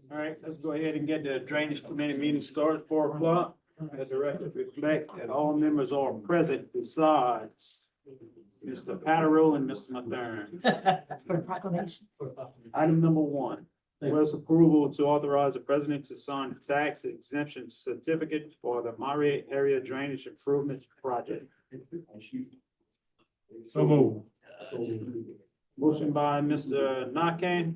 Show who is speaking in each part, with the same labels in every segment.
Speaker 1: All right, let's go ahead and get the drainage committee meeting started at 4 o'clock. Let the record reflect that all members are present besides Mr. Patterell and Mr. Mathern.
Speaker 2: For proclamation.
Speaker 1: Item number 1, request approval to authorize the president to sign the tax exemption certificate for the Murray Area Drainage Improvements Project.
Speaker 3: So move.
Speaker 1: Motion by Mr. Nakane,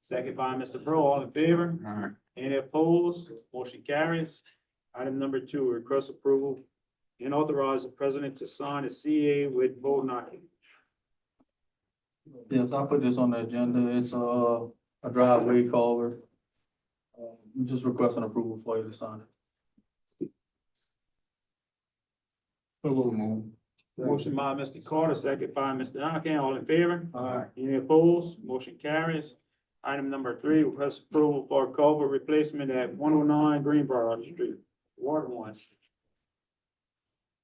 Speaker 1: second by Mr. Pro, all in favor? Any opposed? Motion carries. Item number 2, request approval and authorize the president to sign a CA with Bo Nakane.
Speaker 4: Yes, I put this on the agenda. It's a driveway culvert. I'm just requesting approval for you to sign it.
Speaker 1: Motion by Mr. Carter, second by Mr. Nakane, all in favor? Any opposed? Motion carries. Item number 3, request approval for culvert replacement at 109 Greenbrier Street, Ward 1.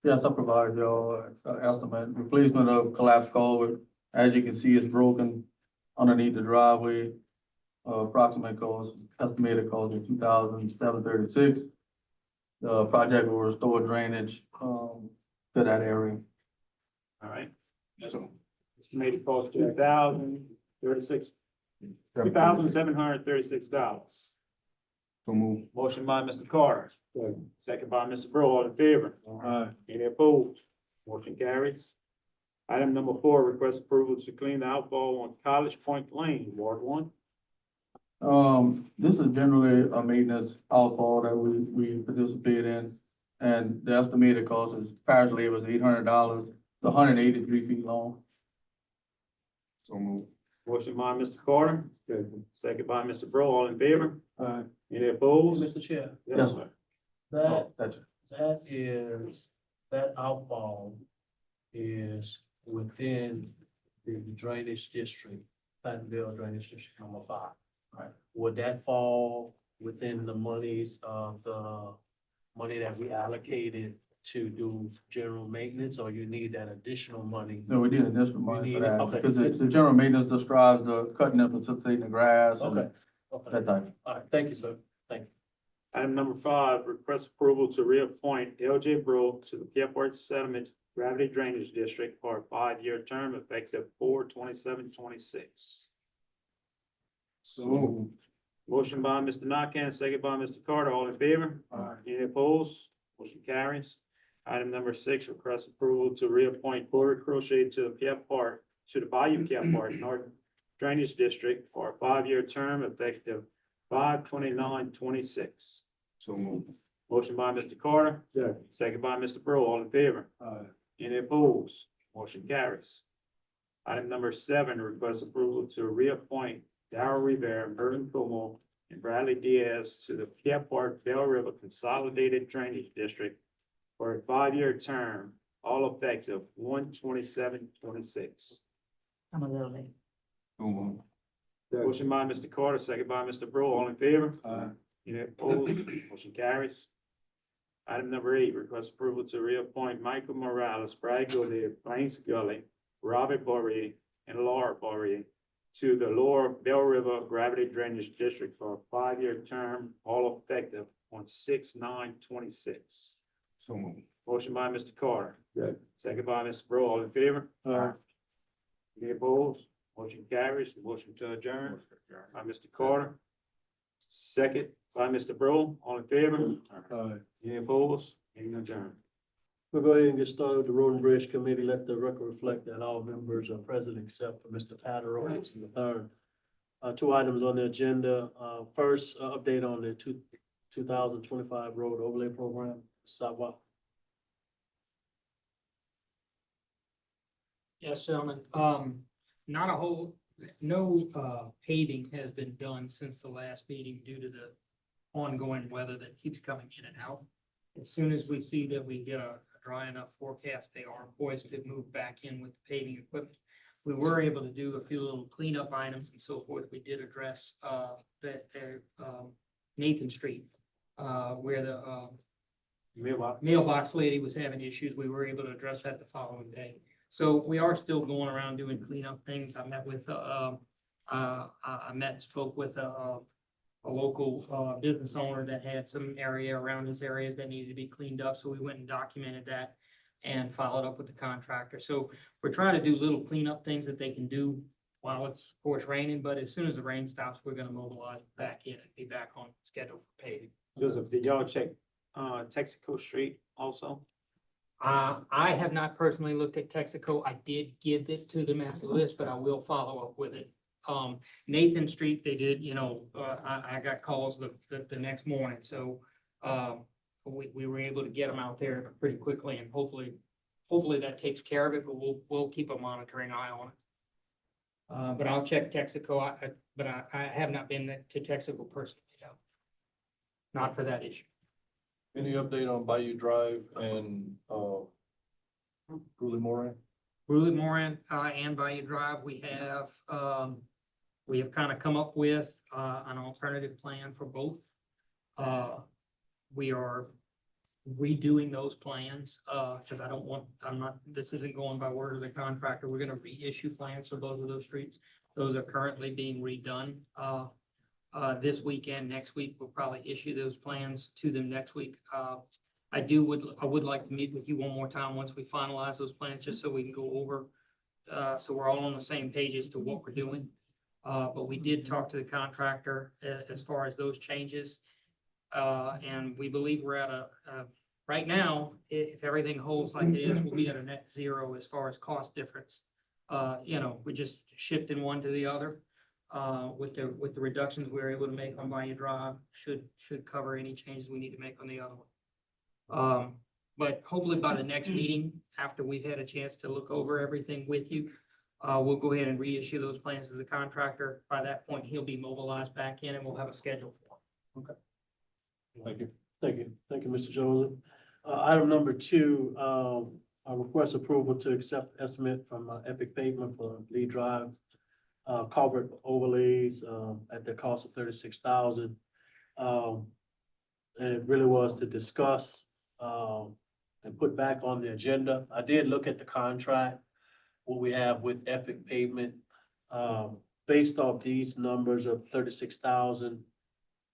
Speaker 4: Yes, I provided y'all an estimate, replacement of collapsed culvert. As you can see, it's broken underneath the driveway. Approximate cost, estimated cost of $2,736. The project will restore drainage, to that area.
Speaker 1: All right. Estimated cost $2,736.
Speaker 3: So move.
Speaker 1: Motion by Mr. Carter, second by Mr. Bro, all in favor? Any opposed? Motion carries. Item number 4, request approval to clean the outfall on College Point Lane, Ward 1.
Speaker 4: This is generally a maintenance outfall that we participate in. And the estimated cost is parish labor is $800. It's 183 feet long.
Speaker 3: So move.
Speaker 1: Motion by Mr. Carter, second by Mr. Bro, all in favor? Any opposed?
Speaker 5: Mr. Chair,
Speaker 4: Yes,
Speaker 1: sir.
Speaker 5: that,
Speaker 4: That's
Speaker 5: that outfall is within the drainage district, Pleasantville Drainage District number 5.
Speaker 4: Right.
Speaker 5: Would that fall within the monies of the money that we allocated to do general maintenance, or you need that additional money?
Speaker 4: No, we need additional money
Speaker 5: You
Speaker 4: for
Speaker 5: need it?
Speaker 4: that,
Speaker 5: Okay.
Speaker 4: because the general maintenance describes the cutting and precipitating the grass and
Speaker 5: Okay, okay,
Speaker 4: that type.
Speaker 5: all right, thank you, sir.
Speaker 1: Item number 5, request approval to reappoint LJ Bro to the Piedmont Settlement Gravity Drainage District for a 5-year term effective 4/27/26.
Speaker 3: So move.
Speaker 1: Motion by Mr. Nakane, second by Mr. Carter, all in favor? Any opposed? Motion carries. Item number 6, request approval to reappoint Corey Crochet to the Bayou Piedmont North Drainage District for a 5-year term effective 5/29/26.
Speaker 3: So move.
Speaker 1: Motion by Mr. Carter. Second by Mr. Bro, all in favor? Any opposed? Motion carries. Item number 7, request approval to reappoint Darrell Rivera, Mervin Como, and Bradley Diaz to the Piedmont Bell River Consolidated Drainage District for a 5-year term, all effective 1/27/26.
Speaker 2: I'm a little late.
Speaker 3: So move.
Speaker 1: Motion by Mr. Carter, second by Mr. Bro, all in favor? Any opposed? Motion carries. Item number 8, request approval to reappoint Michael Morales, Brad Goulet, Blaine Scully, Robert Bory, and Laura Bory to the Lower Bell River Gravity Drainage District for a 5-year term, all effective on 6/9/26.
Speaker 3: So move.
Speaker 1: Motion by Mr. Carter. Second by Mr. Bro, all in favor? Any opposed? Motion carries. Motion to adjourn by Mr. Carter. Second by Mr. Bro, all in favor? Any opposed? Any adjourned?
Speaker 5: We'll go ahead and get started with the Road and Bridge Committee. Let the record reflect that all members are present except for Mr. Patterson and Mr. Third. 2 items on the agenda. First, update on the 2025 road overlay program, sidewalk.
Speaker 6: Yes, gentlemen, not a whole, no paving has been done since the last meeting due to the ongoing weather that keeps coming in and out. As soon as we see that we get a dry enough forecast, they are poised to move back in with the paving equipment. We were able to do a few little cleanup items and so forth. We did address Nathan Street, where the mailbox lady was having issues. We were able to address that the following day. So we are still going around doing cleanup things. I met with, I met and spoke with a local, business owner that had some area around his areas that needed to be cleaned up. So we went and documented that and followed up with the contractor. So we're trying to do little cleanup things that they can do while it's, of course, raining, but as soon as the rain stops, we're gonna mobilize back in and be back on schedule for paving.
Speaker 1: Joseph, did y'all check, Texaco Street also?
Speaker 6: I have not personally looked at Texaco. I did give it to them as a list, but I will follow up with it. Nathan Street, they did, I got calls the next morning, so, we were able to get them out there pretty quickly and hopefully that takes care of it, but we'll keep a monitoring eye on it. But I'll check Texaco, but I have not been to Texaco personally, no. Not for that issue.
Speaker 4: Any update on Bayou Drive and, Bruley Moran?
Speaker 6: Bruley Moran, and Bayou Drive, we have kind of come up with, an alternative plan for both. We are redoing those plans, because this isn't going by word of the contractor. We're gonna reissue plans for both of those streets. Those are currently being redone, this weekend. Next week, we'll probably issue those plans to them next week. I would like to meet with you one more time once we finalize those plans, just so we can go over, so we're all on the same page as to what we're doing. But we did talk to the contractor as far as those changes. And we believe we're at right now, if everything holds like it is, we'll be at a net zero as far as cost difference. We're just shifting one to the other. With the reductions we were able to make on Bayou Drive should cover any changes we need to make on the other one. But hopefully by the next meeting, after we've had a chance to look over everything with you, we'll go ahead and reissue those plans to the contractor. By that point, he'll be mobilized back in and we'll have a schedule for him.
Speaker 4: Okay. Thank you.
Speaker 5: Thank you, Mr. Joseph. Item number 2, I request approval to accept estimate from Epic Pavement for Lee Drive culvert overlays at the cost of $36,000. And it really was to discuss and put back on the agenda. I did look at the contract, what we have with Epic Pavement. Based off these numbers of 36,000,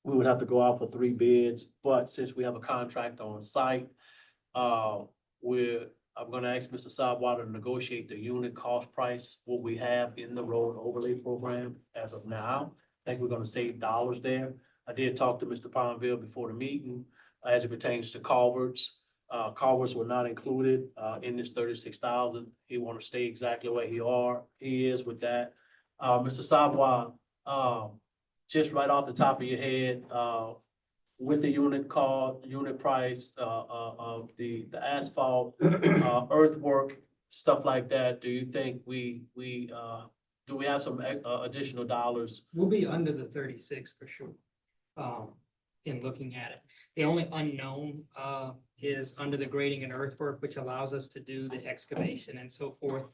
Speaker 5: we would have to go out for 3 bids, but since we have a contract on site, I'm gonna ask Mr. Sidewalker to negotiate the unit cost price, what we have in the road overlay program as of now. I think we're gonna save dollars there. I did talk to Mr. Palmville before the meeting, as it pertains to culverts. Culverts were not included, in this 36,000. He wanna stay exactly where he is with that. Mr. Sidewalker, just right off the top of your head, with the unit price, of the asphalt, earthwork, stuff like that, do you think do we have some additional dollars?
Speaker 6: We'll be under the 36 for sure. In looking at it, the only unknown is under the grading and earthwork, which allows us to do the excavation and so forth.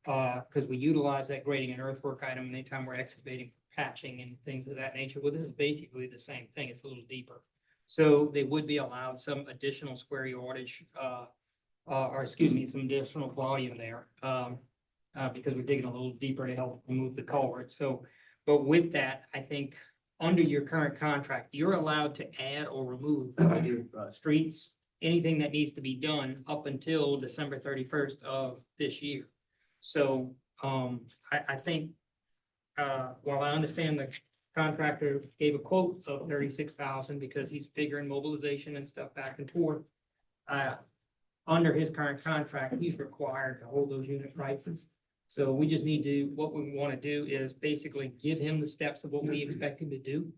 Speaker 6: Because we utilize that grading and earthwork item anytime we're excavating for patching and things of that nature. Well, this is basically the same thing. It's a little deeper. So they would be allowed some additional square yardage, or excuse me, some additional volume there, because we're digging a little deeper to help remove the culvert. So, but with that, I think under your current contract, you're allowed to add or remove streets, anything that needs to be done up until December 31st of this year. So, I think, while I understand the contractor gave a quote of 36,000 because he's figuring mobilization and stuff back and forth. Under his current contract, he's required to hold those unit prices. So we just need to, what we want to do is basically give him the steps of what we expect him to do.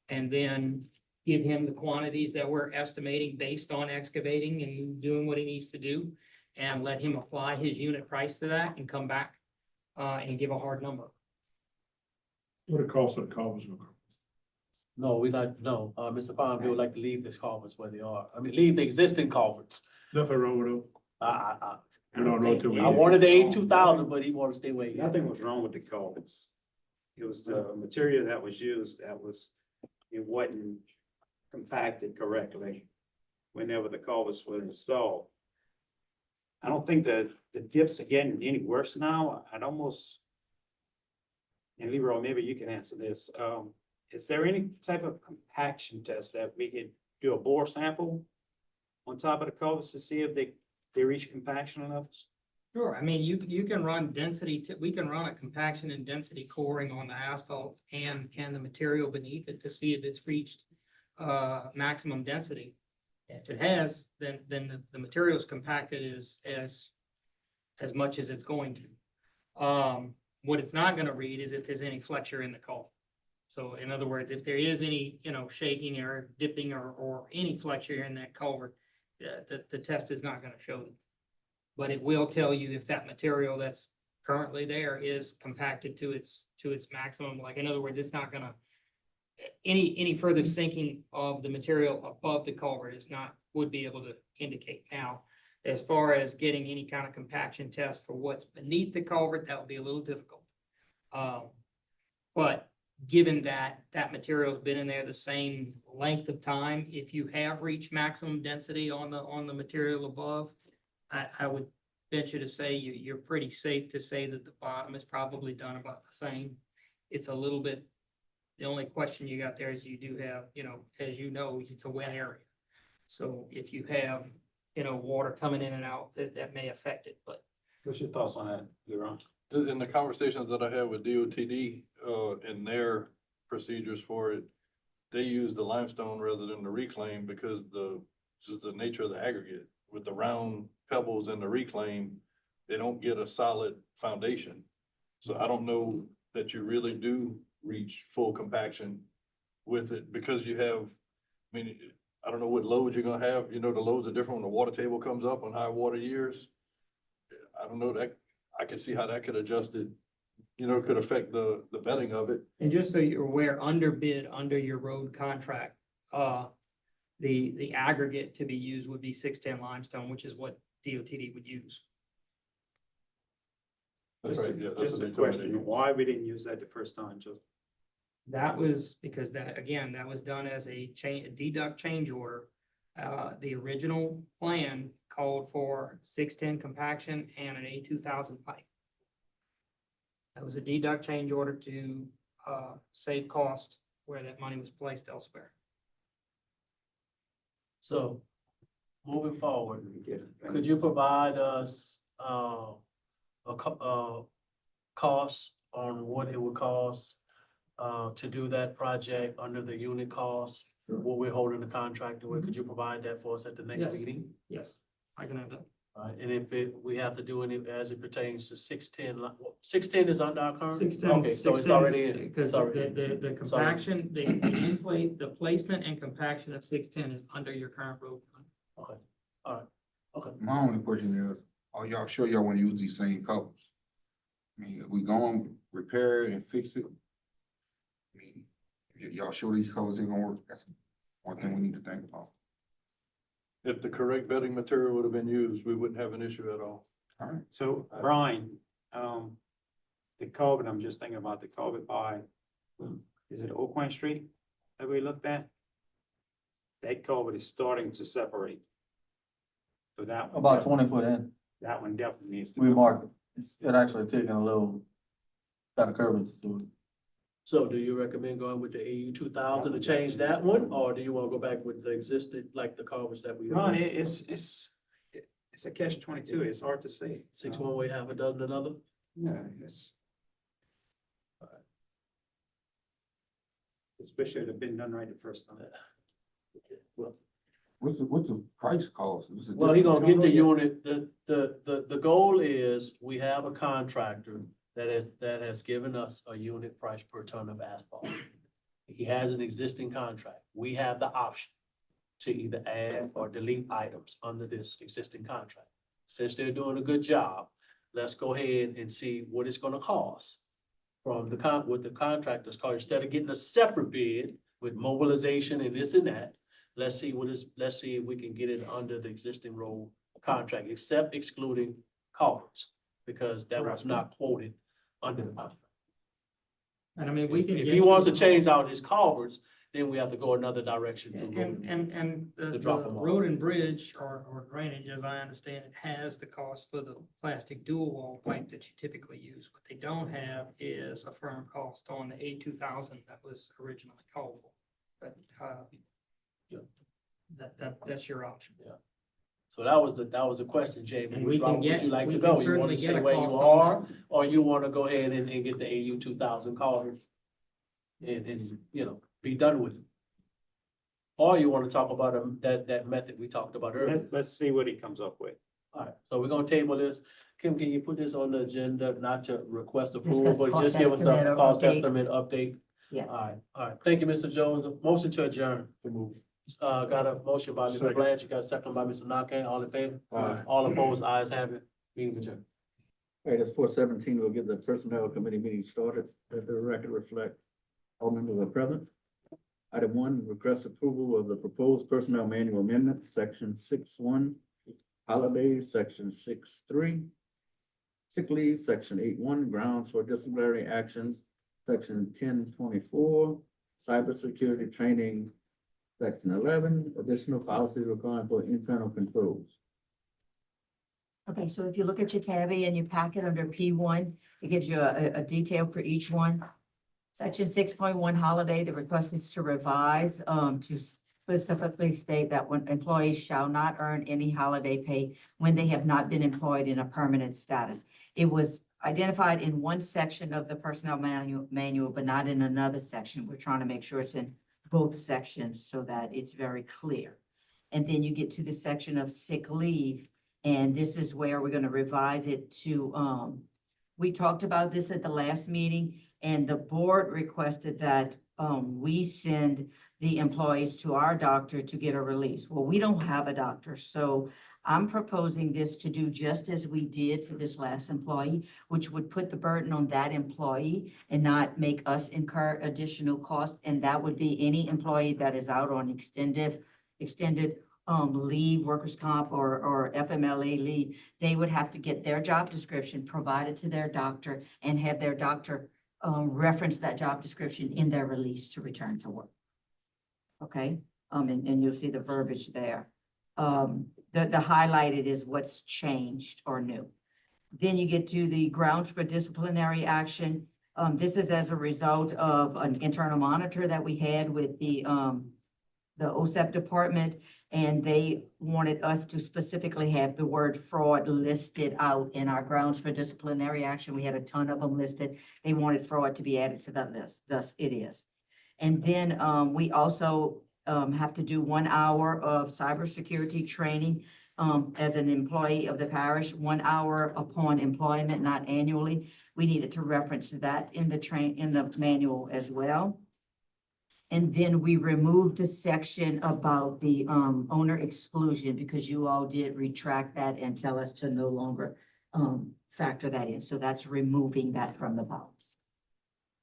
Speaker 6: And then give him the quantities that we're estimating based on excavating and doing what he needs to do. And let him apply his unit price to that and come back and give a hard number.
Speaker 7: What the cost of the culverts will come?
Speaker 5: No, Mr. Palmville would like to leave these culverts where they are. I mean, leave the existing culverts.
Speaker 7: Nothing wrong with them. You don't know till we.
Speaker 5: I wanted the 8,200, but he wanted to stay where he is.
Speaker 1: Nothing was wrong with the culverts. It was the material that was used it wasn't compacted correctly whenever the culverts were installed. I don't think the dips are getting any worse now. I'd almost, and Leroy, maybe you can answer this. Is there any type of compaction test that we could do a bore sample on top of the culverts to see if they reach compaction levels?
Speaker 6: Sure, I mean, you can run density, we can run a compaction and density coring on the asphalt and the material beneath it to see if it's reached maximum density. If it has, then the material is compacted as much as it's going to. What it's not gonna read is if there's any flexure in the culvert. So in other words, if there is any, shaking or dipping or any flexure in that culvert, the test is not gonna show it. But it will tell you if that material that's currently there is compacted to its maximum. Like, in other words, it's not gonna, any further sinking of the material above the culvert would be able to indicate. Now, as far as getting any kind of compaction test for what's beneath the culvert, that would be a little difficult. But given that material's been in there the same length of time, if you have reached maximum density on the material above, I would venture to say you're pretty safe to say that the bottom is probably done about the same. It's a little bit, the only question you got there is you do have, as you know, it's a wet area. So if you have, water coming in and out, that may affect it, but.
Speaker 1: What's your thoughts on that, Leroy?
Speaker 8: In the conversations that I had with DOTD, and their procedures for it, they use the limestone rather than the reclaim because just the nature of the aggregate. With the round pebbles in the reclaim, they don't get a solid foundation. So I don't know that you really do reach full compaction with it because you have, I don't know what loads you're gonna have. The loads are different when the water table comes up on high water years. I don't know that, I can see how that could adjust it, could affect the bedding of it.
Speaker 6: And just so you're aware, under your road contract, the aggregate to be used would be 610 limestone, which is what DOTD would use.
Speaker 8: That's right, yeah. That's
Speaker 1: Just
Speaker 8: what
Speaker 1: a
Speaker 8: they told me.
Speaker 1: question, why we didn't use that the first time, just?
Speaker 6: That was because that was done as a deduct change order. The original plan called for 610 compaction and an A2000 pipe. That was a deduct change order to save cost where that money was placed elsewhere.
Speaker 5: So, moving forward, could you provide us, cost on what it would cost, to do that project under the unit cost? What we're holding the contractor with, could you provide that for us at the next
Speaker 6: Yes.
Speaker 5: meeting?
Speaker 6: Yes, I can have that.
Speaker 5: And if we have to do any, as it pertains to 610, 610 is under our current?
Speaker 6: 610,
Speaker 5: Okay, so it's already in.
Speaker 6: Because
Speaker 5: Sorry.
Speaker 6: the compaction, the placement and compaction of 610 is under your current road.
Speaker 5: Okay, all right, okay.
Speaker 3: My only question is, are y'all sure y'all wanna use these same covers? If we gonna repair it and fix it? Y'all sure these covers ain't gonna work? That's one thing we need to think about.
Speaker 8: If the correct bedding material would have been used, we wouldn't have an issue at all.
Speaker 3: Alright,
Speaker 1: So, Brian, the culvert, I'm just thinking about the culvert by, is it Oak Point Street that we looked at? That culvert is starting to separate. So that one.
Speaker 4: About 20 foot in,
Speaker 1: That one definitely needs to.
Speaker 4: we
Speaker 1: go.
Speaker 4: marked it. It actually taking a little, kind of curvature to it.
Speaker 5: So do you recommend going with the AU 2000 to change that one, or do you want to go back with the existing, like the culverts that we?
Speaker 1: Ron, it's a catch-22. It's hard to say.
Speaker 5: 6 one way, half a dozen another?
Speaker 1: Yeah, it's. Especially if it's been done right the first time.
Speaker 5: Well,
Speaker 3: what's the price cost? What's the
Speaker 5: well, he
Speaker 3: difference?
Speaker 5: gonna get the unit, the goal is, we have a contractor that has given us a unit price per ton of asphalt. He has an existing contract. We have the option to either add or delete items under this existing contract. Since they're doing a good job, let's go ahead and see what it's gonna cost from what the contractors cost. Instead of getting a separate bid with mobilization and this and that, let's see if we can get it under the existing road contract, except excluding culverts, because that was not quoted under the contract.
Speaker 6: And I mean, we can.
Speaker 5: If
Speaker 6: get
Speaker 5: he wants to
Speaker 6: you-
Speaker 5: change out his culverts, then we have to go another direction. through road.
Speaker 6: And
Speaker 5: To
Speaker 6: the
Speaker 5: drop 'em off.
Speaker 6: road and bridge or drainage, as I understand it, has the cost for the plastic dual wall pipe that you typically use. What they don't have is a firm cost on the A2000 that was originally called for. But, that's your option.
Speaker 5: So that was the question, Jamie.
Speaker 6: And
Speaker 5: Which
Speaker 6: we can
Speaker 5: route would
Speaker 6: get-
Speaker 5: you like
Speaker 6: we
Speaker 5: to
Speaker 6: can
Speaker 5: go? You
Speaker 6: certainly
Speaker 5: want to
Speaker 6: get
Speaker 5: stay
Speaker 6: a
Speaker 5: where you
Speaker 6: cost on
Speaker 5: are, or you want to go ahead and get the AU 2000 card? And, be done with it. Or you want to talk about that method we talked about earlier?
Speaker 1: Let's see what he comes up with.
Speaker 5: All right, so we're gonna table this. Kim, can you put this on the agenda, not to request approval,
Speaker 2: Discuss
Speaker 5: but
Speaker 2: cost
Speaker 5: just give us
Speaker 2: estimate
Speaker 5: a
Speaker 2: or
Speaker 5: cost
Speaker 2: update.
Speaker 5: estimate update?
Speaker 2: Yeah.
Speaker 5: All right. Thank you, Mr. Jones. A motion to adjourn. Got a motion by Mr.
Speaker 7: Second.
Speaker 5: Blanchard, got a second by Mr. Nakane. All in favor?
Speaker 7: Aye.
Speaker 5: All opposed, ayes have it. Meeting adjourned.
Speaker 4: All right, it's 4:17. We'll get the personnel committee meeting started. Let the record reflect all members are present. Item 1, request approval of the proposed personnel manual amendment, section 6.1, holidays, section 6.3, sick leave, section 8.1, grounds for disciplinary action, section 10.24, cybersecurity training, section 11, additional policies required for internal controls.
Speaker 2: Okay, so if you look at your tabby and your packet under P1, it gives you a detail for each one. Section 6.1 holiday, the request is to revise, to specifically state that when employees shall not earn any holiday pay when they have not been employed in a permanent status. It was identified in one section of the personnel manual, but not in another section. We're trying to make sure it's in both sections so that it's very clear. And then you get to the section of sick leave, and this is where we're gonna revise it to, we talked about this at the last meeting, and the board requested that, we send the employees to our doctor to get a release. Well, we don't have a doctor, so I'm proposing this to do just as we did for this last employee, which would put the burden on that employee and not make us incur additional cost. And that would be any employee that is out on extended leave, workers' comp or FMLA leave. They would have to get their job description provided to their doctor and have their doctor reference that job description in their release to return to work. Okay, and you'll see the verbiage there. The highlighted is what's changed or new. Then you get to the grounds for disciplinary action. This is as a result of an internal monitor that we had with the OSEP department, and they wanted us to specifically have the word fraud listed out in our grounds for disciplinary action. We had a ton of them listed. They wanted fraud to be added to that list, thus it is. And then we also have to do 1 hour of cybersecurity training as an employee of the parish, 1 hour upon employment, not annually. We needed to reference that in the manual as well. And then we removed the section about the owner exclusion because you all did retract that and tell us to no longer factor that in. So that's removing that from the policy.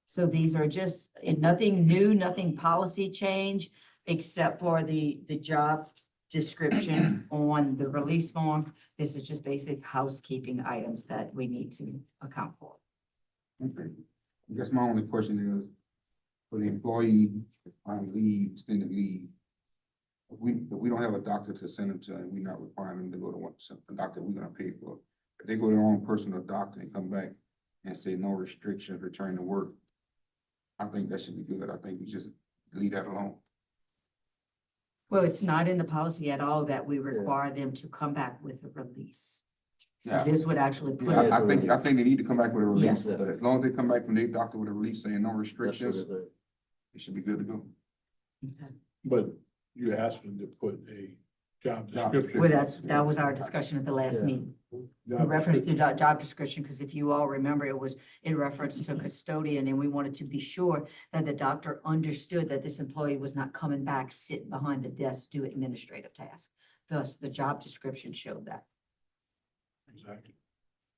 Speaker 2: So these are just nothing new, nothing policy change, except for the job description on the release form. This is just basic housekeeping items that we need to account for.
Speaker 3: Okay. I guess my only question is, for the employee on leave, extended leave, if we don't have a doctor to send them to, and we're not requiring them to go to a doctor we're gonna pay for. If they go to their own personal doctor and come back and say no restrictions, return to work, I think that should be good. I think we just leave that alone.
Speaker 2: Well, it's not in the policy at all that we require them to come back with a release. So
Speaker 3: Yeah.
Speaker 2: this would actually put
Speaker 3: Yeah,
Speaker 2: it,
Speaker 3: I think they need to come back with a release,
Speaker 2: Yes.
Speaker 3: but as long as they come back from their doctor with a release saying no
Speaker 4: That's what
Speaker 3: restrictions,
Speaker 4: it is.
Speaker 3: it should be good to go.
Speaker 2: okay.
Speaker 7: But you asked them to put a job
Speaker 3: Job
Speaker 7: description.
Speaker 2: Well, that was our discussion at the last
Speaker 4: Yeah.
Speaker 2: meeting. We
Speaker 7: Job
Speaker 2: referenced the
Speaker 7: description.
Speaker 2: job description, because if you all remember, it referenced to custodian, and we wanted to be sure that the doctor understood that this employee was not coming back, sitting behind the desk, do administrative tasks. Thus, the job description showed that.
Speaker 7: Exactly.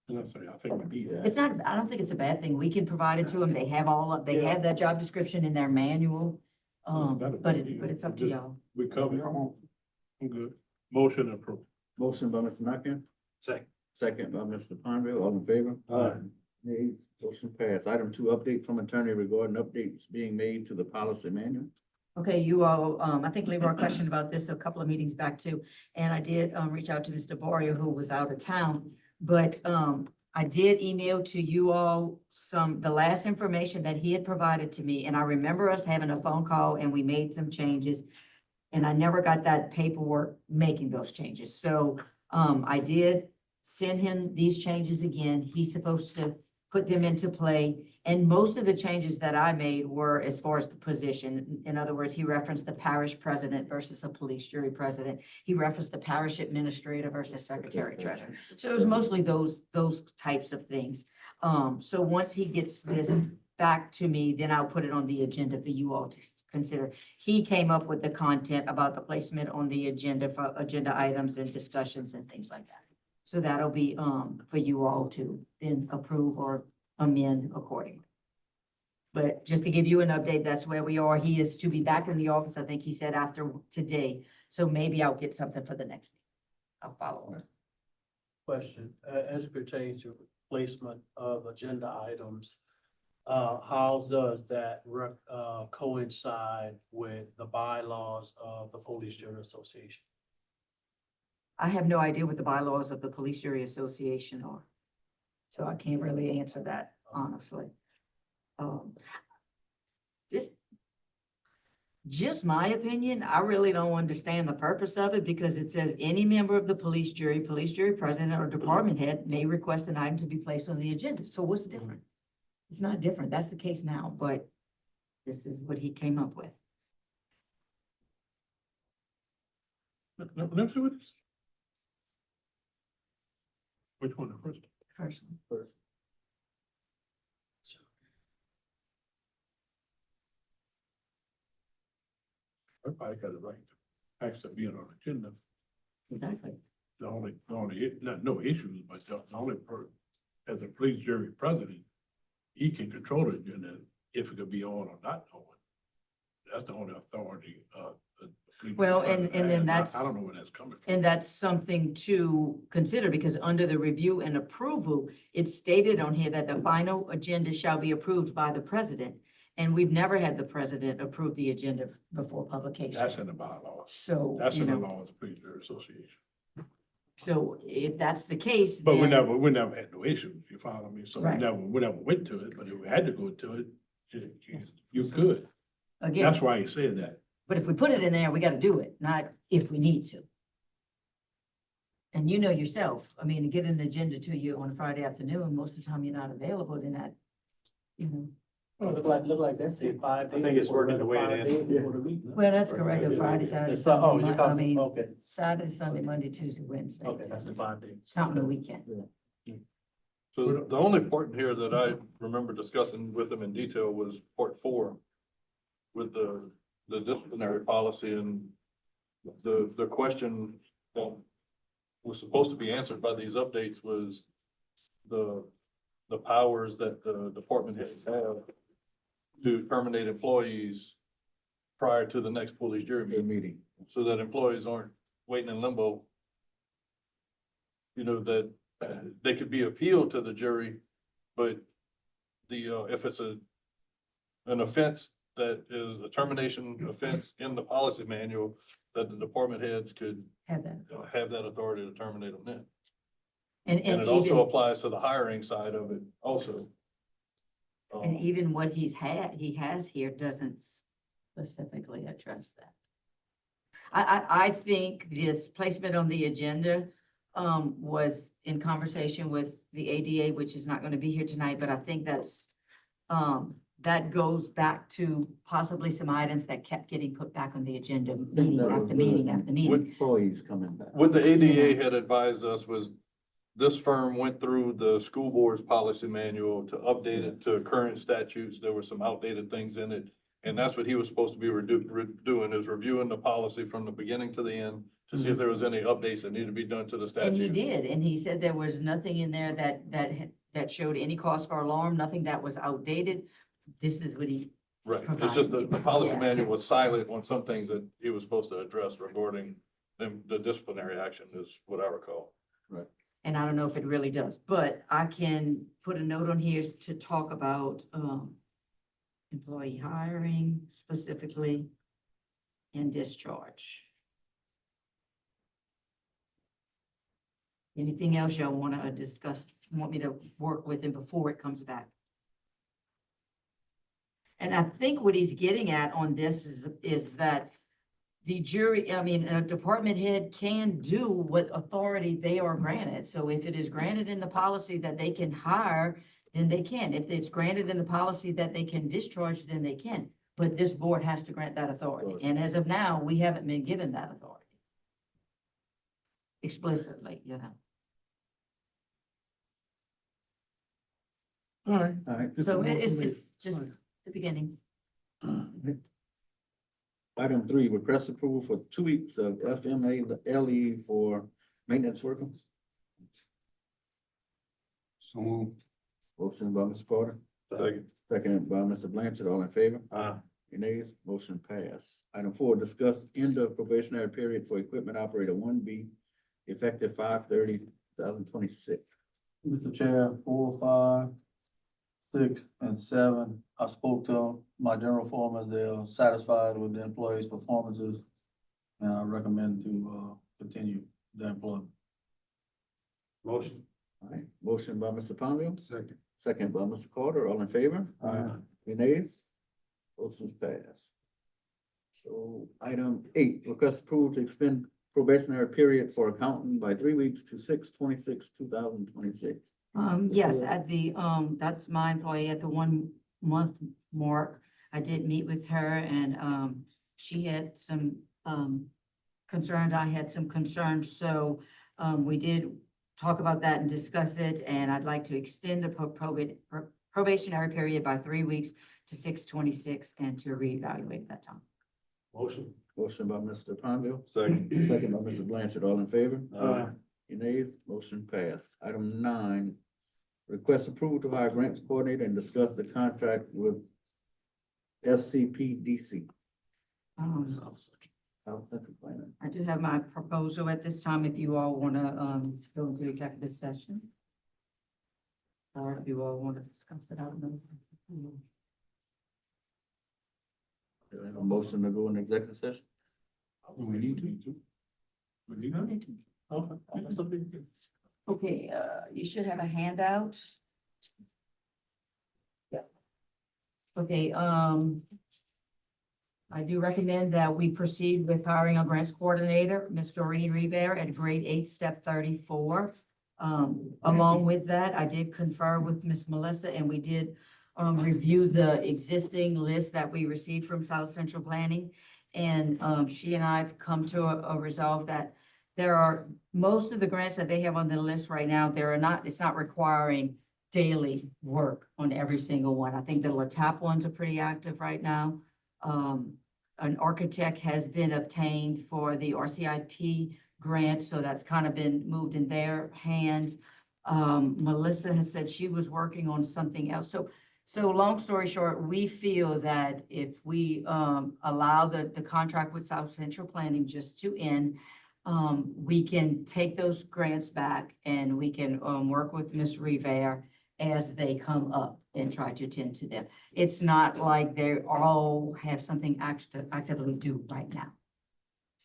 Speaker 7: And I think we need that.
Speaker 2: It's not, I don't think it's a bad thing. We can provide it to them. They have they have that job description in their manual.
Speaker 7: Not a
Speaker 2: But
Speaker 7: big deal.
Speaker 2: it's up to y'all.
Speaker 7: We covered. I'm good. Motion approved.
Speaker 4: Motion by Mr. Nakane,
Speaker 1: Second.
Speaker 4: second by Mr. Ponville, all in favor?
Speaker 7: Aye.
Speaker 4: Nays, motion passed. Item 2, update from attorney regarding updates being made to the policy manual.
Speaker 2: Okay, you all, I think Leroy questioned about this a couple of meetings back too, and I did, reach out to Mr. Boria, who was out of town. But, I did email to you all the last information that he had provided to me, and I remember us having a phone call and we made some changes. And I never got that paperwork making those changes, so, I did send him these changes again. He's supposed to put them into play. And most of the changes that I made were as far as the position. In other words, he referenced the parish president versus a police jury president. He referenced the parish administrator versus secretary treasurer. So it was mostly those types of things. So once he gets this back to me, then I'll put it on the agenda for you all to consider. He came up with the content about the placement on the agenda for agenda items and discussions and things like that. So that'll be, for you all to then approve or amend accordingly. But just to give you an update, that's where we are. He is to be back in the office, I think he said after today. So maybe I'll get something for the next meeting. I'll follow up.
Speaker 5: Question, as it pertains to placement of agenda items, how does that coincide with the bylaws of the Police Jury Association?
Speaker 2: I have no idea what the bylaws of the Police Jury Association are. So I can't really answer that honestly. This, just my opinion, I really don't understand the purpose of it because it says any member of the police jury president or department head may request an item to be placed on the agenda. So what's different? It's not different. That's the case now, but this is what he came up with.
Speaker 7: Let me see what this. Which one, the first?
Speaker 2: First one.
Speaker 7: Everybody got a right to actually be on the agenda.
Speaker 2: Exactly.
Speaker 7: The only, not no issues, but the only as a police jury president, he can control the agenda if it could be on or not on. That's the only authority, police
Speaker 2: Well,
Speaker 7: president
Speaker 2: and then
Speaker 7: has.
Speaker 2: that's-
Speaker 7: I don't know where that's coming from.
Speaker 2: And that's something to consider because under the review and approval, it's stated on here that the final agenda shall be approved by the president. And we've never had the president approve the agenda before publication.
Speaker 7: That's in the bylaws.
Speaker 2: So,
Speaker 7: That's
Speaker 2: you
Speaker 7: in the
Speaker 2: know,
Speaker 7: laws of police jury association.
Speaker 2: so if that's the case,
Speaker 7: But we
Speaker 2: then,
Speaker 7: never had no issues, you follow me? So
Speaker 2: Right.
Speaker 7: we never went to it, but if we had to go to it, you could.
Speaker 2: again,
Speaker 7: That's why he said that.
Speaker 2: but if we put it in there, we gotta do it, not if we need to. And you know yourself, I mean, to get an agenda to you on a Friday afternoon, most of the time you're not available, then that, you know.
Speaker 5: Look like that's it, 5 days.
Speaker 1: I think it's working the way it
Speaker 5: 5
Speaker 1: is.
Speaker 5: days before the meeting.
Speaker 2: Well, that's correct, on Friday, Saturday,
Speaker 5: It's, oh,
Speaker 2: Sunday,
Speaker 5: you're
Speaker 2: I
Speaker 5: talking,
Speaker 2: mean,
Speaker 5: okay,
Speaker 2: Saturday, Sunday, Monday, Tuesday, Wednesday.
Speaker 5: okay, that's in 5 days.
Speaker 2: Counting the weekend.
Speaker 8: So the only part here that I remember discussing with them in detail was part 4 with the disciplinary policy and the question that was supposed to be answered by these updates was the powers that the department heads have to terminate employees prior to the next police jury meeting, so that employees aren't waiting in limbo. You know, that they could be appealed to the jury, but if it's an offense that is a termination offense in the policy manual, that the department heads could
Speaker 2: Have that.
Speaker 8: have that authority to terminate them then.
Speaker 2: And
Speaker 8: And it also
Speaker 2: even,
Speaker 8: applies to the hiring side of it also.
Speaker 2: and even what he has here doesn't specifically address that. I think this placement on the agenda, was in conversation with the ADA, which is not gonna be here tonight, but I think that's, that goes back to possibly some items that kept getting put back on the agenda, meeting after meeting after meeting.
Speaker 9: Employees coming back.
Speaker 8: What the ADA had advised us was this firm went through the school board's policy manual to update it to current statutes. There were some outdated things in it. And that's what he was supposed to be doing, is reviewing the policy from the beginning to the end to see if there was any updates that needed to be done to the
Speaker 2: And he
Speaker 8: statute.
Speaker 2: did, and he said there was nothing in there that showed any cause for alarm, nothing that was outdated. This is what he.
Speaker 8: Right, it's just the policy
Speaker 2: Yeah.
Speaker 8: manual was silent on some things that he was supposed to address regarding the disciplinary action is what I recall.
Speaker 2: And I don't know if it really does, but I can put a note on here to talk about, employee hiring specifically. and discharge. Anything else y'all want to discuss, want me to work with him before it comes back? And I think what he's getting at on this is that the jury, I mean, a department head can do what authority they are granted. So if it is granted in the policy that they can hire, then they can. If it's granted in the policy that they can discharge, then they can. But this board has to grant that authority. And as of now, we haven't been given that authority. Explicitly, you know.
Speaker 4: All right.
Speaker 2: So it's just the beginning.
Speaker 4: Item 3, request approval for 2 weeks of FMLE for maintenance workers.
Speaker 3: So move.
Speaker 4: Motion by Mr. Carter,
Speaker 8: Second.
Speaker 4: second by Mr. Blanchard, all in favor? Any nays? Motion passed. Item 4, discuss end of probationary period for equipment operator 1B, effective 5/30/2026. Mr. Chair, 4, 5, 6, and 7. I spoke to my general foreman. They're satisfied with the employees' performances. And I recommend to, continue the employment.
Speaker 1: Motion.
Speaker 4: All right, motion by Mr. Palmville,
Speaker 3: Second.
Speaker 4: second by Mr. Carter, all in favor? Any nays? Motion's passed. So item 8, request approval to extend probationary period for accountant by 3 weeks to 6/26/2026.
Speaker 2: Yes, at the, that's my employee at the 1 month mark. I did meet with her and, she had some, concerns. I had some concerns. So, we did talk about that and discuss it. And I'd like to extend the probationary period by 3 weeks to 6/26 and to reevaluate that time.
Speaker 1: Motion.
Speaker 4: Motion by Mr. Palmville,
Speaker 8: Second.
Speaker 4: second by Mr. Blanchard, all in favor?
Speaker 1: Aye.
Speaker 4: Any nays? Motion passed. Item 9, request approval to hire grants coordinator and discuss the contract with SCPDC. South Central Planning.
Speaker 2: I do have my proposal at this time if you all want to, go into executive session. Or if you all want to discuss it out.
Speaker 4: A motion to go in executive session?
Speaker 3: Do we need to?
Speaker 1: We need
Speaker 2: No
Speaker 1: to-
Speaker 2: need to.
Speaker 5: Okay.
Speaker 2: Okay, you should have a handout. Yeah. Okay, I do recommend that we proceed with hiring a grants coordinator, Ms. Doreen Rivera, at grade 8, step 34. Along with that, I did confer with Ms. Melissa and we did review the existing list that we received from South Central Planning. And she and I have come to a resolve that there are, most of the grants that they have on the list right now, it's not requiring daily work on every single one. I think the LaTap ones are pretty active right now. An architect has been obtained for the RCIP grant, so that's kind of been moved in their hands. Melissa has said she was working on something else. So long story short, we feel that if we allow the contract with South Central Planning just to end, we can take those grants back and we can work with Ms. Rivera as they come up and try to attend to them. It's not like they all have something actively due right now.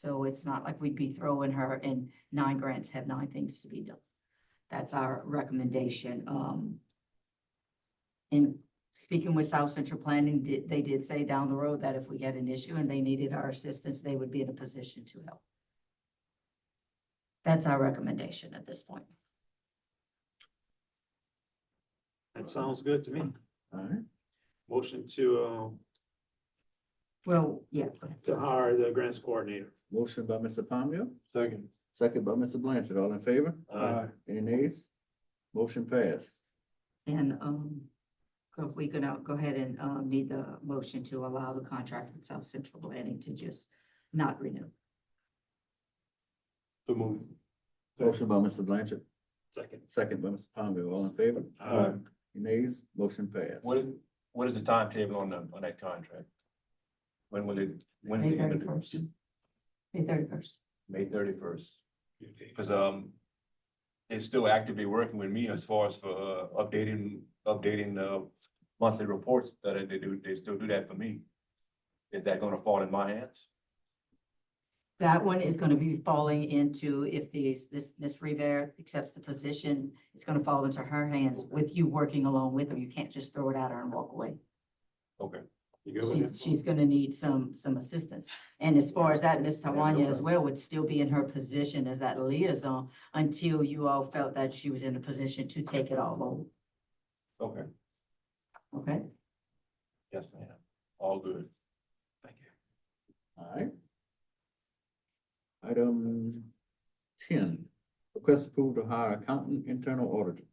Speaker 2: So it's not like we'd be throwing her and 9 grants have 9 things to be done. That's our recommendation. In speaking with South Central Planning, they did say down the road that if we had an issue and they needed our assistance, they would be in a position to help. That's our recommendation at this point.
Speaker 1: That sounds good to me.
Speaker 4: All right,
Speaker 1: Motion to
Speaker 2: Well, yeah.
Speaker 1: hire the grants coordinator.
Speaker 4: motion by Mr. Palmville,
Speaker 8: Second.
Speaker 4: second by Mr. Blanchard, all in favor? Any nays? Motion passed.
Speaker 2: And, we gonna go ahead and, need the motion to allow the contract with South Central Planning to just not renew.
Speaker 8: So move.
Speaker 4: Motion by Mr. Blanchard,
Speaker 1: Second.
Speaker 4: second by Mr. Palmville, all in favor?
Speaker 1: Aye.
Speaker 4: Any nays? Motion passed.
Speaker 9: What is the timetable on that contract? When will it, when
Speaker 2: May
Speaker 9: is the end of it?
Speaker 2: 31st. May 31st.
Speaker 9: May 31st. Because, they're still actively working with me as far as for, updating the monthly reports that they do, they still do that for me. Is that gonna fall in my hands?
Speaker 2: That one is gonna be falling into, if this Ms. Rivera accepts the position, it's gonna fall into her hands with you working along with her. You can't just throw it at her and walk away.
Speaker 9: Okay.
Speaker 1: You go with it?
Speaker 2: She's gonna need some assistance. And as far as that, Ms. Tawanya as well would still be in her position as that liaison until you all felt that she was in a position to take it all over.
Speaker 9: Okay.
Speaker 2: Okay?
Speaker 9: Yes, ma'am. All good. Thank you.
Speaker 10: All right. Item 10, request approval to hire accountant, internal auditor.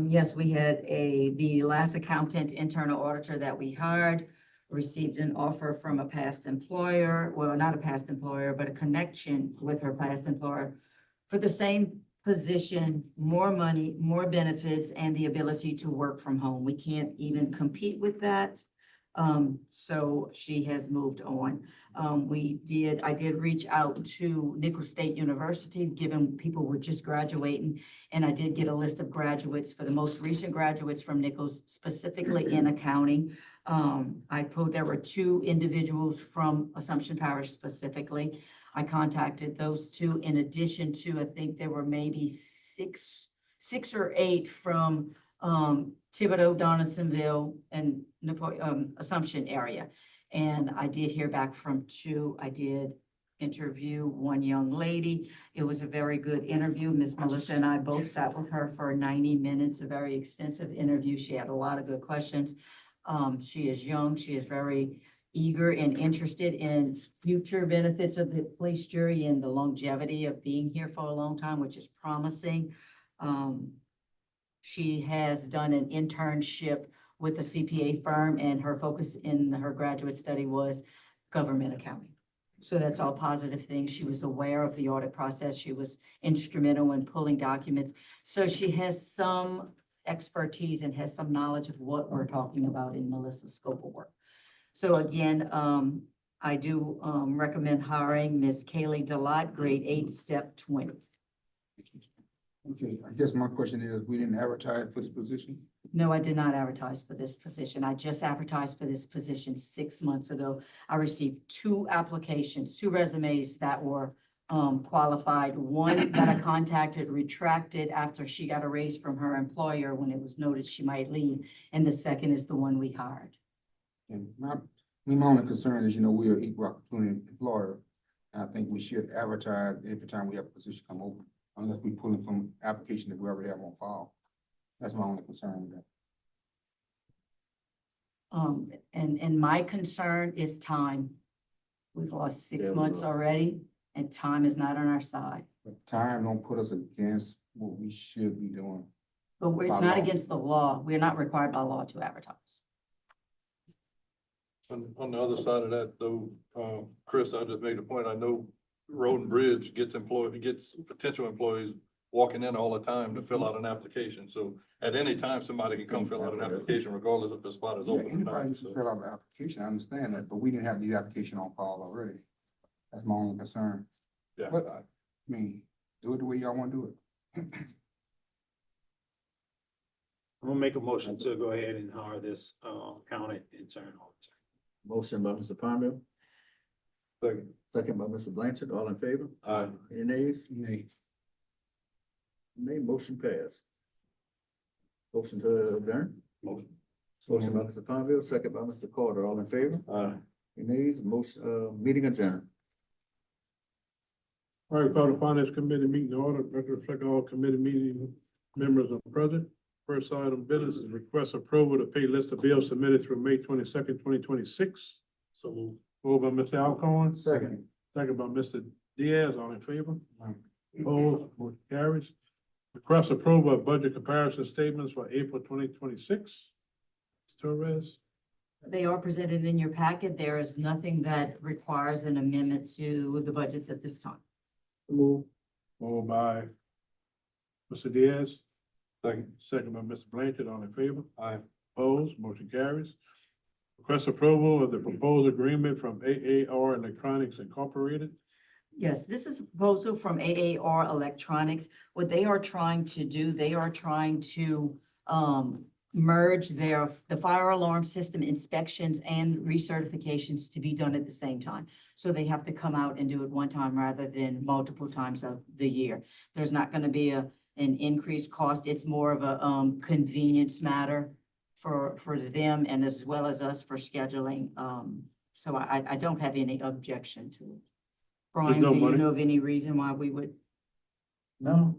Speaker 2: Yes, we had the last accountant internal auditor that we hired received an offer from a past employer, well, not a past employer, but a connection with her past employer for the same position, more money, more benefits, and the ability to work from home. We can't even compete with that. So she has moved on. I did reach out to Nicholls State University, given people were just graduating. And I did get a list of graduates for the most recent graduates from Nicholls, specifically in accounting. There were 2 individuals from Assumption Parish specifically. I contacted those 2 in addition to, I think there were maybe six or 8 from Thibodeau, Donaldsonville, and Assumption area. And I did hear back from 2. I did interview one young lady. It was a very good interview. Miss Melissa and I both sat with her for 90 minutes, a very extensive interview. She had a lot of good questions. She is young. She is very eager and interested in future benefits of the police jury and the longevity of being here for a long time, which is promising. She has done an internship with a CPA firm, and her focus in her graduate study was government accounting. So that's all positive things. She was aware of the audit process. She was instrumental in pulling documents. So she has some expertise and has some knowledge of what we're talking about in Melissa's scope of work. So again, I do recommend hiring Ms. Kaylee Delott, grade 8, step 20.
Speaker 3: Okay, I guess my question is, we didn't advertise for this position?
Speaker 2: No, I did not advertise for this position. I just advertised for this position 6 months ago. I received 2 applications, 2 resumes that were qualified. One that I contacted retracted after she got a raise from her employer when it was noted she might leave. And the second is the one we hired.
Speaker 3: And my only concern is, we are equal opportunity employer. And I think we should advertise every time we have a position come open, unless we pull it from application that we already have on file. That's my only concern with that.
Speaker 2: And my concern is time. We've lost 6
Speaker 10: Yeah, we
Speaker 2: months
Speaker 10: lost.
Speaker 2: already, and time is not on our side.
Speaker 3: But time don't put us against what we should be doing.
Speaker 2: But it's
Speaker 3: By
Speaker 2: not
Speaker 3: law.
Speaker 2: against the law. We're not required by law to advertise.
Speaker 8: On the other side of that though, Chris, I just made a point. I know Road and Bridge gets potential employees walking in all the time to fill out an application. So at any time, somebody can come fill out an application regardless if the spot is
Speaker 3: Yeah,
Speaker 8: open or
Speaker 3: anybody
Speaker 8: not.
Speaker 3: can
Speaker 8: So,
Speaker 3: fill out the application, I understand that, but we didn't have the application on file already. That's my only concern.
Speaker 8: yeah.
Speaker 3: But, I mean, do it the way y'all wanna do it.
Speaker 1: I'm gonna make a motion to go ahead and hire this, county intern auditor.
Speaker 10: Motion by Mr. Palmer,
Speaker 8: Second.
Speaker 10: second by Mr. Blanchard, all in favor?
Speaker 8: Aye.
Speaker 10: Any nays?
Speaker 3: Nay.
Speaker 10: Nay, motion passed. Motion to adjourn?
Speaker 8: Motion.
Speaker 10: Motion by Mr. Palmer, second by Mr. Carter, all in favor?
Speaker 8: Aye.
Speaker 10: Any nays? Motion, meeting adjourned.
Speaker 7: All right, call the Finance Committee meeting to order, record reflect all committee meeting members are present. First item of business is request approval to pay list of bills submitted through May 22nd, 2026.
Speaker 5: So moved.
Speaker 7: Moved by Mr. Alcorn,
Speaker 3: Second.
Speaker 7: second by Mr. Diaz, all in favor? Opposed, motion carries. Request approval of budget comparison statements for April 2026. Torres,
Speaker 2: They are presented in your packet. There is nothing that requires an amendment to the budgets at this time.
Speaker 7: moved by Mr. Diaz. Second by Mr. Blanchard, all in favor?
Speaker 8: Aye.
Speaker 7: Opposed, motion carries. Request approval of the proposed agreement from AAR Electronics Incorporated.
Speaker 2: Yes, this is a proposal from AAR Electronics. What they are trying to do, they are trying to merge the fire alarm system inspections and recertifications to be done at the same time. So they have to come out and do it one time rather than multiple times of the year. There's not gonna be an increased cost. It's more of a, convenience matter for them and as well as us for scheduling. So I don't have any objection to it. Brian,
Speaker 7: no
Speaker 2: do you
Speaker 7: money.
Speaker 2: know of any reason why we would?
Speaker 4: No,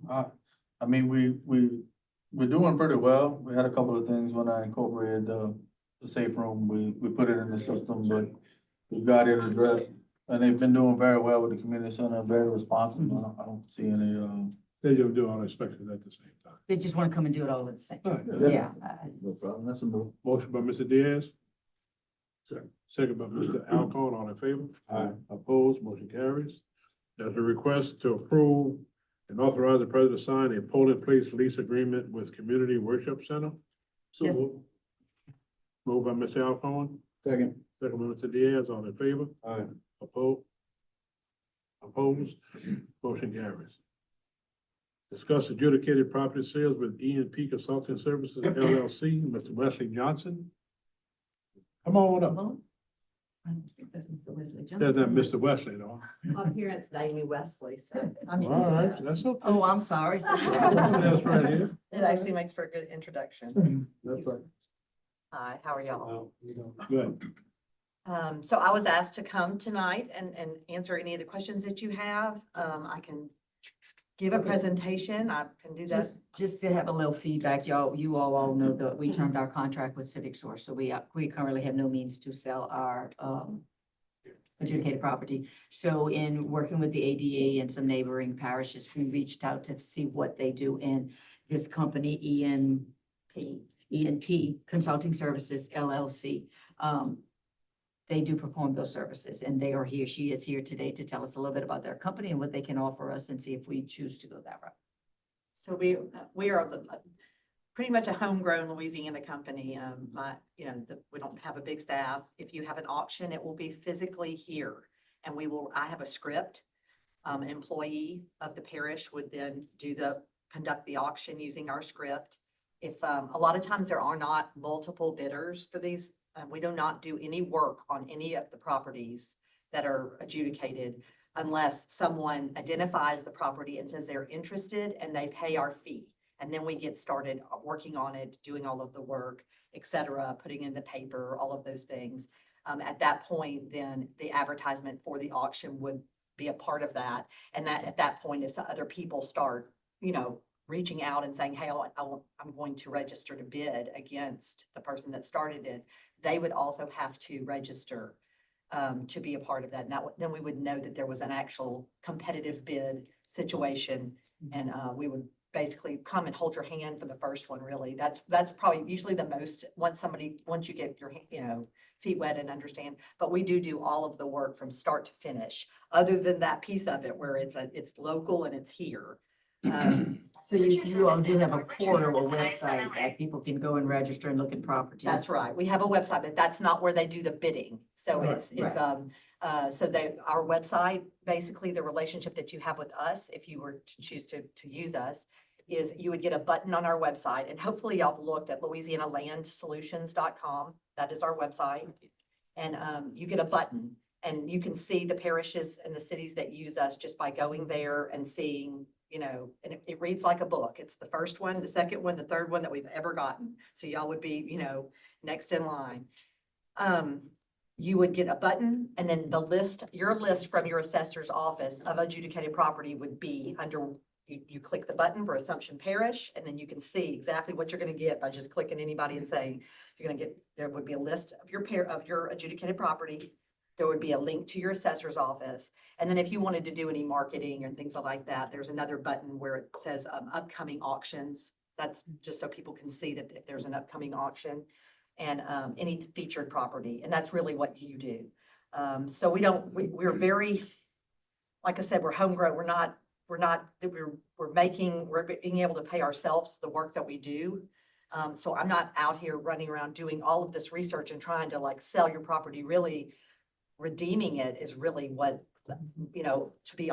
Speaker 4: I mean, we're doing pretty well. We had a couple of things when I incorporated, the safe room, we put it in the system, but we've got it addressed. And they've been doing very well with the community center, very responsive. I don't see any,
Speaker 7: They just do all inspections at the same time.
Speaker 2: They just want to come and do it all at the same time.
Speaker 7: Yeah.
Speaker 2: Yeah.
Speaker 4: no problem, that's a move.
Speaker 7: Motion by Mr. Diaz. Second by Mr. Alcon, all in favor? Aye. Opposed, motion carries. There's a request to approve and authorize the president to sign a polling place lease agreement with Community Worship Center.
Speaker 5: So
Speaker 2: Yes.
Speaker 5: moved.
Speaker 7: Moved by Mr. Alcon,
Speaker 10: Second.
Speaker 7: second by Mr. Diaz, all in favor?
Speaker 10: Aye.
Speaker 7: Opposed, motion carries. Discuss adjudicated property sales with E&P Consulting Services LLC, Mr. Wesley Johnson. Come on up.
Speaker 2: I don't think that's Mr. Wesley
Speaker 7: That's not
Speaker 2: Johnson.
Speaker 7: Mr. Wesley, though.
Speaker 11: Up here, it's Amy Wesley, so I'm used
Speaker 7: All
Speaker 11: to
Speaker 7: right,
Speaker 11: that.
Speaker 7: that's okay.
Speaker 2: Oh, I'm sorry.
Speaker 7: That's right here.
Speaker 11: It actually makes for a good introduction.
Speaker 7: That's right.
Speaker 11: Hi, how are y'all?
Speaker 7: Good.
Speaker 11: So I was asked to come tonight and answer any of the questions that you have. I can give a presentation. I can do that.
Speaker 2: Just to have a little feedback, you all know that we termed our contract with Civic Source, so we currently have no means to sell our, adjudicated property. So in working with the ADA and some neighboring parishes, we reached out to see what they do, and this company, E&P Consulting Services LLC, they do perform those services, and they are here. She is here today to tell us a little bit about their company and what they can offer us and see if we choose to go that route.
Speaker 11: So we are pretty much a homegrown Louisiana company. We don't have a big staff. If you have an auction, it will be physically here. And I have a script. An employee of the parish would then conduct the auction using our script. If, a lot of times there are not multiple bidders for these, we do not do any work on any of the properties that are adjudicated unless someone identifies the property and says they're interested and they pay our fee. And then we get started working on it, doing all of the work, et cetera, putting in the paper, all of those things. At that point, then the advertisement for the auction would be a part of that. And that at that point, if other people start, reaching out and saying, hey, I'm going to register to bid against the person that started it, they would also have to register to be a part of that. And then we would know that there was an actual competitive bid situation. And we would basically come and hold your hand for the first one, really. That's probably usually the most, once you get your, feet wet and understand. But we do all of the work from start to finish, other than that piece of it where it's local and it's here.
Speaker 2: So you all do have a portal, a website that people can go and register and look at properties.
Speaker 11: That's right. We have a website, but that's not where they do the bidding. So
Speaker 2: Right,
Speaker 11: it's our website, basically the relationship that you have with us, if you were to choose to use us, is you would get a button on our website, and hopefully y'all have looked at louisianalandsolutions.com. That is our website. And you get a button and you can see the parishes and the cities that use us just by going there and seeing, and it reads like a book. It's the first one, the second one, the third one that we've ever gotten. So y'all would be, next in line. You would get a button, and then your list from your assessor's office of adjudicated property would be under, you click the button for Assumption Parish, and then you can see exactly what you're going to get by just clicking anybody and saying, there would be a list of your adjudicated property. There would be a link to your assessor's office. And then if you wanted to do any marketing and things like that, there's another button where it says upcoming auctions. That's just so people can see that if there's an upcoming auction, and any featured property. And that's really what you do. So we're very, like I said, we're homegrown. We're being able to pay ourselves the work that we do. So I'm not out here running around doing all of this research and trying to sell your property. Really redeeming it is really what, to be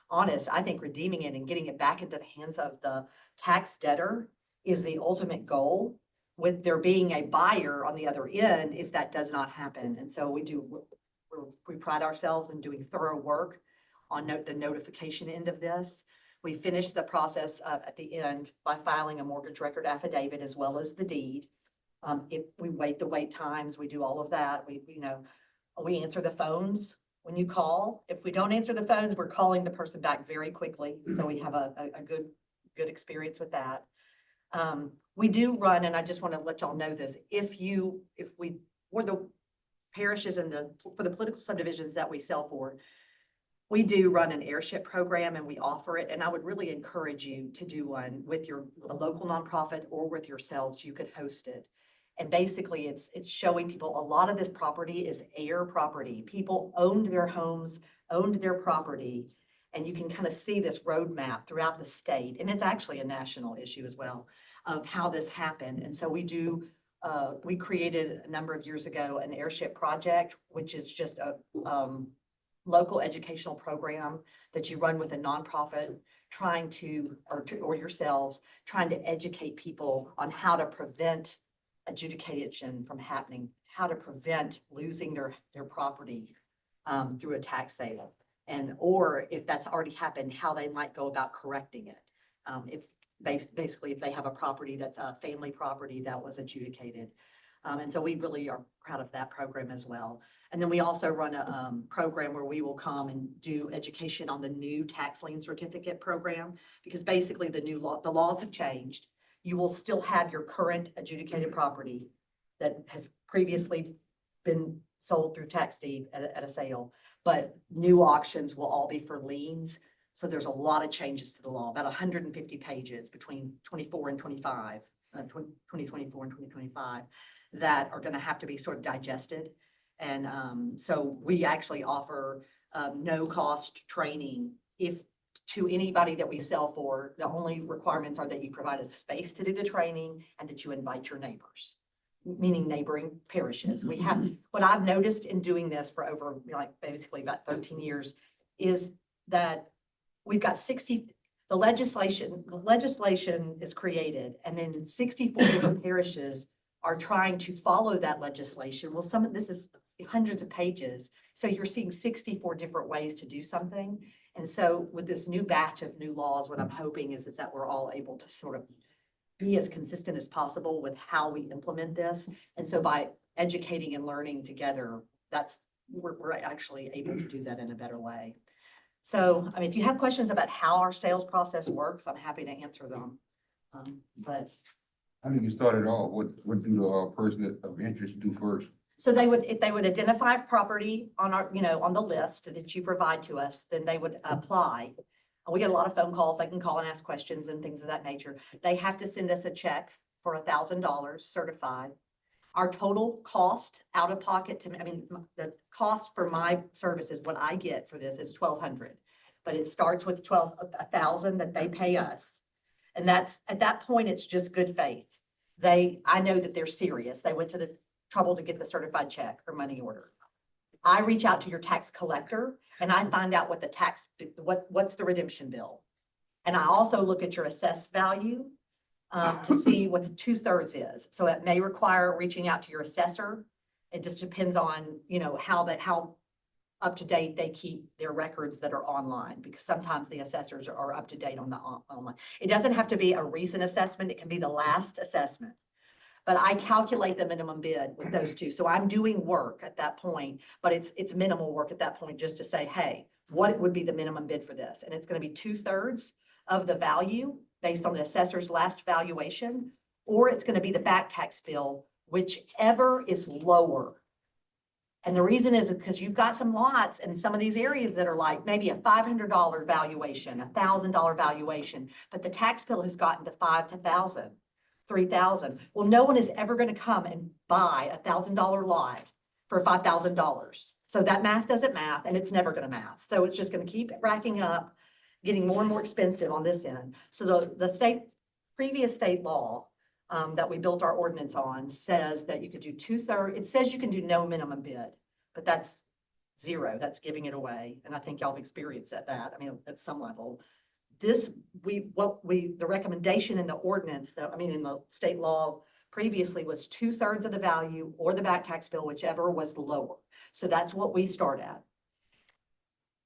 Speaker 11: honest, I think redeeming it and getting it back into the hands of the tax debtor is the ultimate goal. with there being a buyer on the other end if that does not happen. And so we pride ourselves in doing thorough work on the notification end of this. We finish the process at the end by filing a mortgage record affidavit as well as the deed. If we wait the wait times, we do all of that. We answer the phones when you call. If we don't answer the phones, we're calling the person back very quickly. So we have a good experience with that. We do run, and I just want to let y'all know this, for the parishes and for the political subdivisions that we sell for, we do run an airship program and we offer it. And I would really encourage you to do one with a local nonprofit or with yourselves. You could host it. And basically it's showing people a lot of this property is heir property. People owned their homes, owned their property. And you can kind of see this roadmap throughout the state. And it's actually a national issue as well of how this happened. And so we created a number of years ago an airship project, which is just a local educational program that you run with a nonprofit or yourselves trying to educate people on how to prevent adjudication from happening, how to prevent losing their property through a tax sale. Or if that's already happened, how they might go about correcting it. If they have a property that's a family property that was adjudicated. And so we really are proud of that program as well. And then we also run a program where we will come and do education on the new tax lien certificate program, because basically the laws have changed. You will still have your current adjudicated property that has previously been sold through tax deed at a sale, but new auctions will all be for liens. So there's a lot of changes to the law, about 150 pages between 24 and 25, 2024 and 2025, that are going to have to be sort of digested. And so we actually offer no cost training to anybody that we sell for. The only requirements are that you provide a space to do the training and that you invite your neighbors, meaning neighboring parishes. What I've noticed in doing this for over basically about 13 years is that we've got the legislation is created, and then 64 different parishes are trying to follow that legislation. Well, some of this is hundreds of pages. So you're seeing 64 different ways to do something. And so with this new batch of new laws, what I'm hoping is that we're all able to sort of be as consistent as possible with how we implement this. And so by educating and learning together, we're actually able to do that in a better way. So, if you have questions about how our sales process works, I'm happy to answer them. But
Speaker 3: I think you started off, what do the person of interest do first?
Speaker 11: so if they would identify property on on the list that you provide to us, then they would apply. We get a lot of phone calls. They can call and ask questions and things of that nature. They have to send us a check for $1,000 certified. Our total cost out of pocket the cost for my services, what I get for this is $1,200, but it starts with $1,000 that they pay us. And at that point, it's just good faith. I know that they're serious. They went to the trouble to get the certified check or money order. I reach out to your tax collector and I find out what's the redemption bill. And I also look at your assessed value to see what the 2/3 is. So it may require reaching out to your assessor. It just depends on, how up to date they keep their records that are online, because sometimes the assessors are up to date on the online. It doesn't have to be a recent assessment. It can be the last assessment. But I calculate the minimum bid with those two. So I'm doing work at that point, but it's minimal work at that point just to say, hey, what would be the minimum bid for this? And it's going to be 2/3 of the value based on the assessor's last valuation, or it's going to be the back tax bill, whichever is lower. And the reason is because you've got some lots in some of these areas that are like maybe a $500 valuation, $1,000 valuation, but the tax bill has gotten to $5,000, $3,000. Well, no one is ever going to come and buy a $1,000 lot for $5,000. So that math doesn't math, and it's never going to math. So it's just going to keep racking up, getting more and more expensive on this end. So the previous state law that we built our ordinance on says that you could do 2/3. It says you can do no minimum bid, but that's zero. That's giving it away. And I think y'all have experienced that. At some level. The recommendation in the ordinance, in the state law previously was 2/3 of the value or the back tax bill, whichever was lower. So that's what we start at.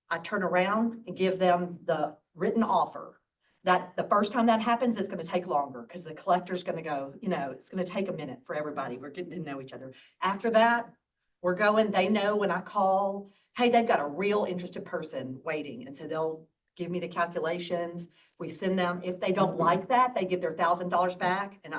Speaker 11: I turn around and give them the written offer. That the first time that happens, it's gonna take longer because the collector's gonna go, it's gonna take a minute for everybody. We're getting to know each other. After that, we're going, they know when I call, hey, they've got a real interested person waiting. And so they'll give me the calculations. We send them, if they don't like that, they give their $1,000 back and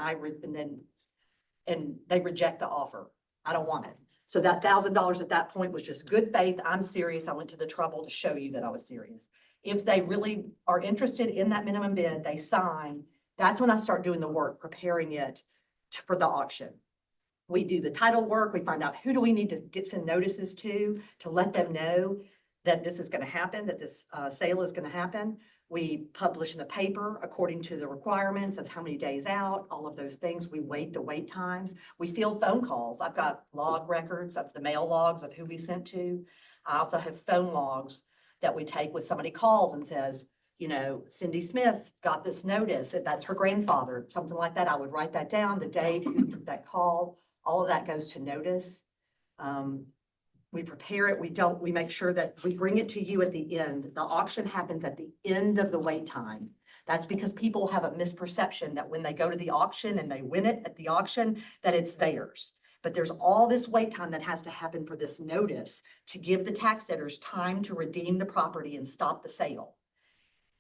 Speaker 11: and they reject the offer. I don't want it. So that $1,000 at that point was just good faith. I'm serious. I went to the trouble to show you that I was serious. If they really are interested in that minimum bid, they sign. That's when I start doing the work, preparing it for the auction. We do the title work. We find out who do we need to get some notices to let them know that this is going to happen, that this sale is going to happen. We publish in the paper according to the requirements of how many days out, all of those things. We wait the wait times. We field phone calls. I've got log records of the mail logs of who we sent to. I also have phone logs that we take when somebody calls and says, Cindy Smith got this notice, and that's her grandfather, something like that. I would write that down, the date, who took that call, all of that goes to notice. We prepare it. We make sure that we bring it to you at the end. The auction happens at the end of the wait time. That's because people have a misperception that when they go to the auction and they win it at the auction, that it's theirs. But there's all this wait time that has to happen for this notice to give the tax debtors time to redeem the property and stop the sale.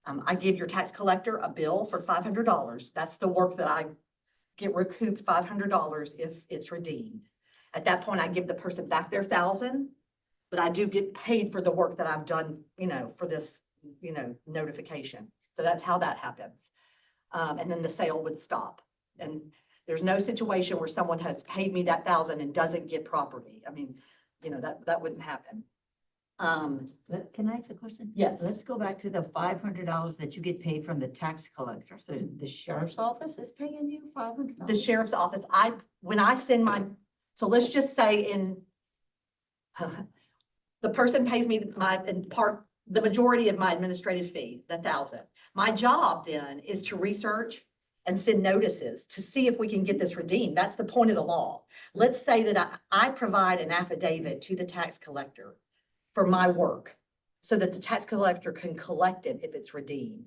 Speaker 11: I give your tax collector a bill for $500. That's the work that I get recouped $500 if it's redeemed. At that point, I give the person back their $1,000, but I do get paid for the work that I've done, for this, notification. So that's how that happens. And then the sale would stop. And there's no situation where someone has paid me that $1,000 and doesn't get property. I mean, that wouldn't happen.
Speaker 2: Can I ask a question?
Speaker 11: Yes.
Speaker 2: Let's go back to the $500 that you get paid from the tax collector. So the sheriff's office is paying you $500?
Speaker 11: The sheriff's office, when I send so let's just say the person pays me the majority of my administrative fee, the $1,000. My job then is to research and send notices to see if we can get this redeemed. That's the point of the law. Let's say that I provide an affidavit to the tax collector for my work so that the tax collector can collect it if it's redeemed.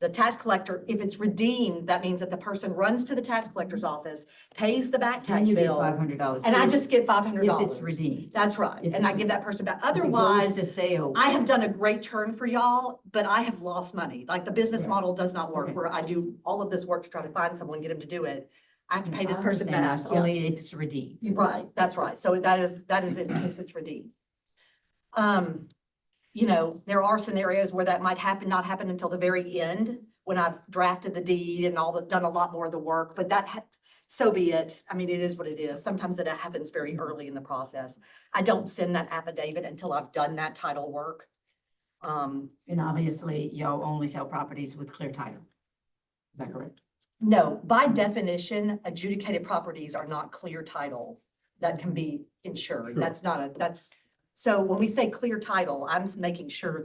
Speaker 11: The tax collector, if it's redeemed, that means that the person runs to the tax collector's office, pays the back
Speaker 2: And
Speaker 11: tax
Speaker 2: you get
Speaker 11: bill,
Speaker 2: $500.
Speaker 11: and I just get $500.
Speaker 2: If it's redeemed.
Speaker 11: That's right,
Speaker 2: If
Speaker 11: and I
Speaker 2: it's-
Speaker 11: give that person back.
Speaker 2: If it goes
Speaker 11: Otherwise,
Speaker 2: to sale.
Speaker 11: I have done a great turn for y'all, but I have lost money. Like the business
Speaker 2: Right.
Speaker 11: model does not work
Speaker 2: Okay.
Speaker 11: where I do all of this work to try to find someone, get them to do it. I have to pay this
Speaker 2: I
Speaker 11: person
Speaker 2: understand
Speaker 11: back.
Speaker 2: that's
Speaker 11: Yeah.
Speaker 2: Only if it's redeemed.
Speaker 11: You're right, that's right. So that is in case it's redeemed. There are scenarios where that might not happen until the very end when I've drafted the deed and done a lot more of the work, but so be it. I mean, it is what it is. Sometimes it happens very early in the process. I don't send that affidavit until I've done that title work.
Speaker 2: And obviously, y'all only sell properties with clear title. Is that correct?
Speaker 11: No, by definition, adjudicated properties are not clear title that can be insured.
Speaker 7: Sure.
Speaker 11: So when we say clear title, I'm making sure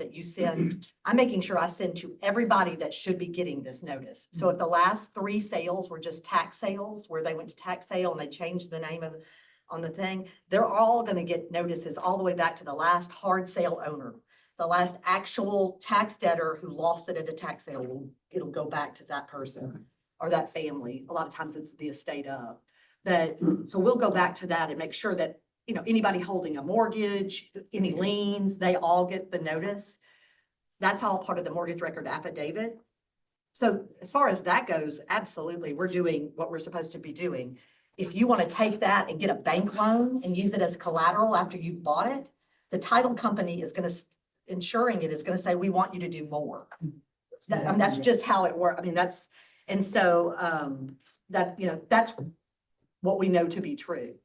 Speaker 11: I send to everybody that should be getting this notice. So if the last 3 sales were just tax sales, where they went to tax sale and they changed the name on the thing, they're all gonna get notices all the way back to the last hard sale owner. The last actual tax debtor who lost it at a tax sale, it'll go back to that person or that family. A lot of times it's the estate of that. So we'll go back to that and make sure that, anybody holding a mortgage, any liens, they all get the notice. That's all part of the mortgage record affidavit. So as far as that goes, absolutely, we're doing what we're supposed to be doing. If you want to take that and get a bank loan and use it as collateral after you've bought it, the title company is insuring it is going to say, we want you to do more. That's just how it works. I mean, that's what we know to be true.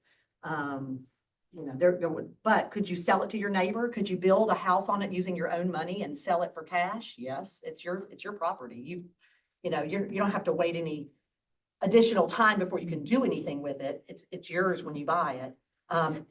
Speaker 11: But could you sell it to your neighbor? Could you build a house on it using your own money and sell it for cash? Yes, it's your property. You don't have to wait any additional time before you can do anything with it. It's yours when you buy it.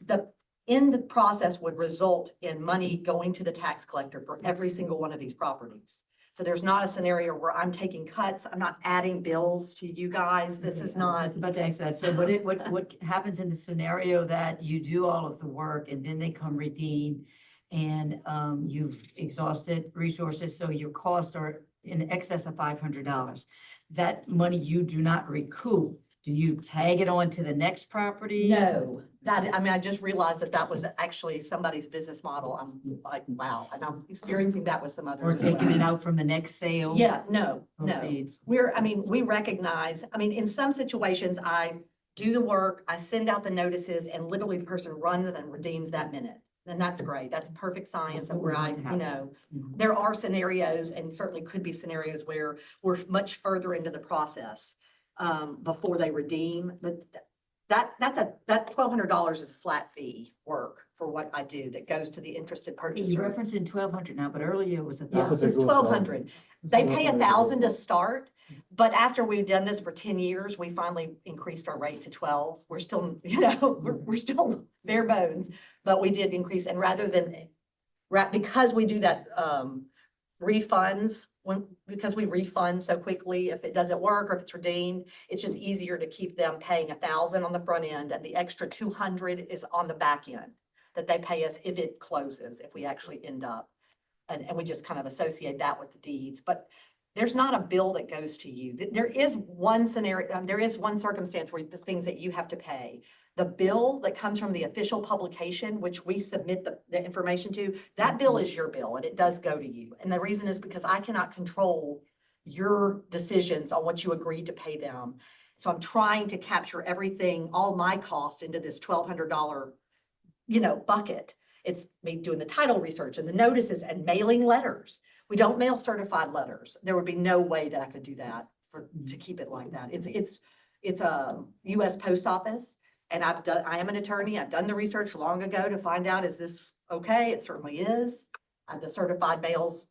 Speaker 11: The process would result in money going to the tax collector for every single one of these properties. So there's not a scenario where I'm taking cuts. I'm not adding bills to you guys. This is
Speaker 2: I
Speaker 11: not,
Speaker 2: was about to ask that. So what happens in the scenario that you do all of the work and then they come redeem and you've exhausted resources, so your costs are in excess of $500. That money you do not recoup, do you tag it on to the next property?
Speaker 11: no, that, I mean, I just realized that that was actually somebody's business model. I'm like, wow, and I'm experiencing that with some others
Speaker 2: Or
Speaker 11: as
Speaker 2: taking it
Speaker 11: well.
Speaker 2: out from the next sale?
Speaker 11: Yeah, no, no.
Speaker 2: Proceeds?
Speaker 11: I mean, we recognize, I mean, in some situations, I do the work, I send out the notices, and literally the person runs and redeems that minute. And that's great. That's perfect science of where I, you know,
Speaker 2: Mhm.
Speaker 11: there are scenarios, and certainly could be scenarios where we're much further into the process before they redeem, but that $1,200 is a flat fee work for what I do that goes to the interested
Speaker 2: You're
Speaker 11: purchaser.
Speaker 2: referencing 1,200 now, but earlier it was
Speaker 11: Yeah,
Speaker 10: That's what
Speaker 2: $1,000.
Speaker 10: they
Speaker 11: it's
Speaker 10: go for.
Speaker 11: 1,200. They pay
Speaker 10: 1,200
Speaker 11: 1,000 to
Speaker 10: goes up.
Speaker 11: start, but after we've done this for 10 years, we finally increased our rate to 12. We're still, you know, we're still bare bones, but we did increase, and rather than, because we do that refunds, because we refund so quickly, if it doesn't work or if it's redeemed, it's just easier to keep them paying 1,000 on the front end, and the extra 200 is on the back end that they pay us if it closes, if we actually end up. And we just kind of associate that with the deeds, but there's not a bill that goes to you. There is one scenario, there is one circumstance where there's things that you have to pay. The bill that comes from the official publication, which we submit the information to, that bill is your bill and it does go to you. And the reason is because I cannot control your decisions on what you agreed to pay them. So I'm trying to capture everything, all my costs into this $1,200, you know, bucket. It's me doing the title research and the notices and mailing letters. We don't mail certified letters. There would be no way that I could do that to keep it like that. It's a US Post Office, and I am an attorney. I've done the research long ago to find out, is this okay? It certainly is. The certified mails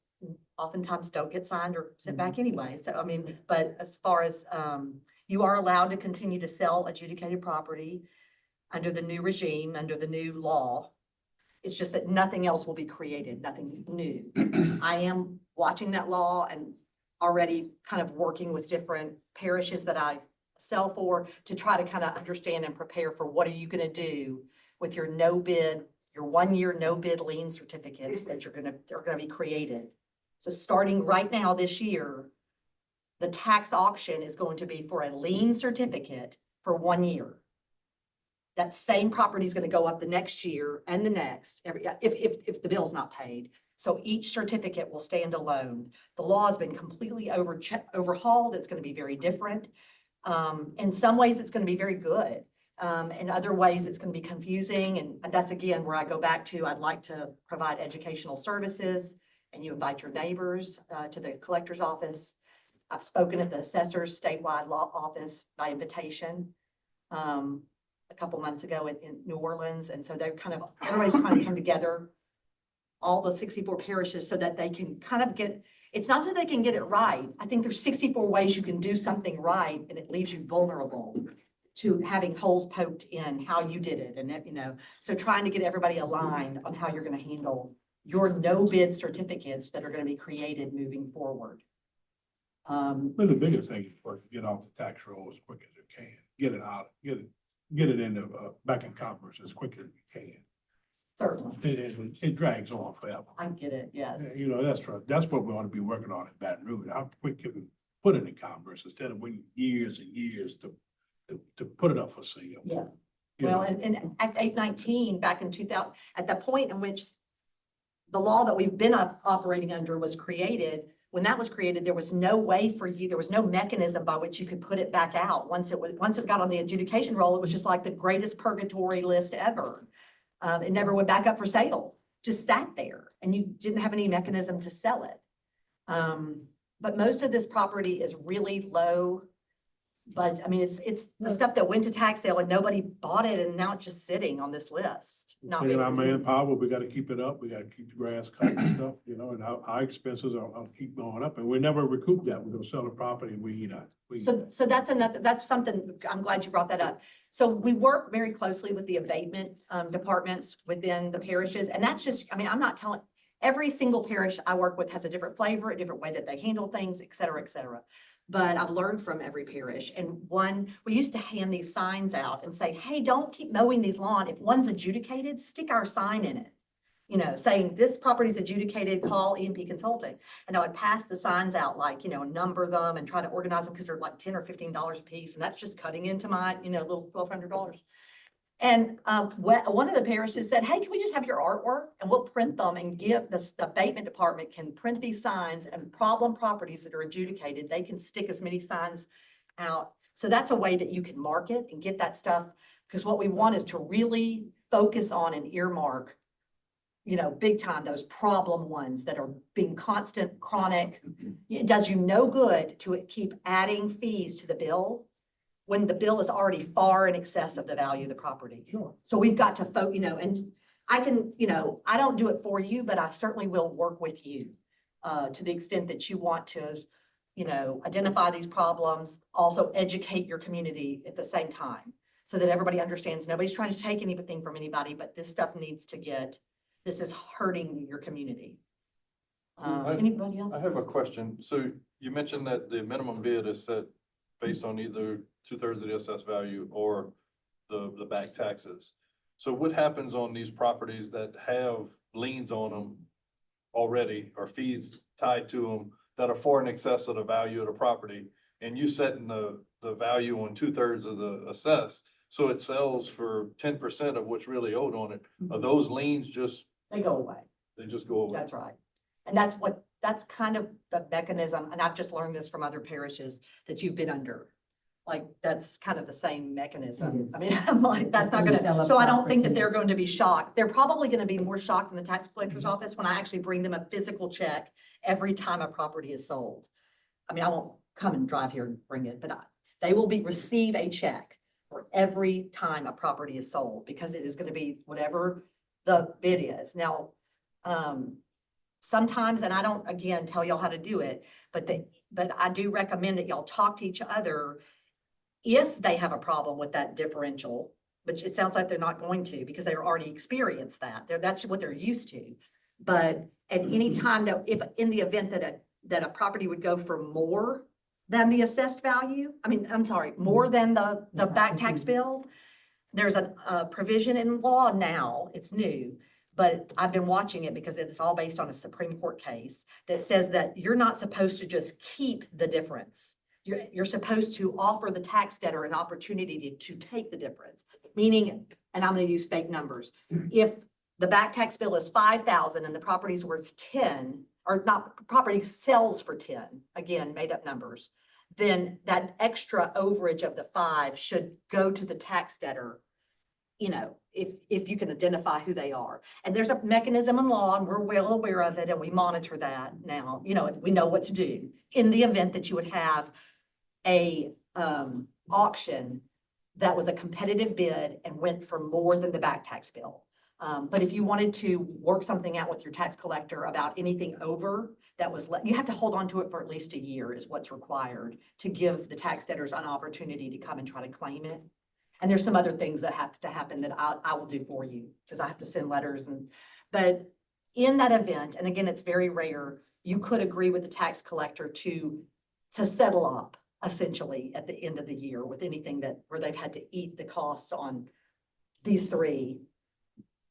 Speaker 11: oftentimes don't get signed or sent back anyway. So, I mean, but as far as, you are allowed to continue to sell adjudicated property under the new regime, under the new law. It's just that nothing else will be created, nothing new. I am watching that law and already kind of working with different parishes that I sell for to try to kind of understand and prepare for what are you going to do with your no bid, your 1-year no bid lien certificates that are going to be created. So starting right now this year, the tax auction is going to be for a lien certificate for 1 year. That same property is going to go up the next year and the next, if the bill's not paid. So each certificate will stand alone. The law has been completely overhauled. It's going to be very different. In some ways, it's going to be very good. In other ways, it's going to be confusing. And that's again where I go back to, I'd like to provide educational services, and you invite your neighbors to the collector's office. I've spoken at the assessor's statewide law office by invitation. A couple months ago in New Orleans. And so they're kind of, everybody's trying to come together, all the 64 parishes, so that they can kind of get, it's not so they can get it right. I think there's 64 ways you can do something right, and it leaves you vulnerable to having holes poked in how you did it. And that, you know, so trying to get everybody aligned on how you're going to handle your no bid certificates that are going to be created moving forward.
Speaker 7: But the biggest thing is for get off the tax roll as quick as you can. Get it out, get it into, back in commerce as quick as you can.
Speaker 11: Certainly,
Speaker 7: It drags on forever.
Speaker 11: I get it, yes.
Speaker 7: You know, that's what we ought to be working on in Baton Rouge. How quick can we put it in commerce instead of waiting years and years to put it up for sale?
Speaker 11: Yeah.
Speaker 7: You
Speaker 11: Well,
Speaker 7: know?
Speaker 11: and Act 819 back in 2000, at the point in which the law that we've been operating under was created, when that was created, there was no way for you, there was no mechanism by which you could put it back out. Once it got on the adjudication roll, it was just like the greatest purgatory list ever. It never went back up for sale, just sat there, and you didn't have any mechanism to sell it. But most of this property is really low. But I mean, it's the stuff that went to tax sale and nobody bought it, and now it's just sitting on this list. Not
Speaker 7: Taking our
Speaker 11: being-
Speaker 7: manpower, we gotta keep it up, we gotta keep the grass cut and stuff, you know, and our expenses are keep going up, and we never recoup that. We're gonna sell the property and we not.
Speaker 11: So that's something, I'm glad you brought that up. So we work very closely with the abatement departments within the parishes, and that's just, I mean, I'm not telling, every single parish I work with has a different flavor, a different way that they handle things, et cetera, et cetera. But I've learned from every parish. And we used to hand these signs out and say, hey, don't keep mowing these lawn. If one's adjudicated, stick our sign in it. You know, saying this property is adjudicated, call E&P Consulting. And I would pass the signs out, like, you know, number them and try to organize them because they're like $10 or $15 a piece. And that's just cutting into my, you know, little $1,200. And one of the parishes said, hey, can we just have your artwork and we'll print them and give the abatement department can print these signs, and problem properties that are adjudicated, they can stick as many signs out. So that's a way that you can market and get that stuff, because what we want is to really focus on and earmark, you know, big time, those problem ones that are being constant, chronic. It does you no good to keep adding fees to the bill when the bill is already far in excess of the value of the property.
Speaker 6: Sure.
Speaker 11: So we've got to you know, and I can, you know, I don't do it for you, but I certainly will work with you to the extent that you want to, you know, identify these problems, also educate your community at the same time so that everybody understands nobody's trying to take anything from anybody, but this stuff needs to get, this is hurting your community. Anybody else?
Speaker 8: I have a question. So you mentioned that the minimum bid is set based on either 2/3 of the assessed value or the back taxes. So what happens on these properties that have liens on them already, or fees tied to them that are far in excess of the value of the property? And you setting the value on 2/3 of the assessed, so it sells for 10% of what's really owed on it. Are those liens just,
Speaker 11: They go away.
Speaker 8: they just go away?
Speaker 11: That's right. And that's kind of the mechanism, and I've just learned this from other parishes that you've been under. Like, that's kind of the same
Speaker 2: It
Speaker 11: mechanism.
Speaker 2: is.
Speaker 11: I mean, I'm like, that's not
Speaker 2: When you sell
Speaker 11: gonna,
Speaker 2: a
Speaker 11: so I don't think that
Speaker 2: property.
Speaker 11: they're going to be shocked. They're probably gonna be more shocked in the tax collector's office when I actually bring them a physical check every time a property is sold. I mean, I won't come and drive here and bring it, but they will receive a check for every time a property is sold, because it is gonna be whatever the bid is. Now, sometimes, and I don't, again, tell y'all how to do it, but I do recommend that y'all talk to each other if they have a problem with that differential, which it sounds like they're not going to, because they've already experienced that. That's what they're used to. But at any time that, if in the event that a property would go for more than the assessed value, I mean, I'm sorry, more than the back tax bill, there's a provision in law now, it's new, but I've been watching it because it's all based on a Supreme Court case that says that you're not supposed to just keep the difference. You're supposed to offer the tax debtor an opportunity to take the difference. Meaning, and I'm gonna use fake numbers, if the back tax bill is 5,000 and the property's worth 10, or not, property sells for 10, again, made up numbers, then that extra overage of the 5 should go to the tax debtor, you know, if you can identify who they are. And there's a mechanism in law, and we're well aware of it, and we monitor that now. You know, we know what to do in the event that you would have a auction that was a competitive bid and went for more than the back tax bill. But if you wanted to work something out with your tax collector about anything over that was, you have to hold on to it for at least a year is what's required to give the tax debtors an opportunity to come and try to claim it. And there's some other things that have to happen that I will do for you, because I have to send letters but in that event, and again, it's very rare, you could agree with the tax collector to settle up essentially at the end of the year with anything where they've had to eat the costs on these 3.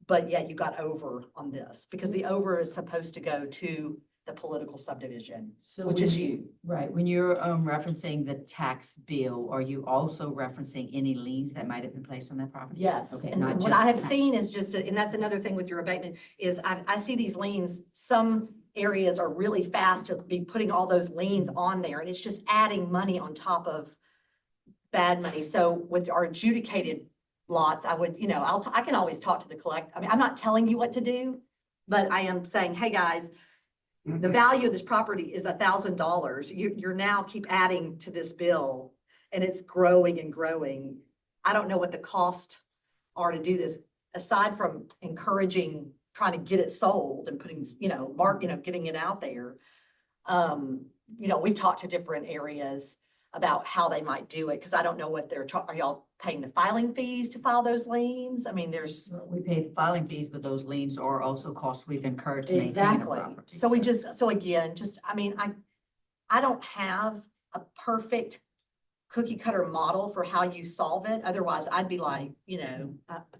Speaker 11: But yet you got over on this, because the over is supposed to go to the political subdivision,
Speaker 2: So
Speaker 11: which
Speaker 2: when
Speaker 11: is you.
Speaker 2: Right, when you're referencing the tax bill, are you also referencing any liens that might have been placed on that property?
Speaker 11: Yes,
Speaker 2: Okay,
Speaker 11: and
Speaker 2: not
Speaker 11: what
Speaker 2: just
Speaker 11: I have
Speaker 2: tax.
Speaker 11: seen is just, and that's another thing with your abatement, is I see these liens, some areas are really fast to be putting all those liens on there, and it's just adding money on top of bad money. So with our adjudicated lots, I would, you know, I can always talk to the I mean, I'm not telling you what to do, but I am saying, hey, guys, the value of this property is $1,000. You're now keep adding to this bill, and it's growing and growing. I don't know what the cost are to do this, aside from encouraging, trying to get it sold and putting, you know, getting it out there. You know, we've talked to different areas. about how they might do it, because I don't know what are y'all paying the filing fees to file those liens? I mean, there's.
Speaker 2: We pay filing fees, but those liens are also costs we've incurred to maintain a
Speaker 11: Exactly.
Speaker 2: property.
Speaker 11: So again, I mean, I don't have a perfect cookie cutter model for how you solve it. Otherwise, I'd be like,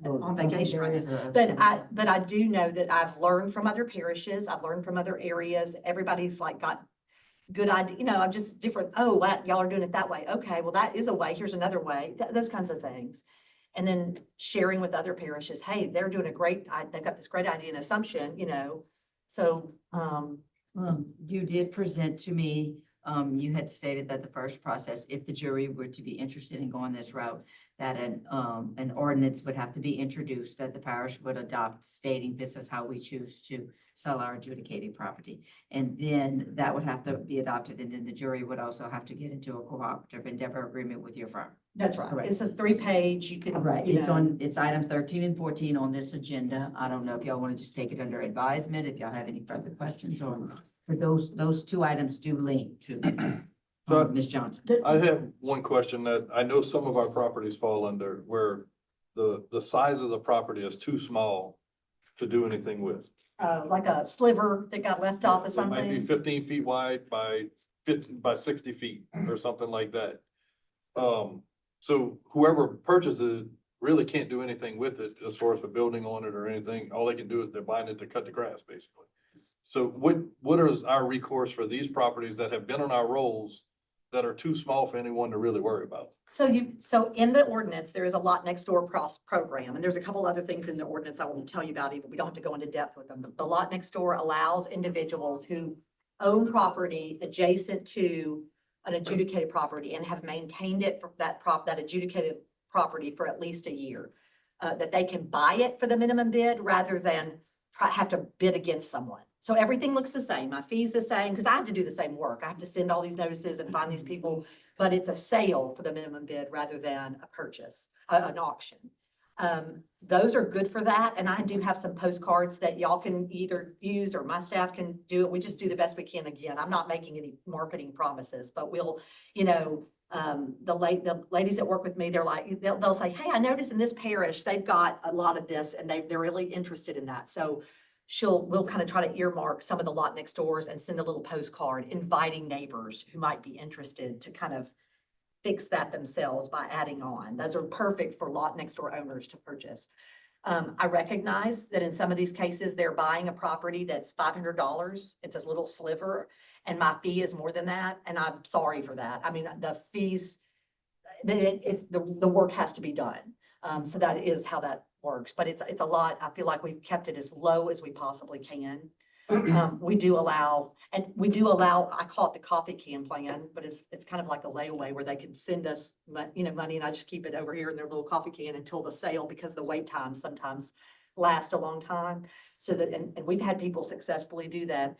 Speaker 11: on vacation right now. But I do know that I've learned from other parishes. I've learned from other areas. Everybody's like got good idea, just different, oh, wow, y'all are doing it that way. Okay, well, that is a way. Here's another way, those kinds of things. And then sharing with other parishes, hey, they're doing they've got this great idea and assumption, so,
Speaker 2: You did present to me, you had stated that the first process, if the jury were to be interested in going this route, that an ordinance would have to be introduced that the parish would adopt stating this is how we choose to sell our adjudicated property. And then that would have to be adopted, and then the jury would also have to get into a cooperative endeavor agreement with your firm.
Speaker 11: that's right.
Speaker 2: Correct.
Speaker 11: It's a 3-page, you can,
Speaker 2: Right, it's item 13 and 14 on this agenda. I don't know if y'all want to just take it under advisement, if y'all have any further questions, or for those two items do link to
Speaker 8: So-
Speaker 2: Ms. Johnson.
Speaker 8: I have one question that I know some of our properties fall under, where the size of the property is too small to do anything with.
Speaker 11: like a sliver that got left off of
Speaker 8: It might be
Speaker 11: something.
Speaker 8: 15 feet wide by 50 by 60 feet or something like that. So whoever purchases it really can't do anything with it as far as for building on it or anything. All they can do is they're buying it to cut the grass, basically. So what is our recourse for these properties that have been on our rolls that are too small for anyone to really worry about?
Speaker 11: So in the ordinance, there is a lot next door program, and there's a couple other things in the ordinance I want to tell you about, even we don't have to go into depth with them. But the lot next door allows individuals who own property adjacent to an adjudicated property and have maintained it for that adjudicated property for at least a year, that they can buy it for the minimum bid rather than have to bid against someone. So everything looks the same. My fee's the same, because I have to do the same work. I have to send all these notices and find these people, but it's a sale for the minimum bid rather than a purchase, an auction. Those are good for that. And I do have some postcards that y'all can either use or my staff can do it. We just do the best we can. Again, I'm not making any marketing promises, but we'll, the ladies that work with me, they're like, they'll say, hey, I noticed in this parish, they've got a lot of this and they're really interested in that. So we'll kind of try to earmark some of the lot next doors and send a little postcard inviting neighbors who might be interested to kind of fix that themselves by adding on. Those are perfect for lot next door owners to purchase. I recognize that in some of these cases, they're buying a property that's $500. It's a little sliver, and my fee is more than that. And I'm sorry for that. I mean, the fees, the work has to be done. So that is how that works, but it's a lot. I feel like we've kept it as low as we possibly can. We do allow, I call it the coffee can plan, but it's kind of like a layaway where they can send us money, and I just keep it over here in their little coffee can until the sale, because the wait times sometimes last a long time. So that, and we've had people successfully do that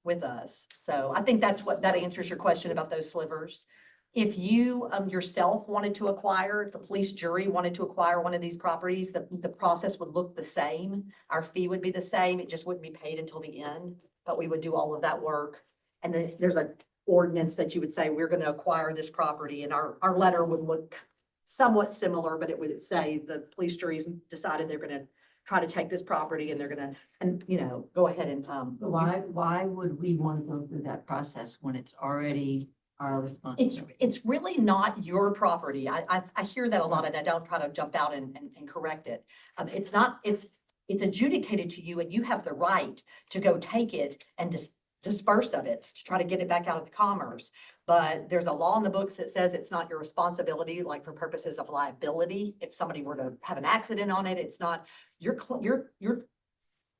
Speaker 11: with us. So I think that answers your question about those slivers. If you yourself wanted to acquire, if the police jury wanted to acquire one of these properties, the process would look the same. Our fee would be the same. It just wouldn't be paid until the end, but we would do all of that work. And then there's an ordinance that you would say, we're going to acquire this property, and our letter would look somewhat similar, but it would say the police jury's decided they're going to try to take this property and they're going to, go ahead and
Speaker 2: Why would we want to go through that process when it's already our responsibility?
Speaker 11: It's really not your property. I hear that a lot, and I don't try to jump out and correct it. It's not, it's adjudicated to you, and you have the right to go take it and disperse of it to try to get it back out of the commerce. But there's a law in the books that says it's not your responsibility, like for purposes of liability. If somebody were to have an accident on it, it's not, you're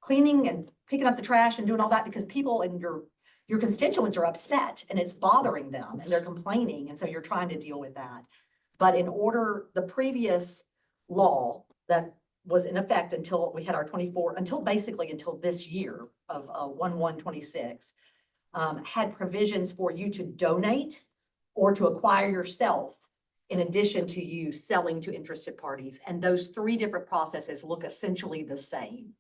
Speaker 11: cleaning and picking up the trash and doing all that because people in your constituents are upset and it's bothering them and they're complaining. And so you're trying to deal with that. But the previous law that was in effect until we had our until this year of 1/1/26, had provisions for you to donate or to acquire yourself in addition to you selling to interested parties. And those three different processes look essentially the same.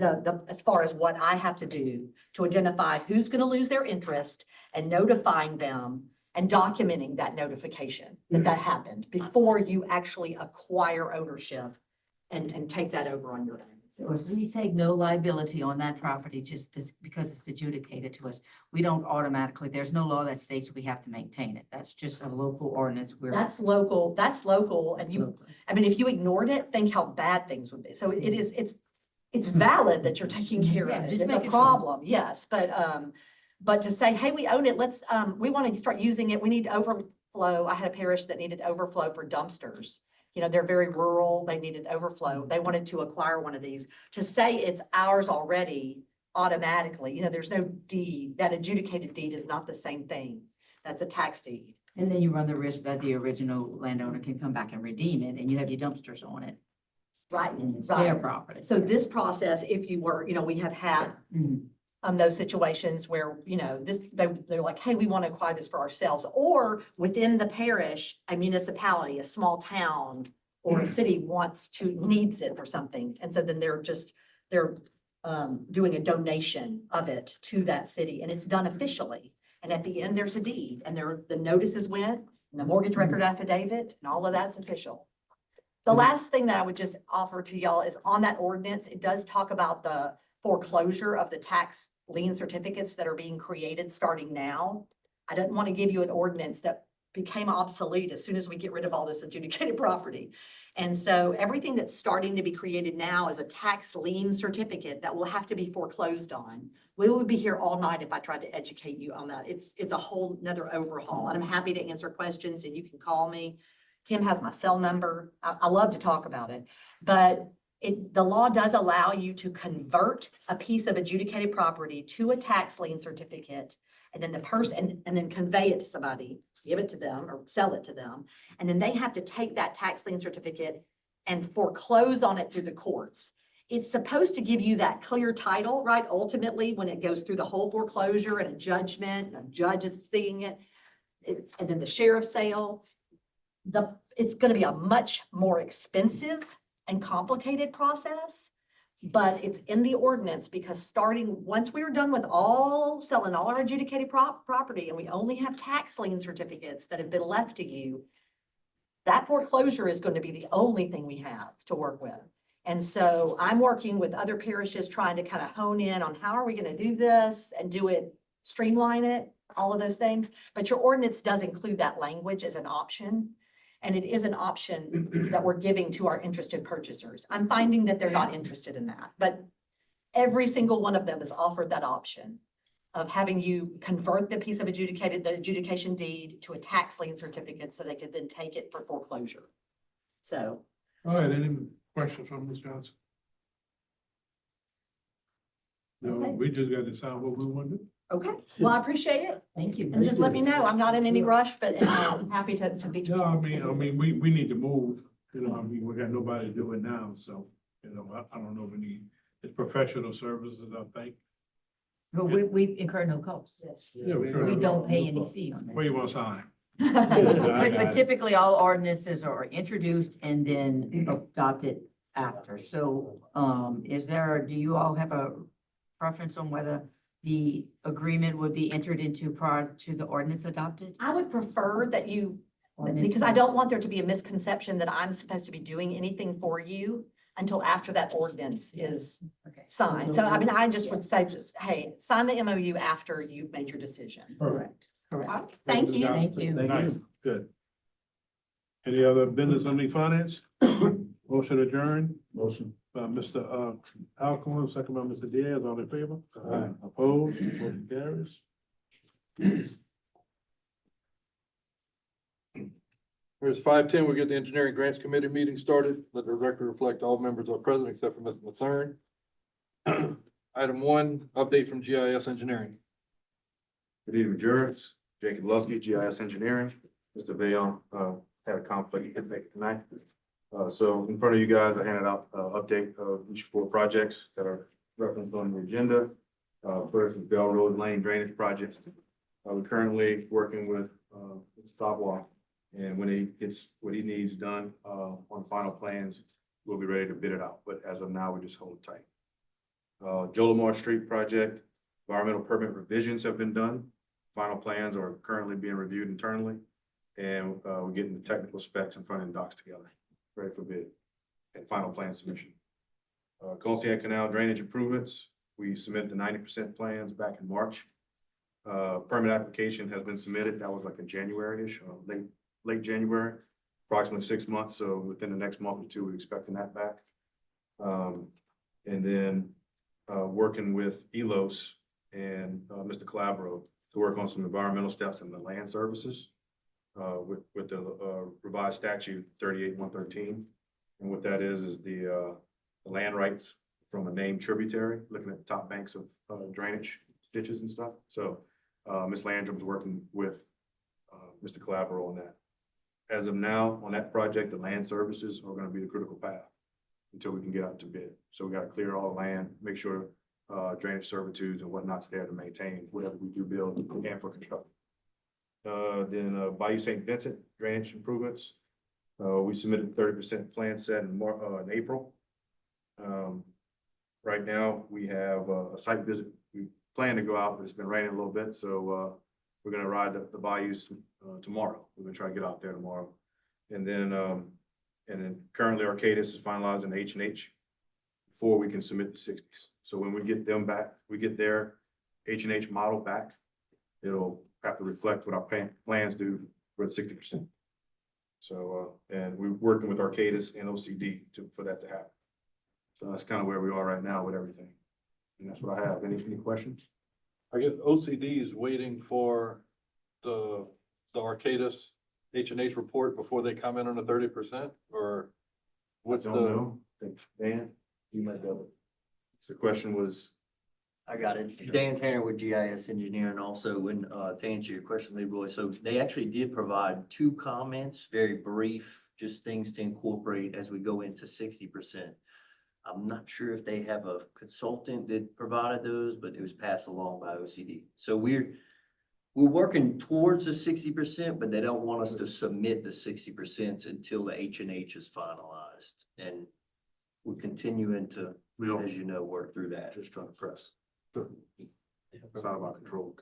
Speaker 11: As far as what I have to do to identify who's going to lose their interest and notifying them and documenting that notification that that happened before you actually acquire ownership and take that over on your own.
Speaker 2: So if we take no liability on that property just because it's adjudicated to us, we don't automatically, there's no law that states we have to maintain it. That's just a local ordinance where.
Speaker 11: That's local, and you, I mean, if you ignored it, think how bad things would be. So it is, it's valid that you're taking care
Speaker 2: Yeah,
Speaker 11: of it.
Speaker 2: just
Speaker 11: It's a
Speaker 2: making sure.
Speaker 11: problem, yes, but to say, hey, we own it, let's, we want to start using it, we need overflow. I had a parish that needed overflow for dumpsters. You know, they're very rural, they needed overflow. They wanted to acquire one of these. To say it's ours already automatically, you know, there's no deed. That adjudicated deed is not the same thing. That's a tax deed.
Speaker 2: And then you run the risk that the original landowner can come back and redeem it and you have your dumpsters on it
Speaker 11: Right,
Speaker 2: and it's their
Speaker 11: right.
Speaker 2: property.
Speaker 11: So this process, if you were, you know, we have had
Speaker 2: Mhm.
Speaker 11: those situations where, you know, they're like, hey, we want to acquire this for ourselves, or within the parish, a municipality, a small town or a city needs it for something. And so then they're doing a donation of it to that city, and it's done officially. And at the end, there's a deed, and the notices went, and the mortgage record affidavit, and all of that's official. The last thing that I would just offer to y'all is on that ordinance, it does talk about the foreclosure of the tax lien certificates that are being created starting now. I didn't want to give you an ordinance that became obsolete as soon as we get rid of all this adjudicated property. And so everything that's starting to be created now is a tax lien certificate that will have to be foreclosed on. We would be here all night if I tried to educate you on that. It's a whole nother overhaul, and I'm happy to answer questions, and you can call me. Tim has my cell number. I love to talk about it, but the law does allow you to convert a piece of adjudicated property to a tax lien certificate, and then the person, and then convey it to somebody, give it to them or sell it to them. And then they have to take that tax lien certificate and foreclose on it through the courts. It's supposed to give you that clear title, right? Ultimately, when it goes through the whole foreclosure and a judgment, and a judge is seeing it, and then the sheriff's sale. It's going to be a much more expensive and complicated process, but it's in the ordinance because once we are done with selling all our adjudicated property and we only have tax lien certificates that have been left to you, that foreclosure is going to be the only thing we have to work with. And so I'm working with other parishes trying to kind of hone in on how are we going to do this and do it, streamline it, all of those things. But your ordinance does include that language as an option. And it is an option that we're giving to our interested purchasers. I'm finding that they're not interested in that, but every single one of them is offered that option of having you convert the piece of the adjudication deed to a tax lien certificate so they could then take it for foreclosure. So.
Speaker 7: All right, any questions from Ms. Johnson? No,
Speaker 11: Okay.
Speaker 7: we just got to decide what we want to do.
Speaker 11: Okay, well, I appreciate it.
Speaker 2: Thank you.
Speaker 11: And just let me know. I'm not in any rush, but I'm happy to be.
Speaker 7: No, I mean, we need to move, you know, I mean, we got nobody to do it now, so, you know, I don't know if we need, it's professional services, I think.
Speaker 2: But we incur no costs.
Speaker 11: Yes.
Speaker 7: Yeah,
Speaker 2: We don't pay any fee on this.
Speaker 7: Where you want to sign?
Speaker 2: But typically, all ordinances are introduced and then adopted after. So, do you all have a preference on whether the agreement would be entered into prior to the ordinance adopted?
Speaker 11: I would prefer that
Speaker 2: Ordinance
Speaker 11: because I
Speaker 2: first.
Speaker 11: don't want there to be a misconception that I'm supposed to be doing anything for you until after that ordinance is
Speaker 2: Okay.
Speaker 11: signed. So I mean, I just would say, hey, sign the MOU after you've made your decision.
Speaker 2: Correct.
Speaker 11: All
Speaker 2: Correct.
Speaker 11: right, thank you.
Speaker 2: Thank you.
Speaker 7: Nice, good. Any other business on the finance? Motion adjourned,
Speaker 10: Motion.
Speaker 7: by Mr. Alcorn, second by Mr. Diaz, all in favor? Opposed, motion carries.
Speaker 8: Whereas 5:10, we'll get the engineering grants committee meeting started. Let the record reflect all members are present except for Mr. Mathern. Item 1, update from GIS engineering.
Speaker 12: Good evening, jurors. Jacob Lusky, GIS Engineering. Mr. Vayon, had a conflict, he couldn't make it tonight. So in front of you guys, I handed out an update of each 4 projects that are referenced on the agenda. First is Bell Road Lane Drainage Project. We're currently working with Mr. Topwalk, and when he gets what he needs done on final plans, we'll be ready to bid it out. But as of now, we're just holding tight. Joe Lamar Street Project, environmental permit revisions have been done. final plans are currently being reviewed internally. And, we're getting the technical specs and front end docs together, ready for bid and final plan submission. Columbia Canal drainage improvements, we submitted the 90% plans back in March. Permit application has been submitted. That was like in January-ish, late January, approximately 6 months. So within the next month or two, we're expecting that back. And then, working with ELOS and, Mr. Calabro to work on some environmental steps in the land services, with the, revised statute 38-113. And what that is the land rights from a named tributary, looking at the top banks of, drainage ditches and stuff. So, Ms. Landrum's working with, Mr. Calabro on that. As of now, on that project, the land services are gonna be the critical path until we can get out to bid. So we gotta clear all the land, make sure, drainage servitudes and whatnot's there to maintain whatever we do build and for construction. Then, Bayou St. Vincent drainage improvements. We submitted 30% plan set in April. Right now, we have a site visit. We plan to go out, but it's been raining a little bit, so, we're gonna ride the bayous, tomorrow. We're gonna try to get out there tomorrow. And then currently Arcadis is finalizing H&H before we can submit the 60s. So when we get them back, we get their H&H model back, it'll have to reflect what our plans do for the 60%. So, and we're working with Arcadis and OCD for that to happen. So that's kind of where we are right now with everything. And that's what I have. Any questions?
Speaker 8: I guess OCD is waiting for the Arcadis H&H report before they comment on the 30%, or what's
Speaker 12: Don't know. Dan, you might know. So the question was,
Speaker 13: I got it. Dan Tanner with GIS Engineering also, when, to answer your question, Leroy, so they actually did provide 2 comments, very brief, just things to incorporate as we go into 60%. I'm not sure if they have a consultant that provided those, but it was passed along by OCD. So we're working towards the 60%, but they don't want us to submit the 60% until the H&H is finalized. And we're continuing to, as you know, work through that.
Speaker 12: just trying to press. It's out of our control.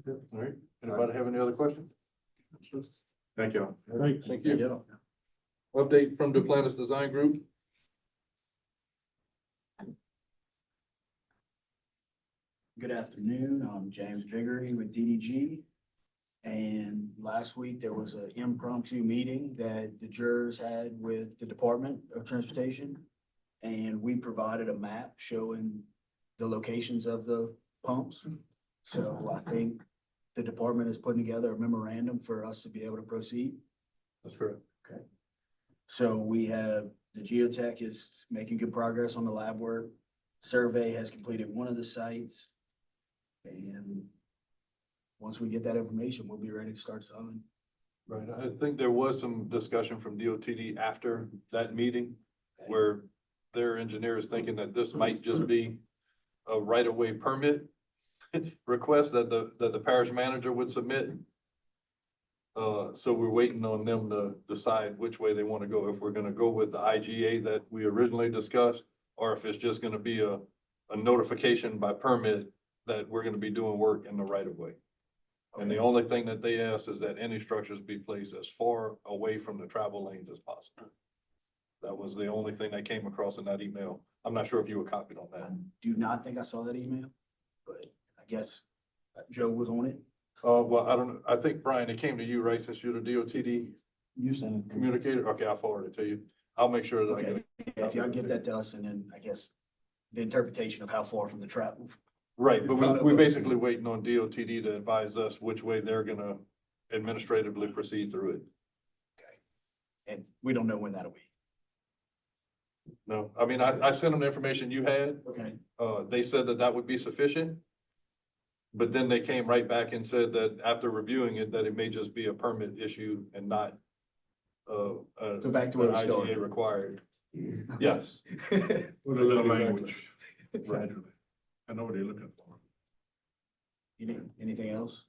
Speaker 8: All right, anybody have any other questions?
Speaker 12: Thank you.
Speaker 8: Thank you. Update from Duplantis Design Group.
Speaker 14: Good afternoon, I'm James Biggery with DDG. And last week, there was an impromptu meeting that the jurors had with the Department of Transportation. And we provided a map showing the locations of the pumps. So I think the department is putting together a memorandum for us to be able to proceed.
Speaker 8: That's correct.
Speaker 14: Okay. So we have, the geotech is making good progress on the lab work. Survey has completed one of the sites. And once we get that information, we'll be ready to start design.
Speaker 8: Right, I think there was some discussion from DOTD after that meeting where their engineer is thinking that this might just be a right-of-way permit request that the parish manager would submit. So we're waiting on them to decide which way they want to go, if we're gonna go with the IGA that we originally discussed, or if it's just gonna be a notification by permit that we're gonna be doing work in the right-of-way. And the only thing that they ask is that any structures be placed as far away from the travel lanes as possible. That was the only thing that came across in that email. I'm not sure if you were copied on
Speaker 14: I
Speaker 8: that.
Speaker 14: do not think I saw that email, but I guess Joe was on it.
Speaker 8: Well, I don't know. I think, Brian, it came to you, right, since you're the DOTD
Speaker 14: You sent it.
Speaker 8: communicator? Okay, I'll forward it to you. I'll make sure that I get
Speaker 14: Okay,
Speaker 8: it.
Speaker 14: if y'all get that to us, and then I guess the interpretation of how far from the travel.
Speaker 8: Right,
Speaker 14: It's
Speaker 8: but
Speaker 14: part of
Speaker 8: we're
Speaker 14: it.
Speaker 8: basically waiting on DOTD to advise us which way they're gonna administratively proceed through it.
Speaker 14: Okay. And we don't know when that'll be.
Speaker 8: No, I mean, I sent them the information you had.
Speaker 14: Okay.
Speaker 8: They said that that would be sufficient. But then they came right back and said that after reviewing it, that it may just be a permit issue and not
Speaker 14: So back to where
Speaker 8: an
Speaker 14: we
Speaker 8: IGA
Speaker 14: started.
Speaker 8: required. Yes.
Speaker 7: With a little
Speaker 8: Exactly.
Speaker 7: language, gradually. I know what they're looking for.
Speaker 14: Anything else?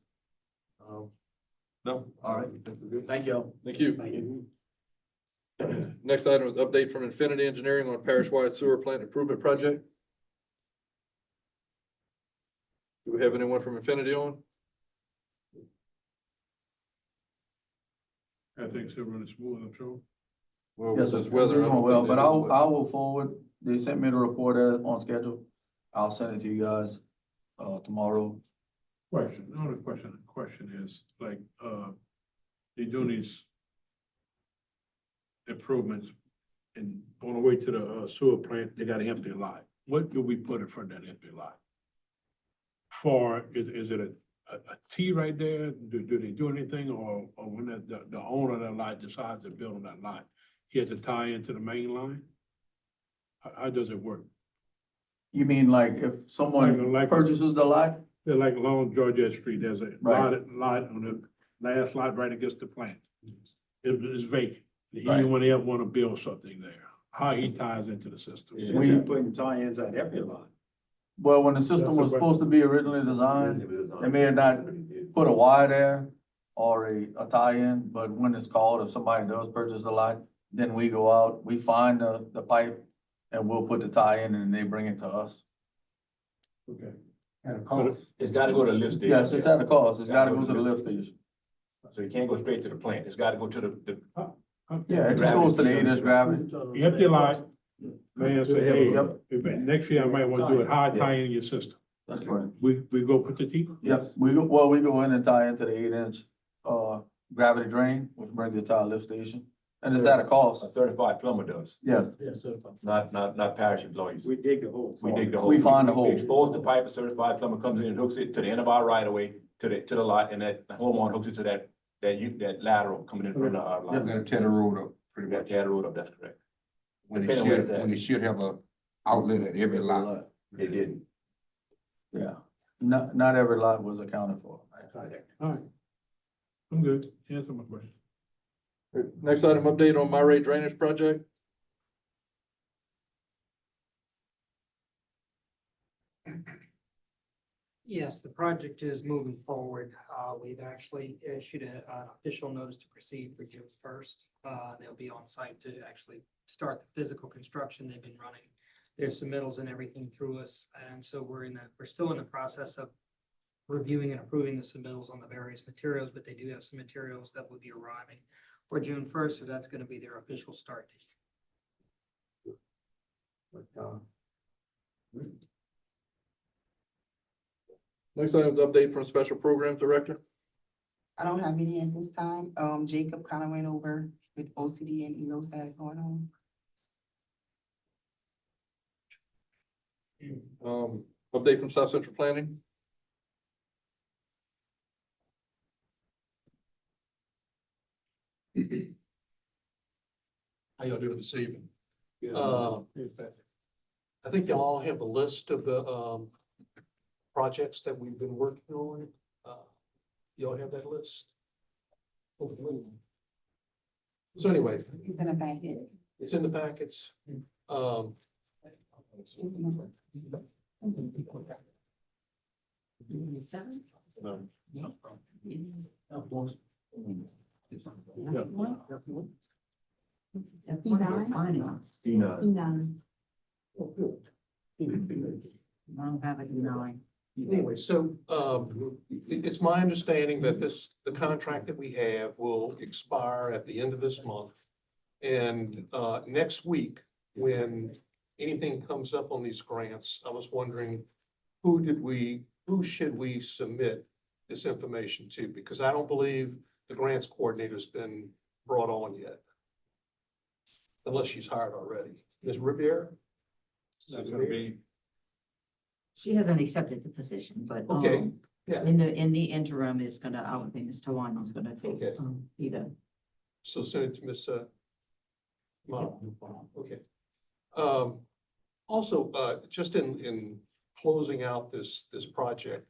Speaker 8: No.
Speaker 14: All right. Thank y'all.
Speaker 8: Thank you. Next item is update from Infinity Engineering on parish-wide sewer plant improvement project. we have anyone from Infinity on?
Speaker 7: I think still running smooth, I'm sure.
Speaker 8: Well,
Speaker 4: Yes,
Speaker 8: with
Speaker 4: sir.
Speaker 8: this weather, I
Speaker 4: We're doing
Speaker 8: don't
Speaker 4: well,
Speaker 8: think
Speaker 4: but
Speaker 8: they do,
Speaker 4: I will forward, they sent me the report on schedule. I'll send it to you guys, tomorrow.
Speaker 7: Question is, like, they doing these improvements and on the way to the sewer plant, they got an empty lot. What do we put in front of that empty lot? Is it a T right there? Do they do anything or when the owner of that lot decides to build on that lot, he has to tie into the main line? How does it work?
Speaker 4: You mean like if someone
Speaker 7: Like-
Speaker 4: purchases the lot?
Speaker 7: They're like along Georgette Street, there's a
Speaker 4: Right.
Speaker 7: lot on the last lot right against the plant. It's vacant. He
Speaker 4: Right.
Speaker 7: wouldn't ever want to build something there. How he ties into the system.
Speaker 4: We-
Speaker 5: putting tie-ins at every lot.
Speaker 4: Well, when the system was supposed to be originally designed, they may have not put a wire there or a tie-in, but when it's called, if somebody does purchase a lot, then we go out, we find the pipe and we'll put the tie-in and they bring it to us.
Speaker 7: Okay.
Speaker 3: At a cost.
Speaker 9: It's gotta go to the lift station.
Speaker 4: Yes, it's at a cost. It's gotta go to the lift station.
Speaker 9: So you can't go straight to the plant. It's gotta go to the
Speaker 4: Yeah, it just goes to the 8-inch gravity.
Speaker 7: Empty lot, man, say, hey,
Speaker 4: Yep.
Speaker 7: next year I might want to do it, how I tie in your system?
Speaker 4: That's right.
Speaker 7: We go put the T?
Speaker 4: Yes, we go in and tie into the 8-inch, gravity drain, which brings it to our lift station. And it's at a
Speaker 9: a
Speaker 4: cost.
Speaker 9: certified plumber does,
Speaker 4: Yes,
Speaker 5: Yeah, certified.
Speaker 9: not parish employees.
Speaker 5: We dig the hole.
Speaker 9: We dig the hole.
Speaker 4: We find the hole.
Speaker 9: We expose the pipe, a certified plumber comes in and hooks it to the end of our right of way, to the lot, and that homeowner hooks it to that lateral coming in front of our
Speaker 3: We're
Speaker 9: lot.
Speaker 3: gonna tear the road up pretty
Speaker 9: That
Speaker 3: much.
Speaker 9: tear the road up, that's correct.
Speaker 3: When
Speaker 9: Depending on where it's at.
Speaker 3: when they should have a outlet at every lot.
Speaker 9: They didn't.
Speaker 4: yeah. Not every lot was accounted for.
Speaker 7: All right. I'm good. Answer my question.
Speaker 8: Next item, update on my rate drainage project.
Speaker 6: Yes, the project is moving forward. We've actually issued an official notice to proceed for June 1st. They'll be on site to actually start the physical construction. They've been running their submittals and everything through us. And so we're still in the process of reviewing and approving the submittals on the various materials, but they do have some materials that will be arriving for June 1st. So that's going to be their official start date.
Speaker 8: Next item is update from Special Programs Director.
Speaker 15: I don't have any at this time. Jacob kind of went over with OCD and ELOS that's going on.
Speaker 8: Update from South Central Planning.
Speaker 16: How y'all doing this evening?
Speaker 5: Yeah.
Speaker 16: I think y'all all have a list of the projects that we've been working on. Y'all have that list? So anyway,
Speaker 15: It's in a packet.
Speaker 16: it's in the packets.
Speaker 2: I don't have it, nine.
Speaker 16: Anyway, so, it's my understanding that the contract that we have will expire at the end of this month. And, next week, when anything comes up on these grants, I was wondering, who should we submit this information to? Because I don't believe the grants coordinator's been brought on yet. Unless she's hired already. Ms. Riviera?
Speaker 8: That's gonna be,
Speaker 2: She hasn't accepted the position, but,
Speaker 16: Okay, yeah.
Speaker 2: in the interim is gonna, I would think Ms. Tawano's gonna take,
Speaker 16: Okay.
Speaker 2: either.
Speaker 16: So send it to Ms. Mara. Okay. Also, just in closing out this project,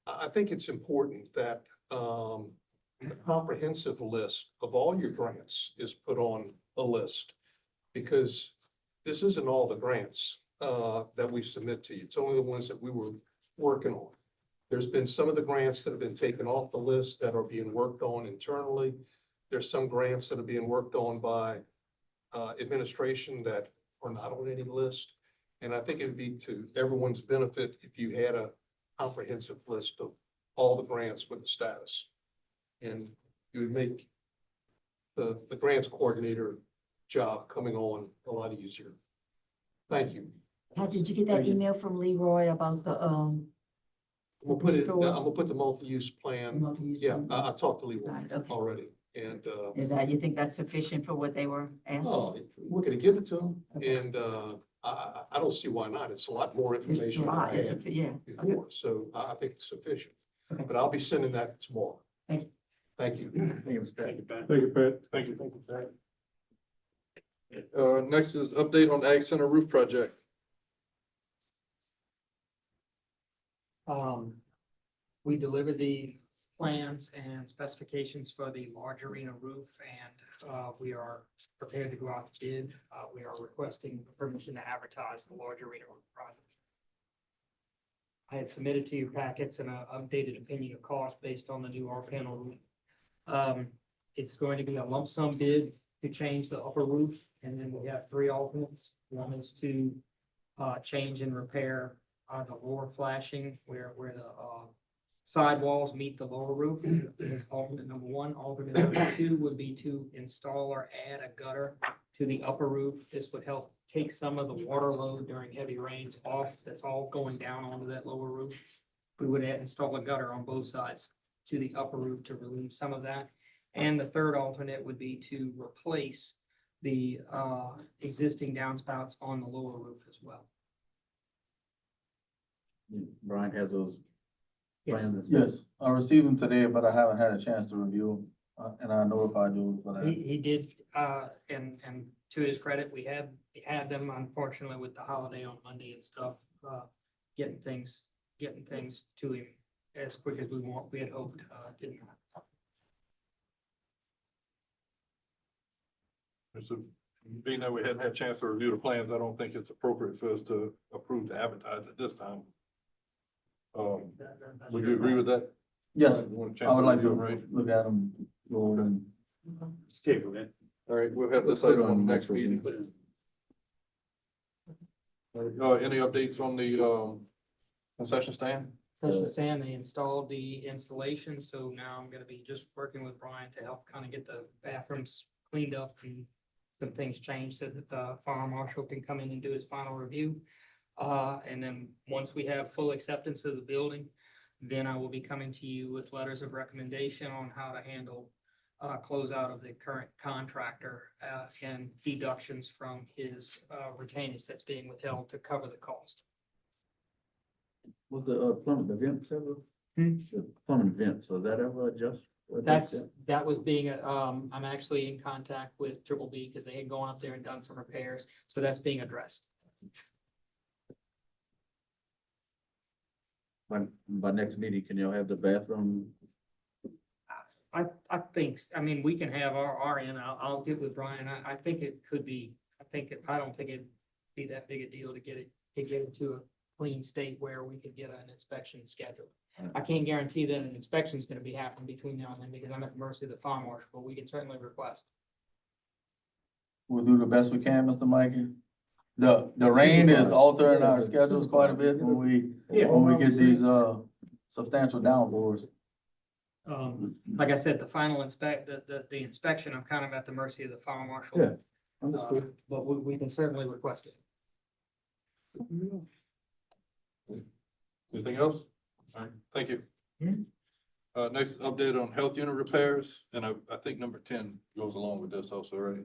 Speaker 16: I think it's important that, a comprehensive list of all your grants is put on a list. Because this isn't all the grants, that we submit to you. It's only the ones that we were working on. There's been some of the grants that have been taken off the list that are being worked on internally. There's some grants that are being worked on by administration that are not on any list. And I think it'd be to everyone's benefit if you had a comprehensive list of all the grants with the status. And you would make the grants coordinator job coming on a lot easier. Thank you.
Speaker 2: Pat, did you get that email from Leroy about the,
Speaker 16: We'll put it, I'm
Speaker 2: Store.
Speaker 16: gonna put the multi-use plan.
Speaker 2: multi-use?
Speaker 16: Yeah,
Speaker 2: plan?
Speaker 16: I talked to Leroy
Speaker 2: Right, okay.
Speaker 16: already, and,
Speaker 2: Is that, you think that's sufficient for what they were asking?
Speaker 16: oh, we're gonna give it to them,
Speaker 2: Okay.
Speaker 16: and, I don't see why not. It's a lot more
Speaker 2: It's a
Speaker 16: information than
Speaker 2: lot,
Speaker 16: I
Speaker 2: it's,
Speaker 16: had
Speaker 2: yeah. Okay.
Speaker 16: before, so I think it's sufficient.
Speaker 2: Okay.
Speaker 16: But I'll be sending that tomorrow.
Speaker 2: Thank you.
Speaker 16: Thank you.
Speaker 10: Thank you, Mr. Pat.
Speaker 1: Thank you, Pat.
Speaker 8: Thank you, Pat.
Speaker 1: Thank you, Pat.
Speaker 8: Next is update on the Ag Center roof project.
Speaker 6: We delivered the plans and specifications for the large arena roof, and we are prepared to go out to bid. We are requesting permission to advertise the large arena roof project. I had submitted to your packets an updated opinion of cost based on the new R panel roof. It's going to be a lump sum bid to change the upper roof, and then we have three alternates. One is to change and repair the lower flashing where the sidewalls meet the lower roof is alternate number one. Alternate number two would be to install or add a gutter to the upper roof. This would help take some of the water load during heavy rains off. That's all going down onto that lower roof. We would install a gutter on both sides to the upper roof to relieve some of that. And the third alternate would be to replace the existing downspouts on the lower roof as well.
Speaker 10: Brian has those
Speaker 6: Yes.
Speaker 10: plans. as well.
Speaker 4: Yes, I received them today, but I haven't had a chance to review them, and I notified you for that.
Speaker 6: He did, and to his credit, we had them, unfortunately, with the holiday on Monday and stuff, getting things to him as quick as we had hoped, didn't.
Speaker 8: So being that we hadn't had a chance to review the plans, I don't think it's appropriate for us to approve to advertise at this time. Would you agree with that?
Speaker 4: Yes,
Speaker 8: You want a chance
Speaker 4: I would like to
Speaker 8: review it, right?
Speaker 4: look at them, go over them.
Speaker 1: Let's table that.
Speaker 8: All right, we'll have this item on the next meeting. Any updates on the concession stand?
Speaker 6: Such as saying they installed the installation, so now I'm gonna be just working with Brian to help kind of get the bathrooms cleaned up and some things changed so that the fire marshal can come in and do his final review. And then once we have full acceptance of the building, then I will be coming to you with letters of recommendation on how to handle closeout of the current contractor and deductions from his retainage that's being withheld to cover the cost.
Speaker 10: Was the plumbing events ever? The plumbing events, was that ever adjusted?
Speaker 6: That was being, I'm actually in contact with Triple B because they had gone up there and done some repairs, so that's being addressed.
Speaker 10: By next meeting, can y'all have the bathroom?
Speaker 6: I think, I mean, we can have our end, I'll get with Brian, I think it could be, I don't think it'd be that big a deal to get it to a clean state where we could get an inspection scheduled. I can't guarantee that an inspection is gonna be happening between now and then because I'm at the mercy of the fire marshal, but we can certainly request.
Speaker 4: We'll do the best we can, Mr. Mikey. The rain is altering our schedules quite a bit when we get these, substantial downpours.
Speaker 6: Like I said, the final the inspection, I'm kind of at the mercy of the fire marshal.
Speaker 10: Yeah, understood.
Speaker 6: But we can certainly request it.
Speaker 8: Anything else? All right, thank you. Next update on health unit repairs, and I think number 10 goes along with this also, right?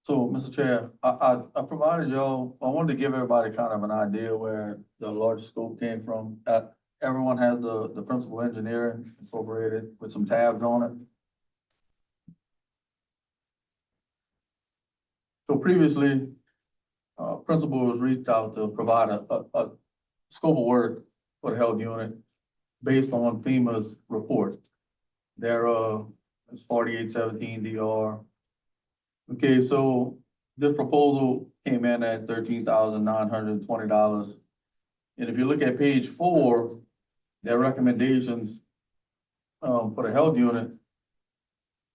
Speaker 4: So, Mr. Chair, I provided y'all, I wanted to give everybody kind of an idea where the large scope came from. Everyone has the principal engineering incorporated with some tabs on it. So previously, principal was reached out to provide a scope of work for the health unit based on FEMA's report. There is 4817 DR. Okay, so this proposal came in at $13,920. And if you look at page 4, their recommendations for the health unit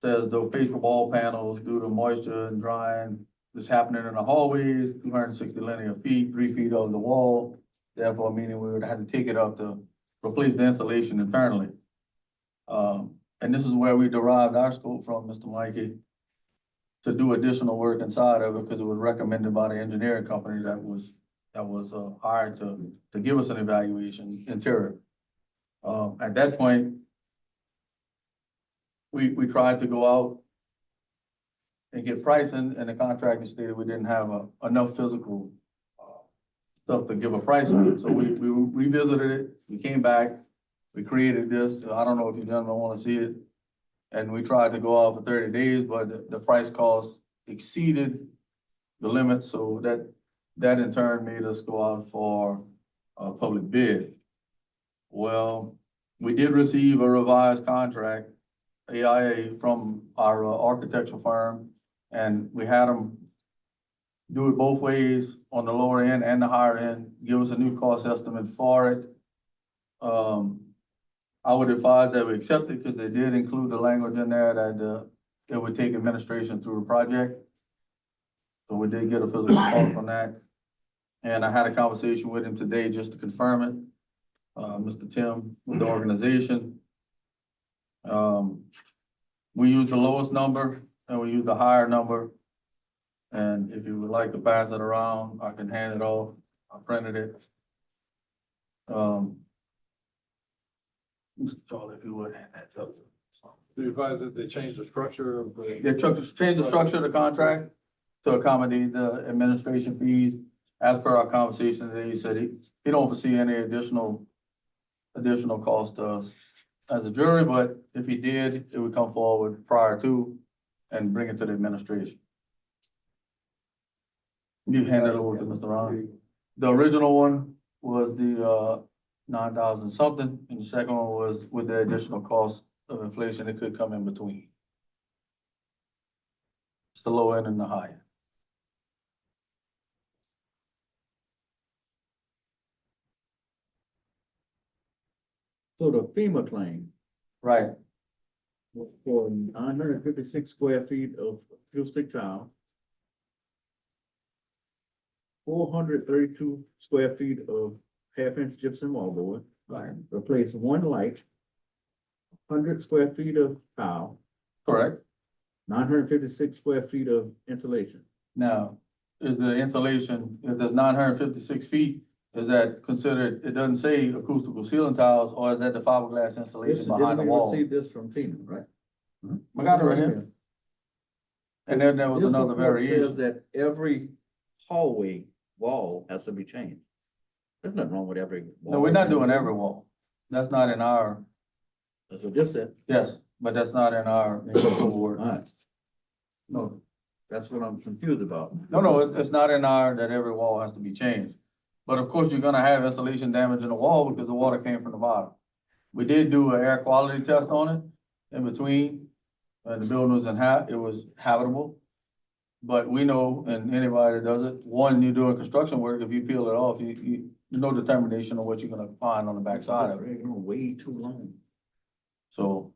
Speaker 4: says the facial wall panels due to moisture and drying is happening in the hallways, 260 linear feet, 3 feet of the wall. Therefore, meaning we would have to take it up to replace the insulation internally. And this is where we derived our scope from, Mr. Mikey, to do additional work inside of it, because it was recommended by the engineering company that was hired to give us an evaluation interior. At that point, we tried to go out and get pricing, and the contractor stated we didn't have enough physical stuff to give a price on it. So we revisited it, we came back, we created this. I don't know if you gentlemen want to see it. And we tried to go out for 30 days, but the price cost exceeded the limit, so that in turn made us go out for a public bid. Well, we did receive a revised contract, AIA, from our architectural firm, and we had them do it both ways, on the lower end and the higher end, give us a new cost estimate for it. I would advise that we accept it, because they did include the language in there that it would take administration through the project. So we did get a physical cost on that. And I had a conversation with him today just to confirm it. Mr. Tim with the organization. We used the lowest number and we used the higher number. And if you would like to pass it around, I can hand it off. I printed it. Mr. Charlie, if you would hand that up.
Speaker 8: Do you advise that they change the structure of the?
Speaker 4: They changed the structure of the contract to accommodate the administration fees. As per our conversation today, he said he don't foresee any additional cost to us as a jury, but if he did, it would come forward prior to and bring it to the administration. You hand it over to Mr. Ron. The original one was the 9,000 something, and the second one was with the additional cost of inflation that could come in between. It's the low end and the high end.
Speaker 10: So the FEMA claim
Speaker 4: Right,
Speaker 10: was for 956 square feet of acoustic tile, 432 square feet of half-inch gypsum wallboard,
Speaker 4: right,
Speaker 10: replace one light, 100 square feet of tile,
Speaker 4: correct.
Speaker 10: 956 square feet of insulation.
Speaker 4: Now, is the insulation, if there's 956 feet, is that considered, it doesn't say acoustical ceiling tiles, or is that the fiberglass insulation behind the wall?
Speaker 10: Didn't we receive this from FEMA, right?
Speaker 4: I got it right here. And then there was
Speaker 10: This
Speaker 4: another
Speaker 10: report says
Speaker 4: variation.
Speaker 10: that every hallway wall has to be changed. There's nothing wrong with every wall.
Speaker 4: No, we're not doing every wall. That's not in our,
Speaker 10: That's what this said.
Speaker 4: yes, but that's not in our board.
Speaker 10: Alright,
Speaker 4: No,
Speaker 10: that's what I'm confused about.
Speaker 4: no, it's not in our that every wall has to be changed. But of course, you're gonna have insulation damage in the wall because the water came from the bottom. We did do an air quality test on it in between. The building was it was habitable. But we know, and anybody that does it, one, you're doing construction work, if you peel it off, there's no determination of what you're gonna find on the backside of it.
Speaker 10: Dragging on way too long.
Speaker 4: So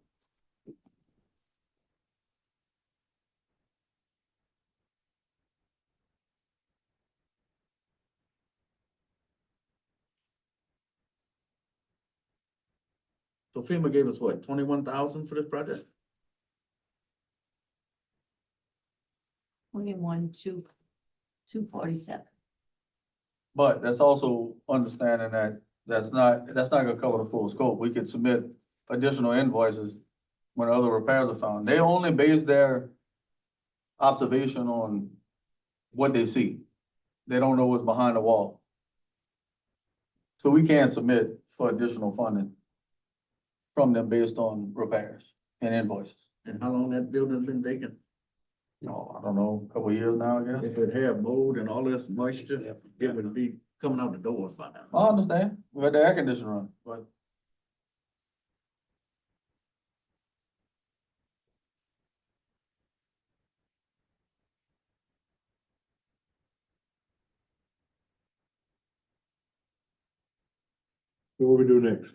Speaker 10: So FEMA gave us what, 21,000 for this project?
Speaker 2: 247.
Speaker 4: but that's also understanding that that's not gonna cover the full scope. We could submit additional invoices when other repairs are found. They only base their observation on what they see. They don't know what's behind the wall. So we can submit for additional funding from them based on repairs and invoices.
Speaker 10: And how long that building's been vacant?
Speaker 4: I don't know, a couple of years now, I guess.
Speaker 10: If it had mold and all this moisture, it would be coming out the doors by now.
Speaker 4: I understand. We had the air conditioner run, but
Speaker 7: So what we do next?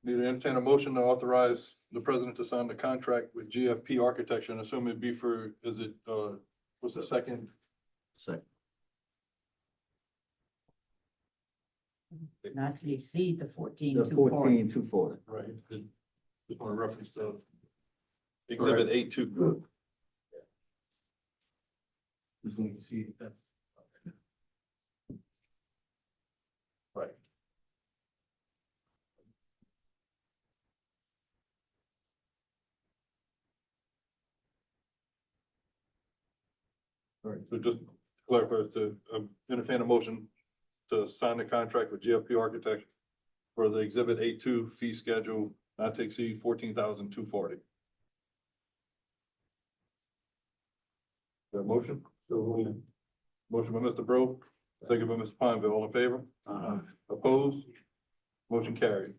Speaker 8: Need to entertain a motion to authorize the president to sign the contract with GFP Architecture, and assume it'd be for, what's the second?
Speaker 10: Second.
Speaker 2: not to exceed the
Speaker 10: The
Speaker 2: 14,240.
Speaker 10: 14,240.
Speaker 8: Right. Just want to reference the exhibit 8-2.
Speaker 4: Just so you can see that.
Speaker 8: Right. All right, so just to clarify, to entertain a motion to sign the contract with GFP Architects for the exhibit 8-2 fee schedule not to exceed 14,240. That motion? Motion by Mr. Bro, second by Mr. Pineville, all in favor? Opposed? Motion carried.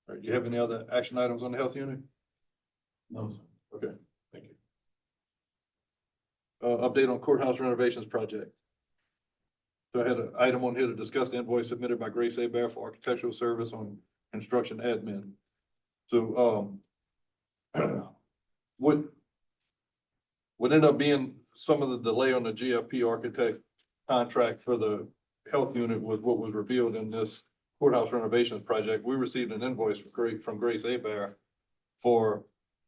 Speaker 8: All right, do you have any other action items on the health unit?
Speaker 4: No, sir.
Speaker 8: Okay, thank you. Update on courthouse renovations project. So I had an item on here to discuss the invoice submitted by Grace Abear for architectural service on construction admin. So, what end up being some of the delay on the GFP architect contract for the health unit was what was revealed in this courthouse renovations project. We received an invoice from Grace Abear for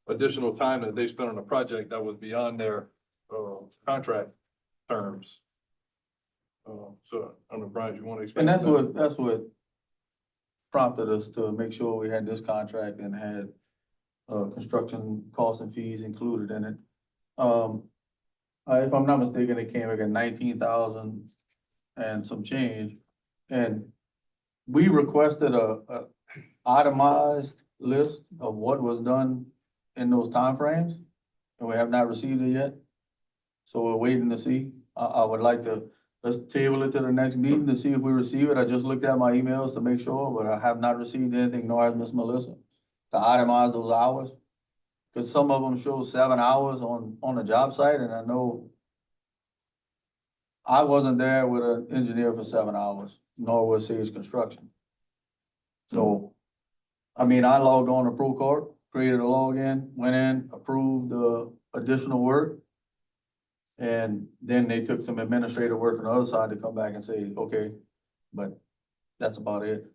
Speaker 8: additional time that they spent on the project that was beyond their contract terms. So I don't know, Brian, you want to explain?
Speaker 4: And that's what prompted us to make sure we had this contract and had construction costs and fees included in it. If I'm not mistaken, it came like at 19,000 and some change. And we requested a itemized list of what was done in those timeframes, and we have not received it yet. So we're waiting to see. I would like to, let's table it to the next meeting to see if we receive it. I just looked at my emails to make sure, but I have not received anything, nor has Miss Melissa, to itemize those hours. Cause some of them show 7 hours on the job site, and I know I wasn't there with an engineer for 7 hours, nor was Sage Construction. So, I mean, I logged on to Procore, created a login, went in, approved the additional work. And then they took some administrative work on the other side to come back and say, okay, but that's about it.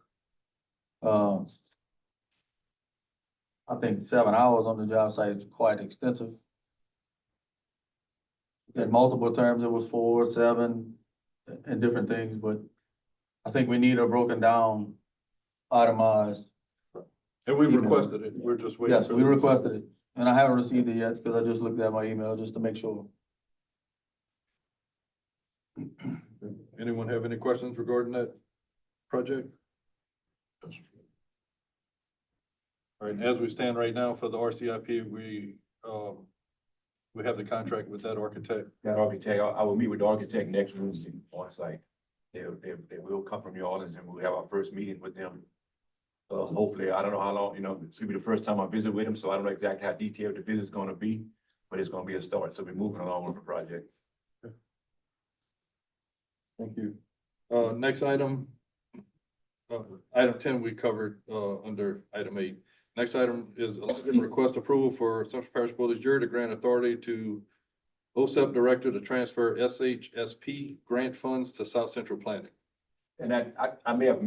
Speaker 4: I think 7 hours on the job site is quite extensive. In multiple terms, it was 4, 7, and different things, but I think we need a broken down, itemized.
Speaker 8: And we requested it. We're just waiting.
Speaker 4: Yes, we requested it, and I haven't received it yet, because I just looked at my email just to make sure.
Speaker 8: Anyone have any questions regarding that project? All right, and as we stand right now for the RCIP, we have the contract with that architect.
Speaker 9: That architect, I will meet with the architect next Wednesday on site. They will come from New Orleans and we'll have our first meeting with them. Hopefully, I don't know how long, it's gonna be the first time I visit with them, so I don't know exactly how detailed the visit's gonna be, but it's gonna be a start, so we're moving along with the project.
Speaker 8: Thank you. Next item, item 10, we covered, under item 8. Next item is request approval for Central Parish Village Jury to grant authority to OSEP Director to transfer SHSP grant funds to South Central Planning.
Speaker 9: And I may have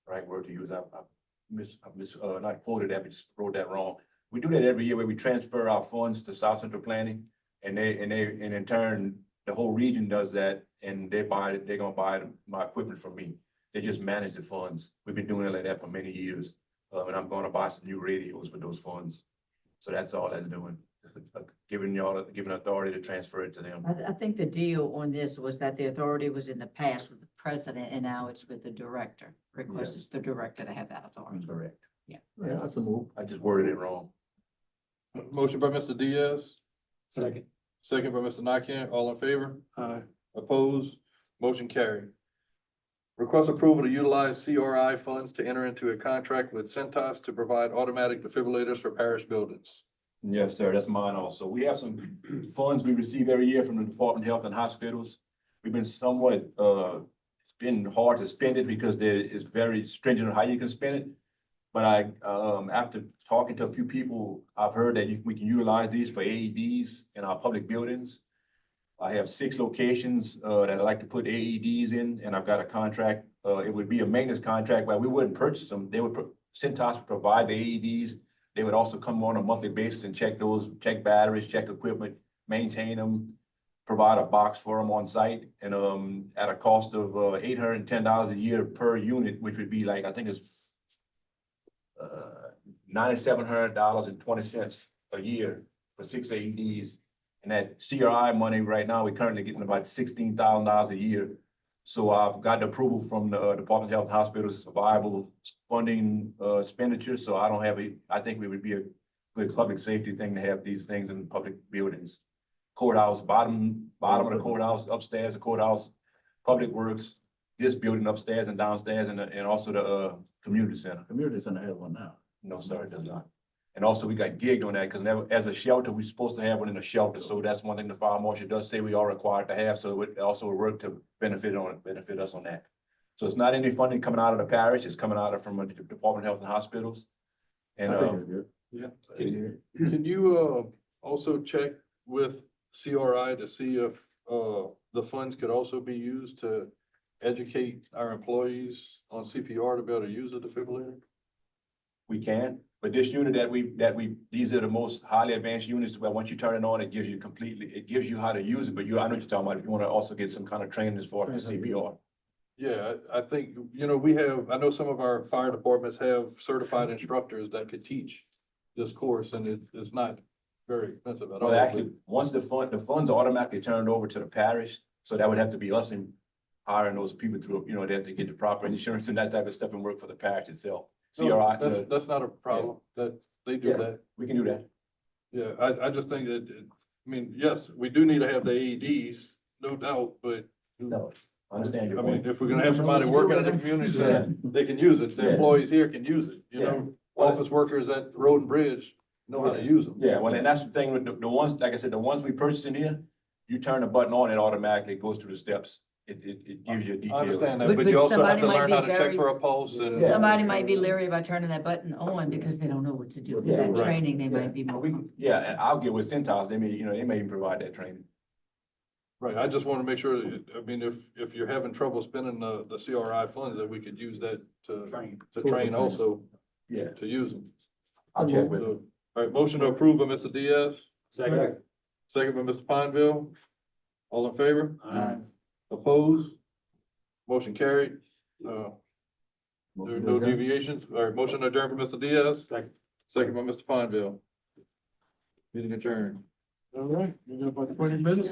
Speaker 9: right word to use, not quoted that, but just wrote that wrong. We do that every year where we transfer our funds to South Central Planning, and in turn, the whole region does that, and they're gonna buy my equipment from me. They just manage the funds. We've been doing it like that for many years. And I'm gonna buy some new radios with those funds. So that's all that's doing, giving authority to transfer it to them.
Speaker 2: I think the deal on this was that the authority was in the past with the president, and now it's with the director. Request is the director to have that authority.
Speaker 9: Correct.
Speaker 4: Yeah, that's a move.
Speaker 9: I just worded it wrong.
Speaker 8: Motion by Mr. Diaz,
Speaker 5: Second.
Speaker 8: second by Mr. Nakane, all in favor? Aye. Opposed? Motion carried. Request approval to utilize CRI funds to enter into a contract with Centos to provide automatic defibrillators for parish buildings.
Speaker 9: Yes, sir, that's mine also. We have some funds we receive every year from the Department of Health and Hospitals. We've been somewhat, it's been hard to spend it because it's very stringent on how you can spend it. But after talking to a few people, I've heard that we can utilize these for AEDs in our public buildings. I have 6 locations, that I'd like to put AEDs in, and I've got a contract. It would be a maintenance contract, but we wouldn't purchase them. Centos would provide the AEDs. They would also come on a monthly basis and check check batteries, check equipment, maintain them, provide a box for them on site, and, at a cost of, $810 a year per unit, which would be like, I think it's $9,700.20 a year for 6 AEDs. And that CRI money right now, we're currently getting about $16,000 a year. So I've got the approval from the Department of Health and Hospitals, it's a viable funding expenditure. So I think we would be a good public safety thing to have these things in public buildings. Courthouse, bottom of the courthouse, upstairs, the courthouse, public works, this building upstairs and downstairs, and also the community center.
Speaker 10: Community center has one now.
Speaker 9: No, sir, it does not. And also we got gigged on that because as a shelter, we're supposed to have one in a shelter. So that's one thing the fire marshal does say we are required to have. So it also would work to benefit us on that. So it's not any funding coming out of the parish. It's coming out of from the Department of Health and Hospitals. And,
Speaker 10: I think it's good.
Speaker 8: Yeah. Can you, also check with CRI to see if, the funds could also be used to educate our employees on CPR to be able to use a defibrillator?
Speaker 9: we can, but this unit these are the most highly advanced units where once you turn it on, it gives you how to use it, but I know what you're talking about. If you want to also get some kind of training as far as CPR.
Speaker 8: Yeah, I think, I know some of our fire departments have certified instructors that could teach this course, and it's not very expensive at all.
Speaker 9: Well, actually, once the funds are automatically turned over to the parish, so that would have to be us in hiring those people through, they have to get the proper insurance and that type of stuff and work for the parish itself.
Speaker 8: No,
Speaker 9: CRI,
Speaker 8: that's not a problem, that they do
Speaker 9: Yeah.
Speaker 8: that.
Speaker 9: we can do that.
Speaker 8: Yeah, I just think that, yes, we do need to have the AEDs, no doubt, but
Speaker 9: No, I understand your
Speaker 8: I mean,
Speaker 9: point.
Speaker 8: if we're gonna have somebody working at the community center, they can use it, the
Speaker 9: Yeah.
Speaker 8: employees here can use it,
Speaker 9: Yeah.
Speaker 8: Office workers at Road and Bridge know how to use them.
Speaker 9: Yeah, well, and that's the thing with the ones, like I said, the ones we purchased in here, you turn the button on, it automatically goes through the steps. It gives you a detail.
Speaker 8: I understand that,
Speaker 2: But-
Speaker 8: but
Speaker 2: but
Speaker 8: you also have
Speaker 2: somebody
Speaker 8: to
Speaker 2: might
Speaker 8: learn
Speaker 2: be
Speaker 8: how to check
Speaker 2: very-
Speaker 8: for a pulse and.
Speaker 9: Yeah.
Speaker 2: Somebody might be leery about turning that button on because they don't know what to do. With
Speaker 9: Yeah,
Speaker 2: that
Speaker 9: right.
Speaker 2: training, they might be more.
Speaker 9: Yeah, and I'll get with Centos, they may even provide that training.
Speaker 8: Right, I just want to make sure, if you're having trouble spending the CRI funds, that we could use that to train also,
Speaker 9: Yeah,
Speaker 8: to use them.
Speaker 9: I'll check with them.
Speaker 8: So, all right, motion to approve by Mr. Diaz,
Speaker 1: Second.
Speaker 8: second by Mr. Pineville. All in favor?
Speaker 1: Aye.
Speaker 8: Opposed? Motion carried. There are
Speaker 10: Motion
Speaker 8: no
Speaker 10: to adjourn.
Speaker 8: deviations. All right, motion adjourned by Mr. Diaz,
Speaker 1: Second.
Speaker 8: second by Mr. Pineville. Meeting adjourned. All right, we got about 20 minutes.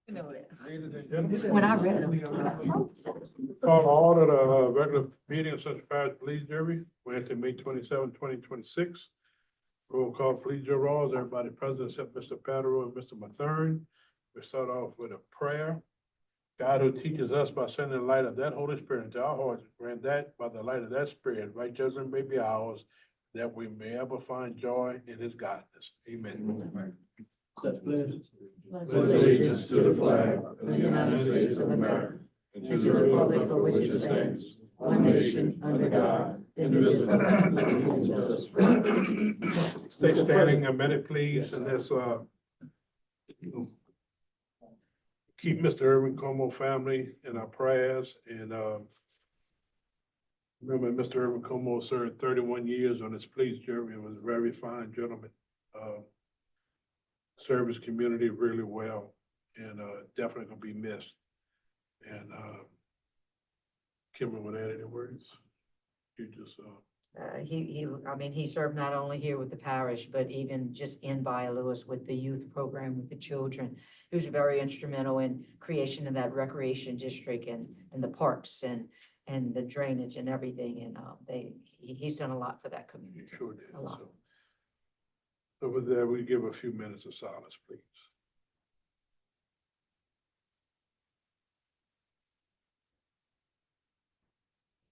Speaker 2: You know that.
Speaker 7: Ladies and gentlemen.
Speaker 2: When I read them.
Speaker 7: Call to order the regular meeting of Central Parish Police Jury, Wednesday, May 27, 2026. Roll call, please, your rolls. Everybody present except Mr. Patero and Mr. Mathern. We start off with a prayer. God who teaches us by sending the light of that Holy Spirit into our hearts, grant that by the light of that Spirit, right judgment may be ours, that we may ever find joy in his godness. Amen.
Speaker 5: Such pledges.
Speaker 2: Allegiance to the flag of the United States of America and to the republic for which it stands, one nation, under God, indivisible, with justice for all.
Speaker 7: Stay standing a minute, please, and let's, keep Mr. Irvin Como family in our prayers, and, remember, Mr. Irvin Como served 31 years on this police jury and was a very fine gentleman. Served his community really well, and, definitely gonna be missed. And, Kimberly, would add any words? You just,
Speaker 2: I mean, he served not only here with the parish, but even just in Bayou Lewis with the youth program with the children. He was very instrumental in creation of that recreation district and the parks and the drainage and everything. And, he's done a lot for that community.
Speaker 7: sure did.
Speaker 2: A lot.
Speaker 7: So with that, we give a few minutes of silence, please.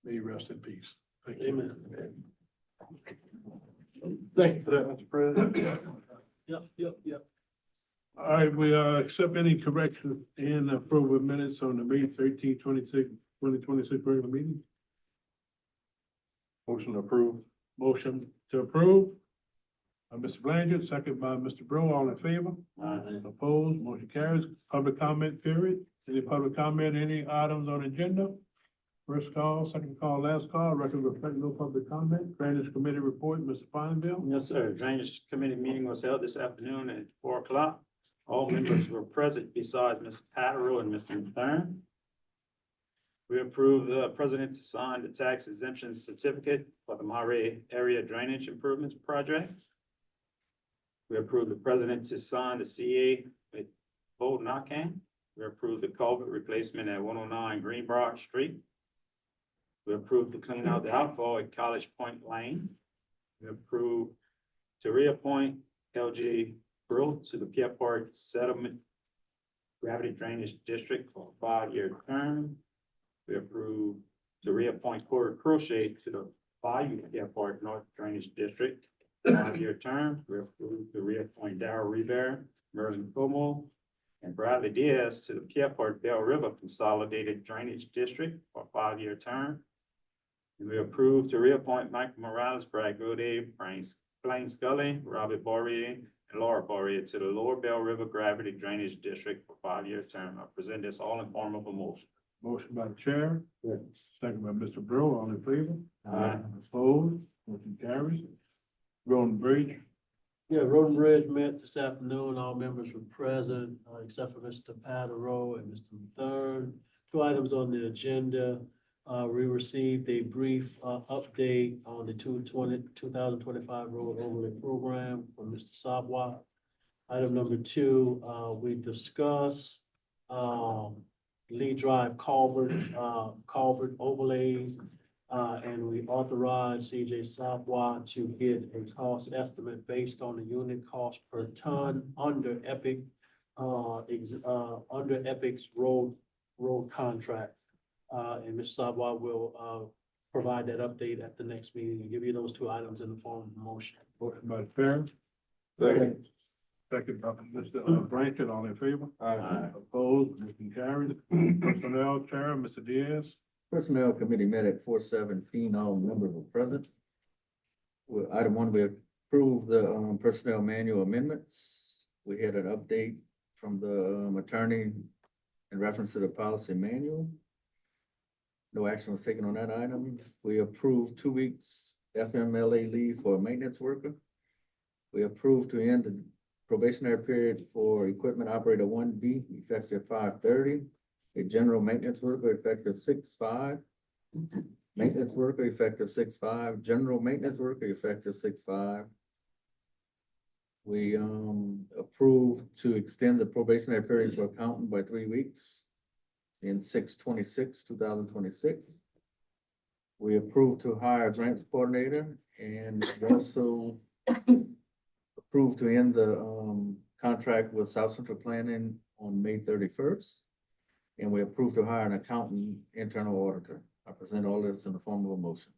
Speaker 7: May you rest in peace. Thank you.
Speaker 5: Amen.
Speaker 7: Thank you for that, Mr. President.
Speaker 5: Yep.
Speaker 7: All right, we accept any corrections and approval of minutes on the May 13, 2026 regular meeting. Motion approved. Motion to approve. Mr. Blanchard, second by Mr. Brewer, all in favor? Opposed, motion carries. Public comment period. Any public comment, any items on the agenda? First call, second call, last call, record reflect no public comment. Drainage Committee report, Mr. Pineville.
Speaker 1: Yes, sir. Drainage Committee meeting was held this afternoon at 4 o'clock. All members were present besides Mr. Patero and Mr. Mathern. We approved the president to sign the tax exemption certificate for the Monterey Area Drainage Improvements Project. We approved the president to sign the CA with Bo Knockan. We approved the culvert replacement at 109 Greenbrier Street. We approved to clean out the outfall at College Point Lane. We approved to reappoint LJ Brill to the Pierre Park Settlement Gravity Drainage District for a 5-year term. We approved to reappoint Corey Crochet to the Bayou Pierre Park North Drainage District, 5-year term. We approved to reappoint Darrell Rivera, Mervyn Como, and Bradley Diaz to the Pierre Park Bell River Consolidated Drainage District for a 5-year term. And we approved to reappoint Michael Morales, Brad Gode, Blaine Scully, Robert Boria, and Laura Boria to the Lower Bell River Gravity Drainage District for a 5-year term. I present this all in form of a motion.
Speaker 7: Motion by the chair, second by Mr. Brewer, all in favor?
Speaker 1: Aye.
Speaker 7: Opposed, motion carries. Road and Bridge.
Speaker 5: Yeah, Road and Bridge met this afternoon. All members were present, except for Mr. Patero and Mr. Mathern. 2 items on the agenda. We received a brief update on the 2025 road overlay program from Mr. Sabwa. Item number 2, we discussed Lee Drive culvert overlays, and we authorized CJ Sabwa to get a cost estimate based on the unit cost per ton under Epic's road contract. And Ms. Sabwa will provide that update at the next meeting and give you those 2 items in the form of a motion.
Speaker 7: Motion by the chair. Second. Second by Mr. Blanchard, all in favor?
Speaker 10: Aye.
Speaker 7: Opposed, motion carried. Personnel Chair, Mr. Diaz.
Speaker 10: Personnel Committee met at 4:17, all members were present. Well, item 1, we approved the personnel manual amendments. We had an update from the attorney in reference to the policy manual. No action was taken on that item. We approved 2 weeks FMLA leave for a maintenance worker. We approved to end the probationary period for equipment operator 1B effective 5/30. A general maintenance worker effective 6/5. Maintenance worker effective 6/5. General maintenance worker effective 6/5. We approved to extend the probationary period for accountant by 3 weeks in 6/26/2026. We approved to hire a grants coordinator and we also approved to end the contract with South Central Planning on May 31st. And we approved to hire an accountant internal auditor. I present all this in the form of a motion.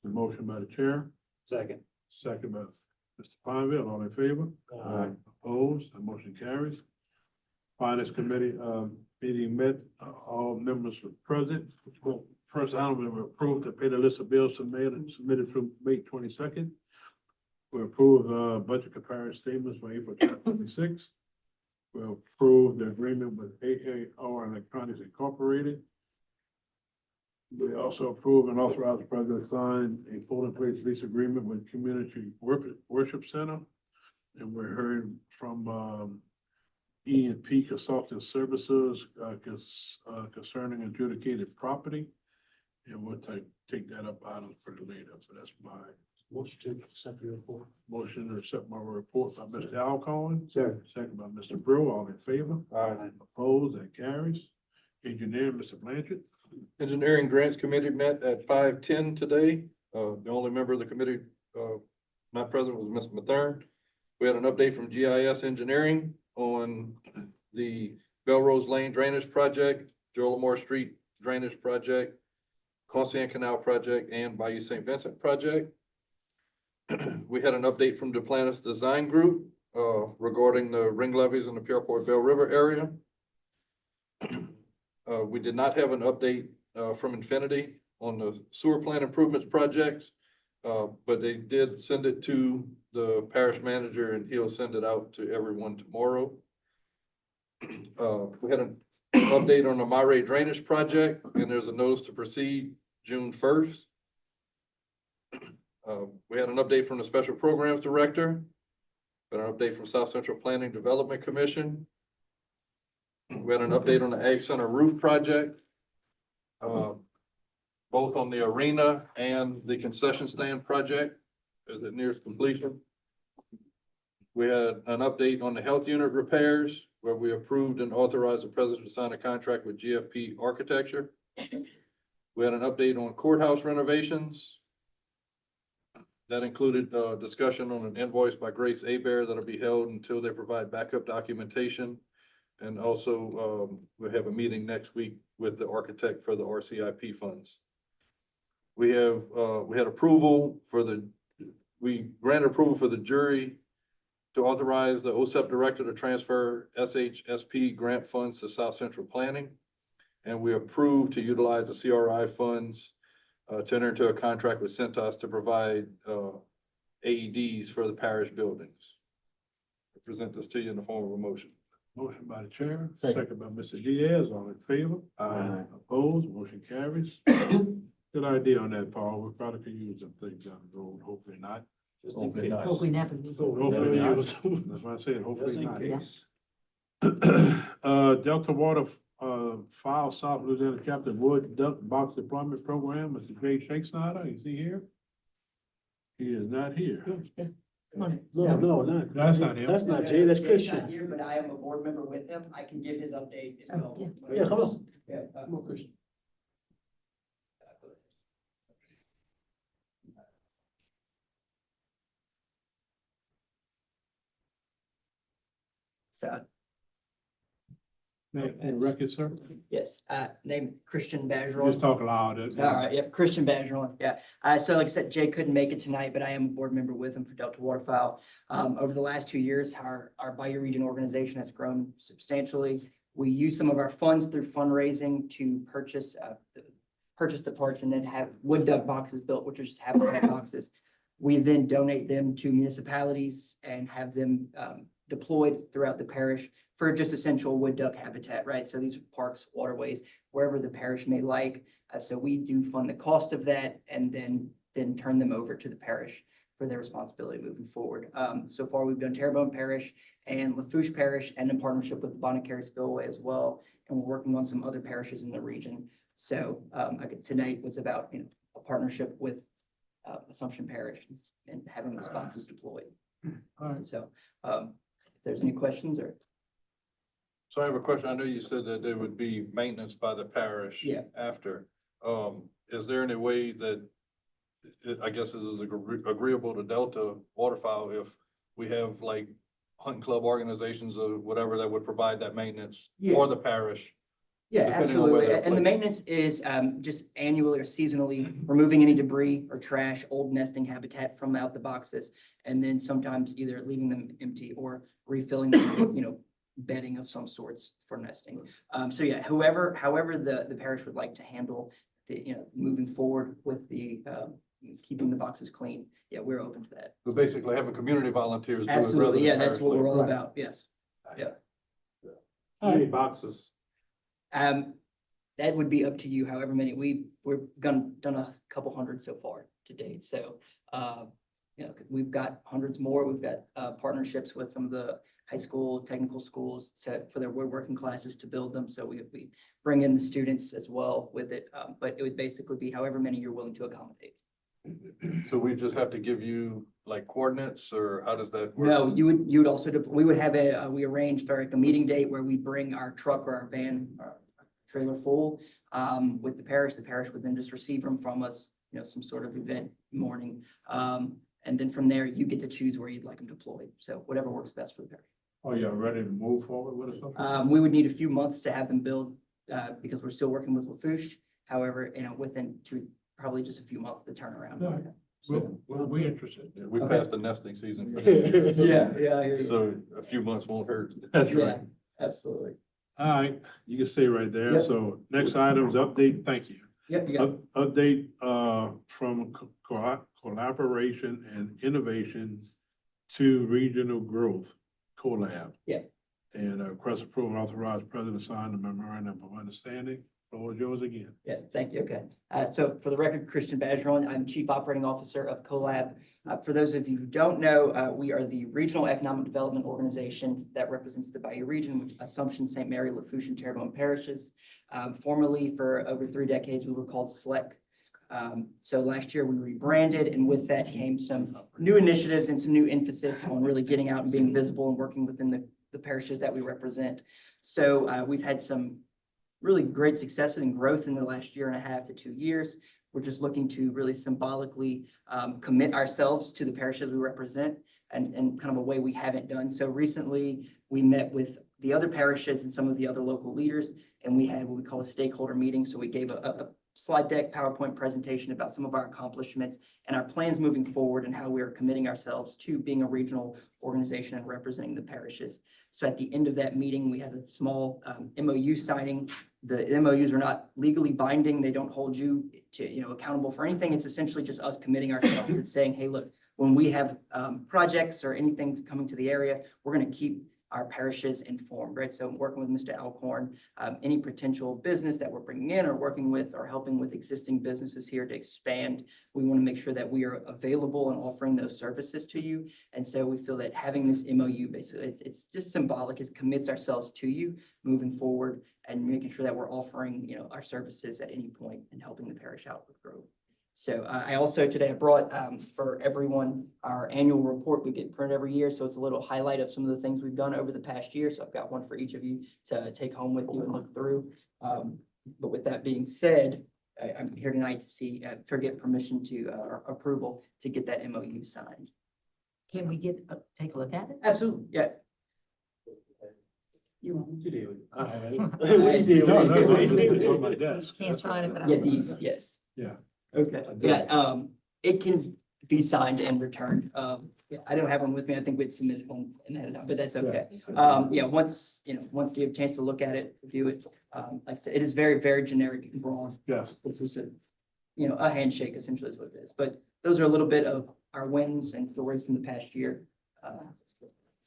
Speaker 7: The motion by the chair,
Speaker 1: Second.
Speaker 7: second by Mr. Pineville, all in favor?
Speaker 1: Aye.
Speaker 7: Opposed, the motion carries. Finance Committee, meeting met, all members were present. Well, first item, we were approved to pay the list of bills submitted through May 22nd. We approved, budget comparison statements for April 26th. We approved the agreement with AAR Electronics Incorporated. We also approved and authorized the president to sign a polling place lease agreement with Community Worship Center. And we're hearing from, E&P Consulting Services, concerning adjudicated property. And we'll take that up items pretty later, so that's my
Speaker 5: Motion to accept your report.
Speaker 7: motion to accept my report by Mr. Alcorn.
Speaker 1: Second.
Speaker 7: Second by Mr. Brew, all in favor?
Speaker 1: Aye.
Speaker 7: Opposed, that carries. Engineer, Mr. Blanchard.
Speaker 8: Engineering Grants Committee met at 5:10 today. The only member of the committee, not present was Ms. Mathern. We had an update from GIS Engineering on the Belrose Lane Drainage Project, Joel Moore Street Drainage Project, Constant Canal Project, and Bayou St. Vincent Project. We had an update from the Duplantis Design Group, regarding the ring levees in the Pierreport Bell River area. We did not have an update, from Infinity on the sewer plant improvements projects. But they did send it to the parish manager and he'll send it out to everyone tomorrow. We had an update on the Myray Drainage Project and there's a notice to proceed June 1st. We had an update from the Special Programs Director. We had an update from South Central Planning Development Commission. We had an update on the Ag Center Roof Project. Both on the arena and the concession stand project as it nears completion. We had an update on the health unit repairs where we approved and authorized the president to sign a contract with GFP Architecture. We had an update on courthouse renovations. That included discussion on an invoice by Grace Abear that'll be held until they provide backup documentation. And also, we have a meeting next week with the architect for the RCIP funds. We had approval we granted approval for the jury to authorize the OSEP director to transfer SHSP grant funds to South Central Planning. And we approved to utilize the CRI funds to enter into a contract with Centos to provide AEDs for the parish buildings. I present this to you in the form of a motion.
Speaker 7: Motion by the chair, second by Mr. Diaz, all in favor?
Speaker 10: Aye.
Speaker 7: Opposed, motion carries. Good idea on that, Paul. We probably could use some things down the road, hopefully not.
Speaker 5: Just in
Speaker 10: Hopefully
Speaker 5: case.
Speaker 10: not.
Speaker 2: Hope we never use it.
Speaker 7: Hopefully not.
Speaker 5: use.
Speaker 7: That's why I said
Speaker 5: Just
Speaker 7: hopefully
Speaker 5: in
Speaker 7: not.
Speaker 5: case.
Speaker 7: Delta Water, File South Louisiana Chapter Wood Duck Box Deployment Program, Mr. Jay Shakespeare, is he here? He is not here.
Speaker 2: Yeah, come on.
Speaker 5: No, not.
Speaker 7: That's not him.
Speaker 5: That's not Jay, that's Christian.
Speaker 17: Here, but I am a board member with him. I can give his update. if
Speaker 2: Oh,
Speaker 17: y'all-
Speaker 5: Yeah, come on.
Speaker 17: Yeah,
Speaker 5: Come on, Christian.
Speaker 17: So,
Speaker 7: Name for the record, sir.
Speaker 17: yes, name Christian
Speaker 7: Just
Speaker 17: Bajeron.
Speaker 7: talk loud.
Speaker 17: All right, yep, Christian Bajeron, yeah. So like I said, Jay couldn't make it tonight, but I am a board member with him for Delta Waterfowl. Over the last 2 years, our Bayou Region organization has grown substantially. We use some of our funds through fundraising to purchase the parts and then have wood duck boxes built, which are just habitat boxes. We then donate them to municipalities and have them deployed throughout the parish for just essential wood duck habitat, right? So these are parks, waterways, wherever the parish may like. So we do fund the cost of that and then turn them over to the parish for their responsibility moving forward. So far, we've done Terrebonne Parish and Lafourche Parish and in partnership with the Bonacary Spillway as well. And we're working on some other parishes in the region. So tonight was about, a partnership with Assumption Parish and having responses deployed.
Speaker 7: All right.
Speaker 17: So if there's any questions or.
Speaker 8: So I have a question. I know you said that there would be maintenance by the parish.
Speaker 17: Yeah.
Speaker 8: After. Is there any way that, I guess it is agreeable to Delta Waterfowl if we have like hunting club organizations or whatever that would provide that maintenance for the parish?
Speaker 17: Yeah,
Speaker 8: Depending on where
Speaker 17: absolutely.
Speaker 8: they're
Speaker 17: And the
Speaker 8: placed.
Speaker 17: maintenance is just annually or seasonally removing any debris or trash, old nesting habitat from out the boxes. And then sometimes either leaving them empty or refilling them with, bedding of some sorts for nesting. So yeah, however the parish would like to handle the, moving forward with the keeping the boxes clean. Yeah, we're open to that.
Speaker 8: So basically having community volunteers. do it rather
Speaker 17: Absolutely.
Speaker 8: than
Speaker 17: Yeah, that's
Speaker 8: parish
Speaker 17: what we're all
Speaker 8: labor.
Speaker 17: about. Yes.
Speaker 1: How many boxes?
Speaker 17: That would be up to you, however many, we've done a couple hundred so far to date, so, we've got hundreds more, we've got, partnerships with some of the high school, technical schools for their woodworking classes to build them, so we bring in the students as well with it, but it would basically be however many you're willing to accommodate.
Speaker 8: So we just have to give you like coordinates or how does that work?
Speaker 17: No, you would also, we would have we arrange for like a meeting date where we bring our truck or our van, our trailer full, with the parish would then just receive them from us, some sort of event morning. And then from there, you get to choose where you'd like them deployed. So whatever works best for the parish.
Speaker 7: Are you ready to move forward with it? Something?
Speaker 17: We would need a few months to have them build, because we're still working with Lafourche. However, within probably just a few months to turn around.
Speaker 7: Yeah. We're interested.
Speaker 8: Yeah, we
Speaker 17: Okay.
Speaker 8: passed the nesting season. for this year.
Speaker 17: Yeah, I hear you.
Speaker 8: So a few months won't hurt.
Speaker 7: That's
Speaker 17: Yeah,
Speaker 7: right.
Speaker 17: absolutely.
Speaker 7: All right, you can stay right there.
Speaker 17: Yep.
Speaker 7: So next item is update. Thank you.
Speaker 17: Yep, you got it.
Speaker 7: Update, from collaboration and innovation to regional growth, collab.
Speaker 17: Yeah.
Speaker 7: And request approval, authorize president to sign the memorandum of understanding. Floor is yours again.
Speaker 17: Yeah, thank you. Okay. So for the record, Christian Bergeron, I'm Chief Operating Officer of CoLab. For those of you who don't know, we are the regional economic development organization that represents the Bayou region, with Assumption, St. Mary, Lafourche, and Terrebonne parishes. Formerly, for over 3 decades, we were called SLEC. So last year we rebranded, and with that came some new initiatives and some new emphasis on really getting out and being visible and working within the parishes that we represent. So we've had some really great successes and growth in the last 1.5 to 2 years. We're just looking to really symbolically commit ourselves to the parishes we represent and kind of a way we haven't done. So recently, we met with the other parishes and some of the other local leaders, and we had what we call a stakeholder meeting. So we gave a slide deck, PowerPoint presentation about some of our accomplishments and our plans moving forward and how we are committing ourselves to being a regional organization and representing the parishes. So at the end of that meeting, we had a small MOU signing. The MOUs are not legally binding. They don't hold you to, accountable for anything. It's essentially just us committing ourselves and saying, hey, look, when we have projects or anything coming to the area, we're going to keep our parishes informed, right? So working with Mr. Alcorn, any potential business that we're bringing in or working with or helping with existing businesses here to expand, we want to make sure that we are available and offering those services to you. And so we feel that having this MOU, basically, it's just symbolic. It commits ourselves to you moving forward and making sure that we're offering, our services at any point and helping the parish out with growth. So I also today I brought for everyone our annual report we get printed every year. So it's a little highlight of some of the things we've done over the past year. So I've got one for each of you to take home with you and look through. But with that being said, I'm here tonight to see, get permission to, approval to get that MOU signed.
Speaker 2: Can we take a look at it?
Speaker 17: Absolutely, yeah.
Speaker 1: You do. All right.
Speaker 17: Nice.
Speaker 7: It's on my desk.
Speaker 2: Can't sign it, but
Speaker 17: Yeah,
Speaker 2: I'm.
Speaker 17: these, yes.
Speaker 7: Yeah.
Speaker 17: Okay, yeah, it can be signed and returned. Yeah, I don't have one with me. I think we'd submitted one and had it out, but that's okay. Yeah, once you have a chance to look at it, review it, like I said, it is very, very generic and broad.
Speaker 7: Yes.
Speaker 17: It's just a handshake essentially is what it is. But those are a little bit of our wins and stories from the past year.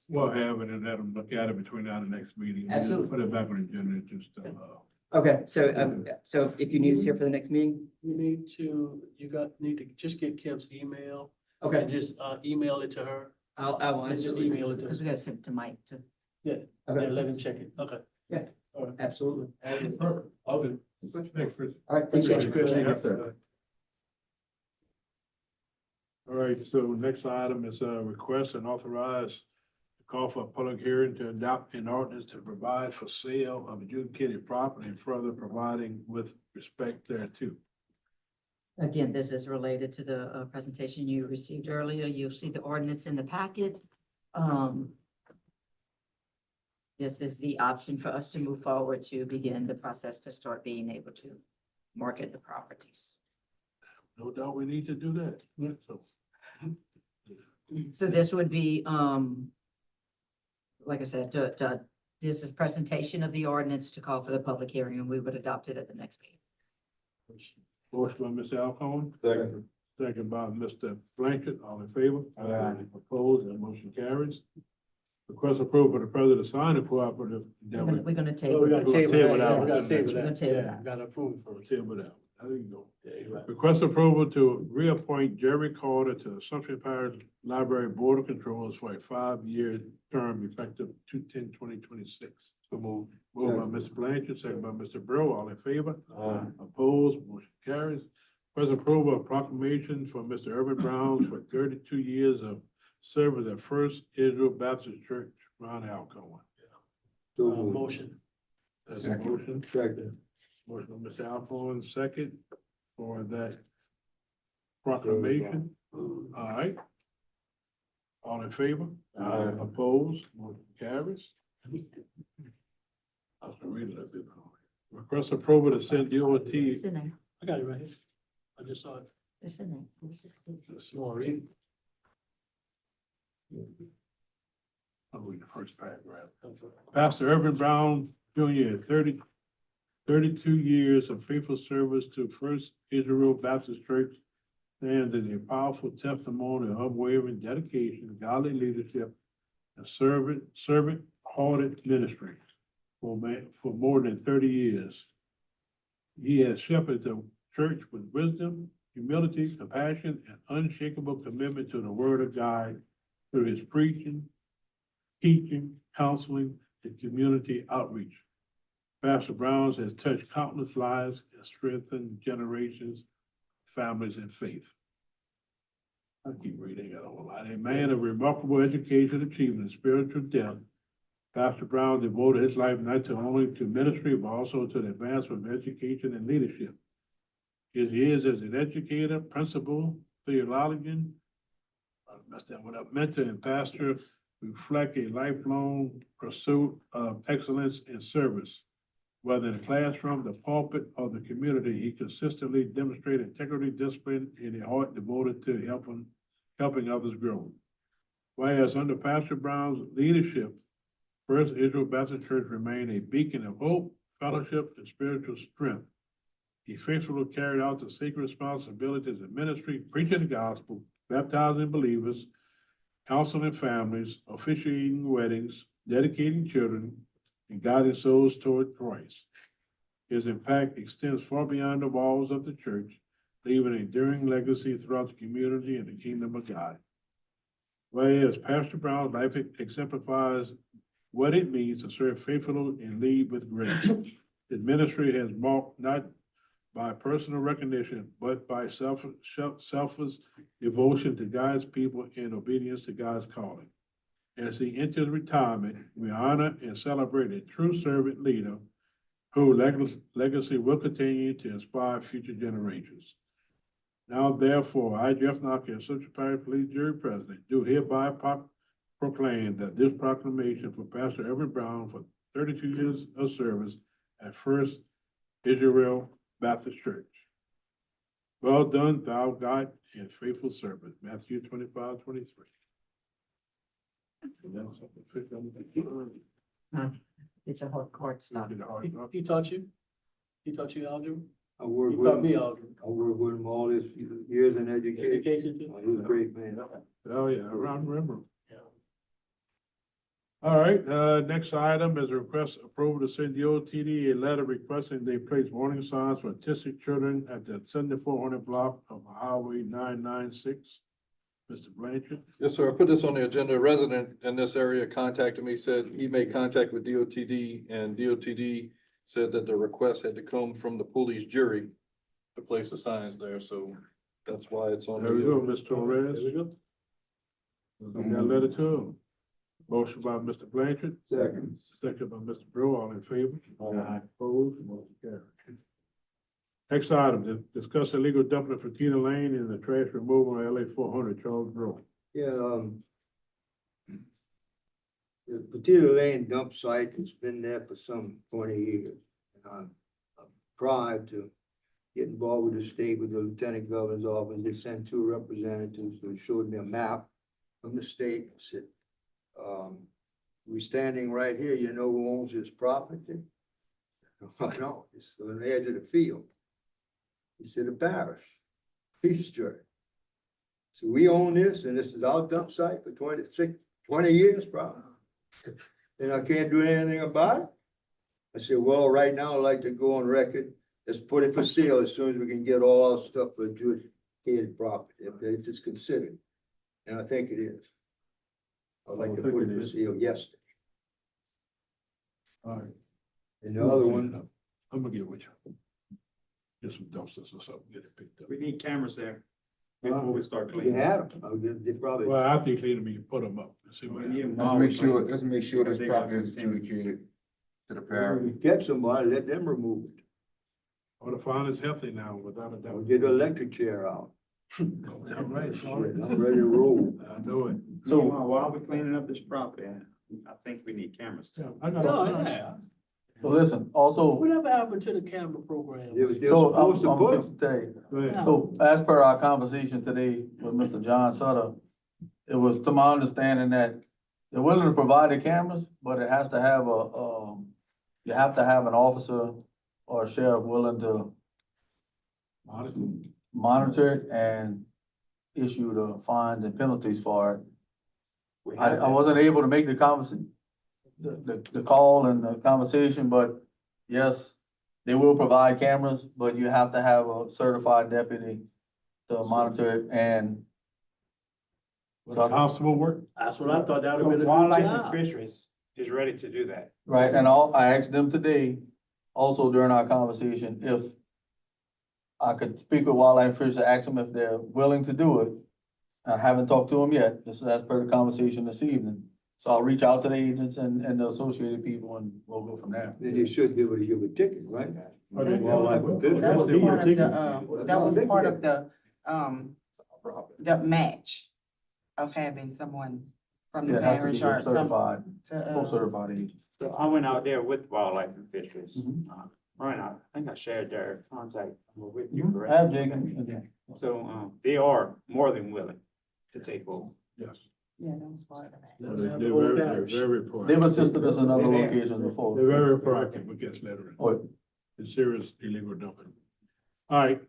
Speaker 7: We'll have it and let them look at it between now and the next meeting. We'll
Speaker 17: Absolutely.
Speaker 7: Put it back on the agenda, just,
Speaker 17: Okay, so if you need us here for the next meeting,
Speaker 5: You need to just get Kim's email and
Speaker 17: okay,
Speaker 5: just email it to her.
Speaker 17: I will
Speaker 5: And just
Speaker 17: absolutely.
Speaker 5: email it to
Speaker 2: Because we
Speaker 5: her.
Speaker 2: gotta send it to Mike too.
Speaker 5: Yeah,
Speaker 17: Okay.
Speaker 5: let him check it. Okay.
Speaker 17: Absolutely.
Speaker 7: perfect. I'll do. Thanks, Chris.
Speaker 17: All right, thank you.
Speaker 5: Appreciate you, Chris.
Speaker 7: Thank
Speaker 10: you, sir.
Speaker 7: All right, so next item is request and authorize the Call for a public hearing to adopt an ordinance to provide for sale of adjudicated property and further providing with respect thereto.
Speaker 2: Again, this is related to the presentation you received earlier. You'll see the ordinance in the packet. This is the option for us to move forward to begin the process to start being able to market the properties.
Speaker 7: No doubt we need to do that. So,
Speaker 2: So this would be, like I said, this is presentation of the ordinance to call for the public hearing, and we would adopt it at the next meeting.
Speaker 7: motion by Mr. Alcone.
Speaker 8: Second.
Speaker 7: Second by Mr. Blanchard, all in favor? Opposed, that motion carries. Request approval for the president to sign the cooperative.
Speaker 2: We're gonna
Speaker 5: Oh,
Speaker 2: table.
Speaker 5: we gotta table
Speaker 7: Table
Speaker 5: that,
Speaker 7: that
Speaker 5: yeah, we
Speaker 7: one.
Speaker 5: gotta table
Speaker 2: We're gonna
Speaker 5: that,
Speaker 2: table
Speaker 5: yeah,
Speaker 2: that.
Speaker 5: we gotta approve it first.
Speaker 7: Table that. There you go.
Speaker 5: Yeah, you're right.
Speaker 7: Request approval to reappoint Jerry Carter to Assumption Parish Library Board of Controllers for a 5-year term effective 2/10/2026. So moved. Moved by Mr. Blanchard, second by Mr. Bro, all in favor? Opposed, motion carries. Request approval of proclamation for Mr. Urban Brown for 32 years of service at First Israel Baptist Church, Ron Alcone.
Speaker 5: Motion.
Speaker 7: That's a motion. Second. Motion by Mr. Alcone, second for that proclamation. All right. All in favor? Opposed, motion carries. I was gonna read it a bit. Request approval to send DOT.
Speaker 2: It's in there.
Speaker 5: I got it right here. I just saw it.
Speaker 2: It's in there. 360.
Speaker 5: You wanna read it?
Speaker 7: I'll read the first paragraph. Pastor Urban Brown Jr., 32 years of faithful service to First Israel Baptist Church stands as a powerful testimony of unwavering dedication, godly leadership, and servant-hearted ministry for more than 30 years. He has shepherded the church with wisdom, humility, compassion, and unshakable commitment to the word of God through his preaching, teaching, counseling, and community outreach. Pastor Brown has touched countless lives and strengthened generations, families, and faith. I keep reading, I got a whole lot. A man of remarkable education, achievement, and spiritual depth, Pastor Brown devoted his life not only to ministry, but also to the advancement of education and leadership. His years as an educator, principal, theologian, I messed that one up, mentor, and pastor reflect a lifelong pursuit of excellence in service. Whether in the classroom, the pulpit, or the community, he consistently demonstrated integrity, discipline, and a heart devoted to helping others grow. Whereas under Pastor Brown's leadership, First Israel Baptist Church remained a beacon of hope, fellowship, and spiritual strength. He faithfully carried out the sacred responsibilities of ministry, preaching the gospel, baptizing believers, counseling families, officiating weddings, dedicating children, and guiding souls toward Christ. His impact extends far beyond the walls of the church, leaving an enduring legacy throughout the community and the kingdom of God. Whereas Pastor Brown's life exemplifies what it means to serve faithfully and lead with grace. His ministry has marked not by personal recognition, but by selfless devotion to God's people and obedience to God's calling. As he enters retirement, we honor and celebrate a true servant leader whose legacy will continue to inspire future generations. Now, therefore, I, Jeff Knocker, Assumption Parish Police Jury President, do hereby proclaim that this proclamation for Pastor Urban Brown for 32 years of service at First Israel Baptist Church. Well done, thou God and faithful servant. Matthew 25:23.
Speaker 2: Get your hard cards now.
Speaker 5: He taught you? He taught you algebra?
Speaker 18: I work
Speaker 5: He
Speaker 18: with
Speaker 5: taught
Speaker 18: him.
Speaker 5: me algebra.
Speaker 18: I worked with him all his years in education.
Speaker 5: Education too?
Speaker 18: He was a great man.
Speaker 7: Oh, yeah, I remember.
Speaker 5: Yeah.
Speaker 7: All right, next item is a request approval to send DOTD a letter requesting they place warning signs for autistic children at the 7400 block of Highway 996. Mr. Blanchard?
Speaker 8: Yes, sir. I put this on the agenda. A resident in this area contacted me, said he made contact with DOTD, and DOTD said that the request had to come from the police jury to place the signs there, so that's why it's on.
Speaker 7: There we go, Ms. Torres.
Speaker 5: There we go.
Speaker 7: We got a letter to him. Motion by Mr. Blanchard.
Speaker 3: Second.
Speaker 7: Second by Mr. Brewer, all in favor? Aye. Opposed, motion carried. Next item, discuss illegal dumping for Kena Lane and the trash removal on LA 400 Charles Road.
Speaker 18: Yeah, the Potato Lane dump site has been there for some 20 years. And I'm prior to get involved with the state, with the Lieutenant Governor's office, they sent 2 representatives who showed me a map from the state. I said, we standing right here, you know who owns this property? I know, it's on the edge of the field. He said, the parish, Peace Church. So we own this, and this is our dump site for 20 years probably. And I can't do anything about it? I said, well, right now, I'd like to go on record, let's put it for sale as soon as we can get all our stuff for adjudicated property, if it's considered. And I think it is. I'd like to put it for sale yesterday.
Speaker 7: All right.
Speaker 18: And the other one,
Speaker 7: I'm gonna get with you. Get some dumpsters or something, get it picked up.
Speaker 1: We need cameras there before we start
Speaker 18: we
Speaker 1: cleaning.
Speaker 18: had them, they probably.
Speaker 7: Well, after you clean them, you put them up and see what happens.
Speaker 3: Let's make sure this property is adjudicated to the parish.
Speaker 18: We catch somebody, let them remove it.
Speaker 7: Well, the farm is healthy now, without a
Speaker 18: Or
Speaker 7: doubt.
Speaker 18: get the electric chair out.
Speaker 7: I'm ready, sorry.
Speaker 18: I'm ready to roll.
Speaker 7: I know it.
Speaker 1: So while we're cleaning up this property, I think we need cameras.
Speaker 7: Yeah, I got
Speaker 5: Oh,
Speaker 7: it.
Speaker 5: yeah.
Speaker 4: So listen, also,
Speaker 5: Whatever happened to the camera program?
Speaker 18: They was
Speaker 4: so I'm,
Speaker 18: supposed to
Speaker 4: I'm
Speaker 18: put.
Speaker 4: fixing to tell you.
Speaker 7: Go ahead.
Speaker 4: So as per our conversation today with Mr. John Sutter, it was to my understanding that they're willing to provide the cameras, but it has to have you have to have an officer or a sheriff willing to monitor it and issue the fines and penalties for it. I wasn't able to make the the call and the conversation, but yes, they will provide cameras, but you have to have a certified deputy to monitor it and.
Speaker 7: Will the constable work?
Speaker 5: That's what I thought, that
Speaker 1: So
Speaker 5: would have been a
Speaker 1: Wildlife
Speaker 5: good
Speaker 1: and
Speaker 5: job.
Speaker 1: Fisheries is ready to do that.
Speaker 4: Right, and I asked them today, also during our conversation, if I could speak with Wildlife Fish to ask them if they're willing to do it. I haven't talked to them yet, this is as per the conversation this evening. So I'll reach out to the agents and the associated people and we'll go from there.
Speaker 18: Then you should be able to give a ticket, right?
Speaker 1: Okay,
Speaker 18: Wildlife and Fish.
Speaker 15: That was
Speaker 18: They
Speaker 15: part of
Speaker 18: get a
Speaker 15: the,
Speaker 18: ticket.
Speaker 15: that was part of the match of having someone from the
Speaker 4: Yeah, it has to
Speaker 15: parish
Speaker 4: be
Speaker 15: or some,
Speaker 4: certified, full
Speaker 15: to,
Speaker 4: certified agent.
Speaker 1: So I went out there with Wildlife and Fisheries.
Speaker 4: Mhm.
Speaker 1: Right, I think I shared their contact with you,
Speaker 4: I have
Speaker 1: correct?
Speaker 4: Jake and
Speaker 1: So, they are more than willing to take over.
Speaker 7: Yes.
Speaker 15: yeah, that was part of the match.
Speaker 7: They're
Speaker 5: Have the whole
Speaker 7: very,
Speaker 5: parish.
Speaker 7: very
Speaker 4: they've
Speaker 7: proactive.
Speaker 4: assisted us in other
Speaker 1: They're there.
Speaker 4: locations before.
Speaker 7: They're very proactive against littering.
Speaker 4: Oh,
Speaker 7: It's serious illegal dumping. All right.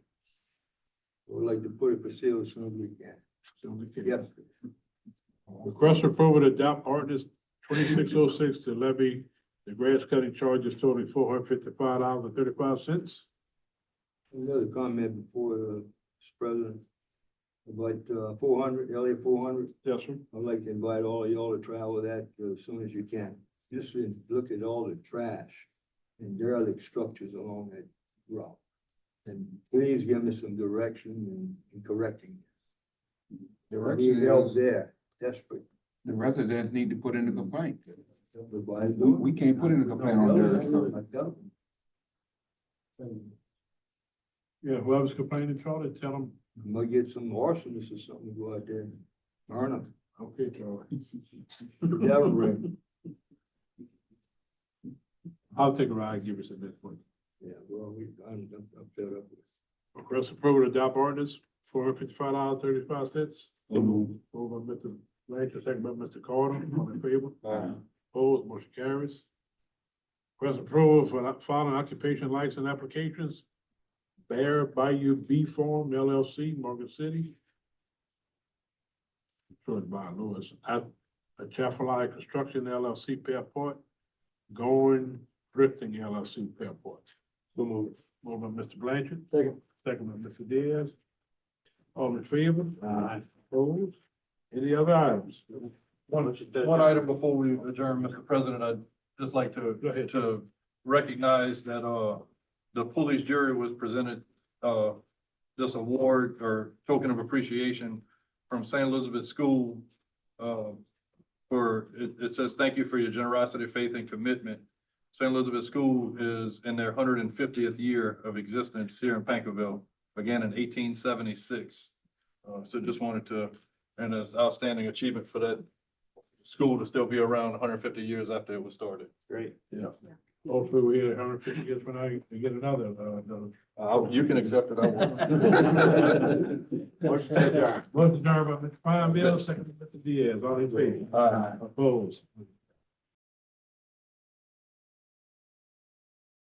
Speaker 18: We'd like to put it for sale as soon as we can.
Speaker 7: So we can-
Speaker 18: Yes.
Speaker 7: Request for approval to adopt ordinance 2606 to levy the grass cutting charges totaling $455.35.
Speaker 18: Another comment before, Mr. President. About, 400, LA 400.
Speaker 7: Yes, sir.
Speaker 18: I'd like to invite all of y'all to travel that as soon as you can. Just to look at all the trash and derelict structures along that route. And please give me some direction in correcting.
Speaker 3: Direction
Speaker 18: Need help
Speaker 3: is,
Speaker 18: there, desperate.
Speaker 3: the residents need to put in a complaint.
Speaker 18: Everybody
Speaker 3: We can't put in a complaint on that.
Speaker 7: Yeah, whoever's complaining, Charlie, tell them,
Speaker 18: Might get some arsonists or something to go out there, and burn them.
Speaker 7: okay, Charlie.
Speaker 18: Devil ring.
Speaker 7: I'll take a ride, and give us a next one.
Speaker 18: Yeah, well, I'm fed up with it.
Speaker 7: Request approval to adopt ordinance $455.35. Moved by Mr. Blanchard, second by Mr. Carter, all in favor? Opposed, motion carries. Request approval for filing occupation license applications. Bear Bayou B Farm LLC, Morgan City. George by Lewis, at Chaffalaya Construction LLC, Fairport. Going Thrifting LLC, Fairport. So moved. Moved by Mr. Blanchard. Second. Second by Mr. Diaz. All in favor? Opposed? Any other items?
Speaker 8: One item before we adjourn, Mr. President, I'd just like
Speaker 7: Go ahead.
Speaker 8: to recognize that, the police jury was presented, this award or token of appreciation from St. Elizabeth School, for it says, thank you for your generosity, faith, and commitment. St. Elizabeth School is in their 150th year of existence here in Pankerville, began in 1876. So just wanted to, and it's outstanding achievement for that school to still be around 150 years after it was started.
Speaker 1: Great.
Speaker 8: Yeah.
Speaker 7: Hopefully we get 150 years when I get another.
Speaker 8: You can accept it. I won't.
Speaker 1: Motion to adjourn.
Speaker 7: Motion adjourned by Mr. Pine Bill, second by Mr. Diaz, all in favor?
Speaker 8: Aye.
Speaker 7: Opposed?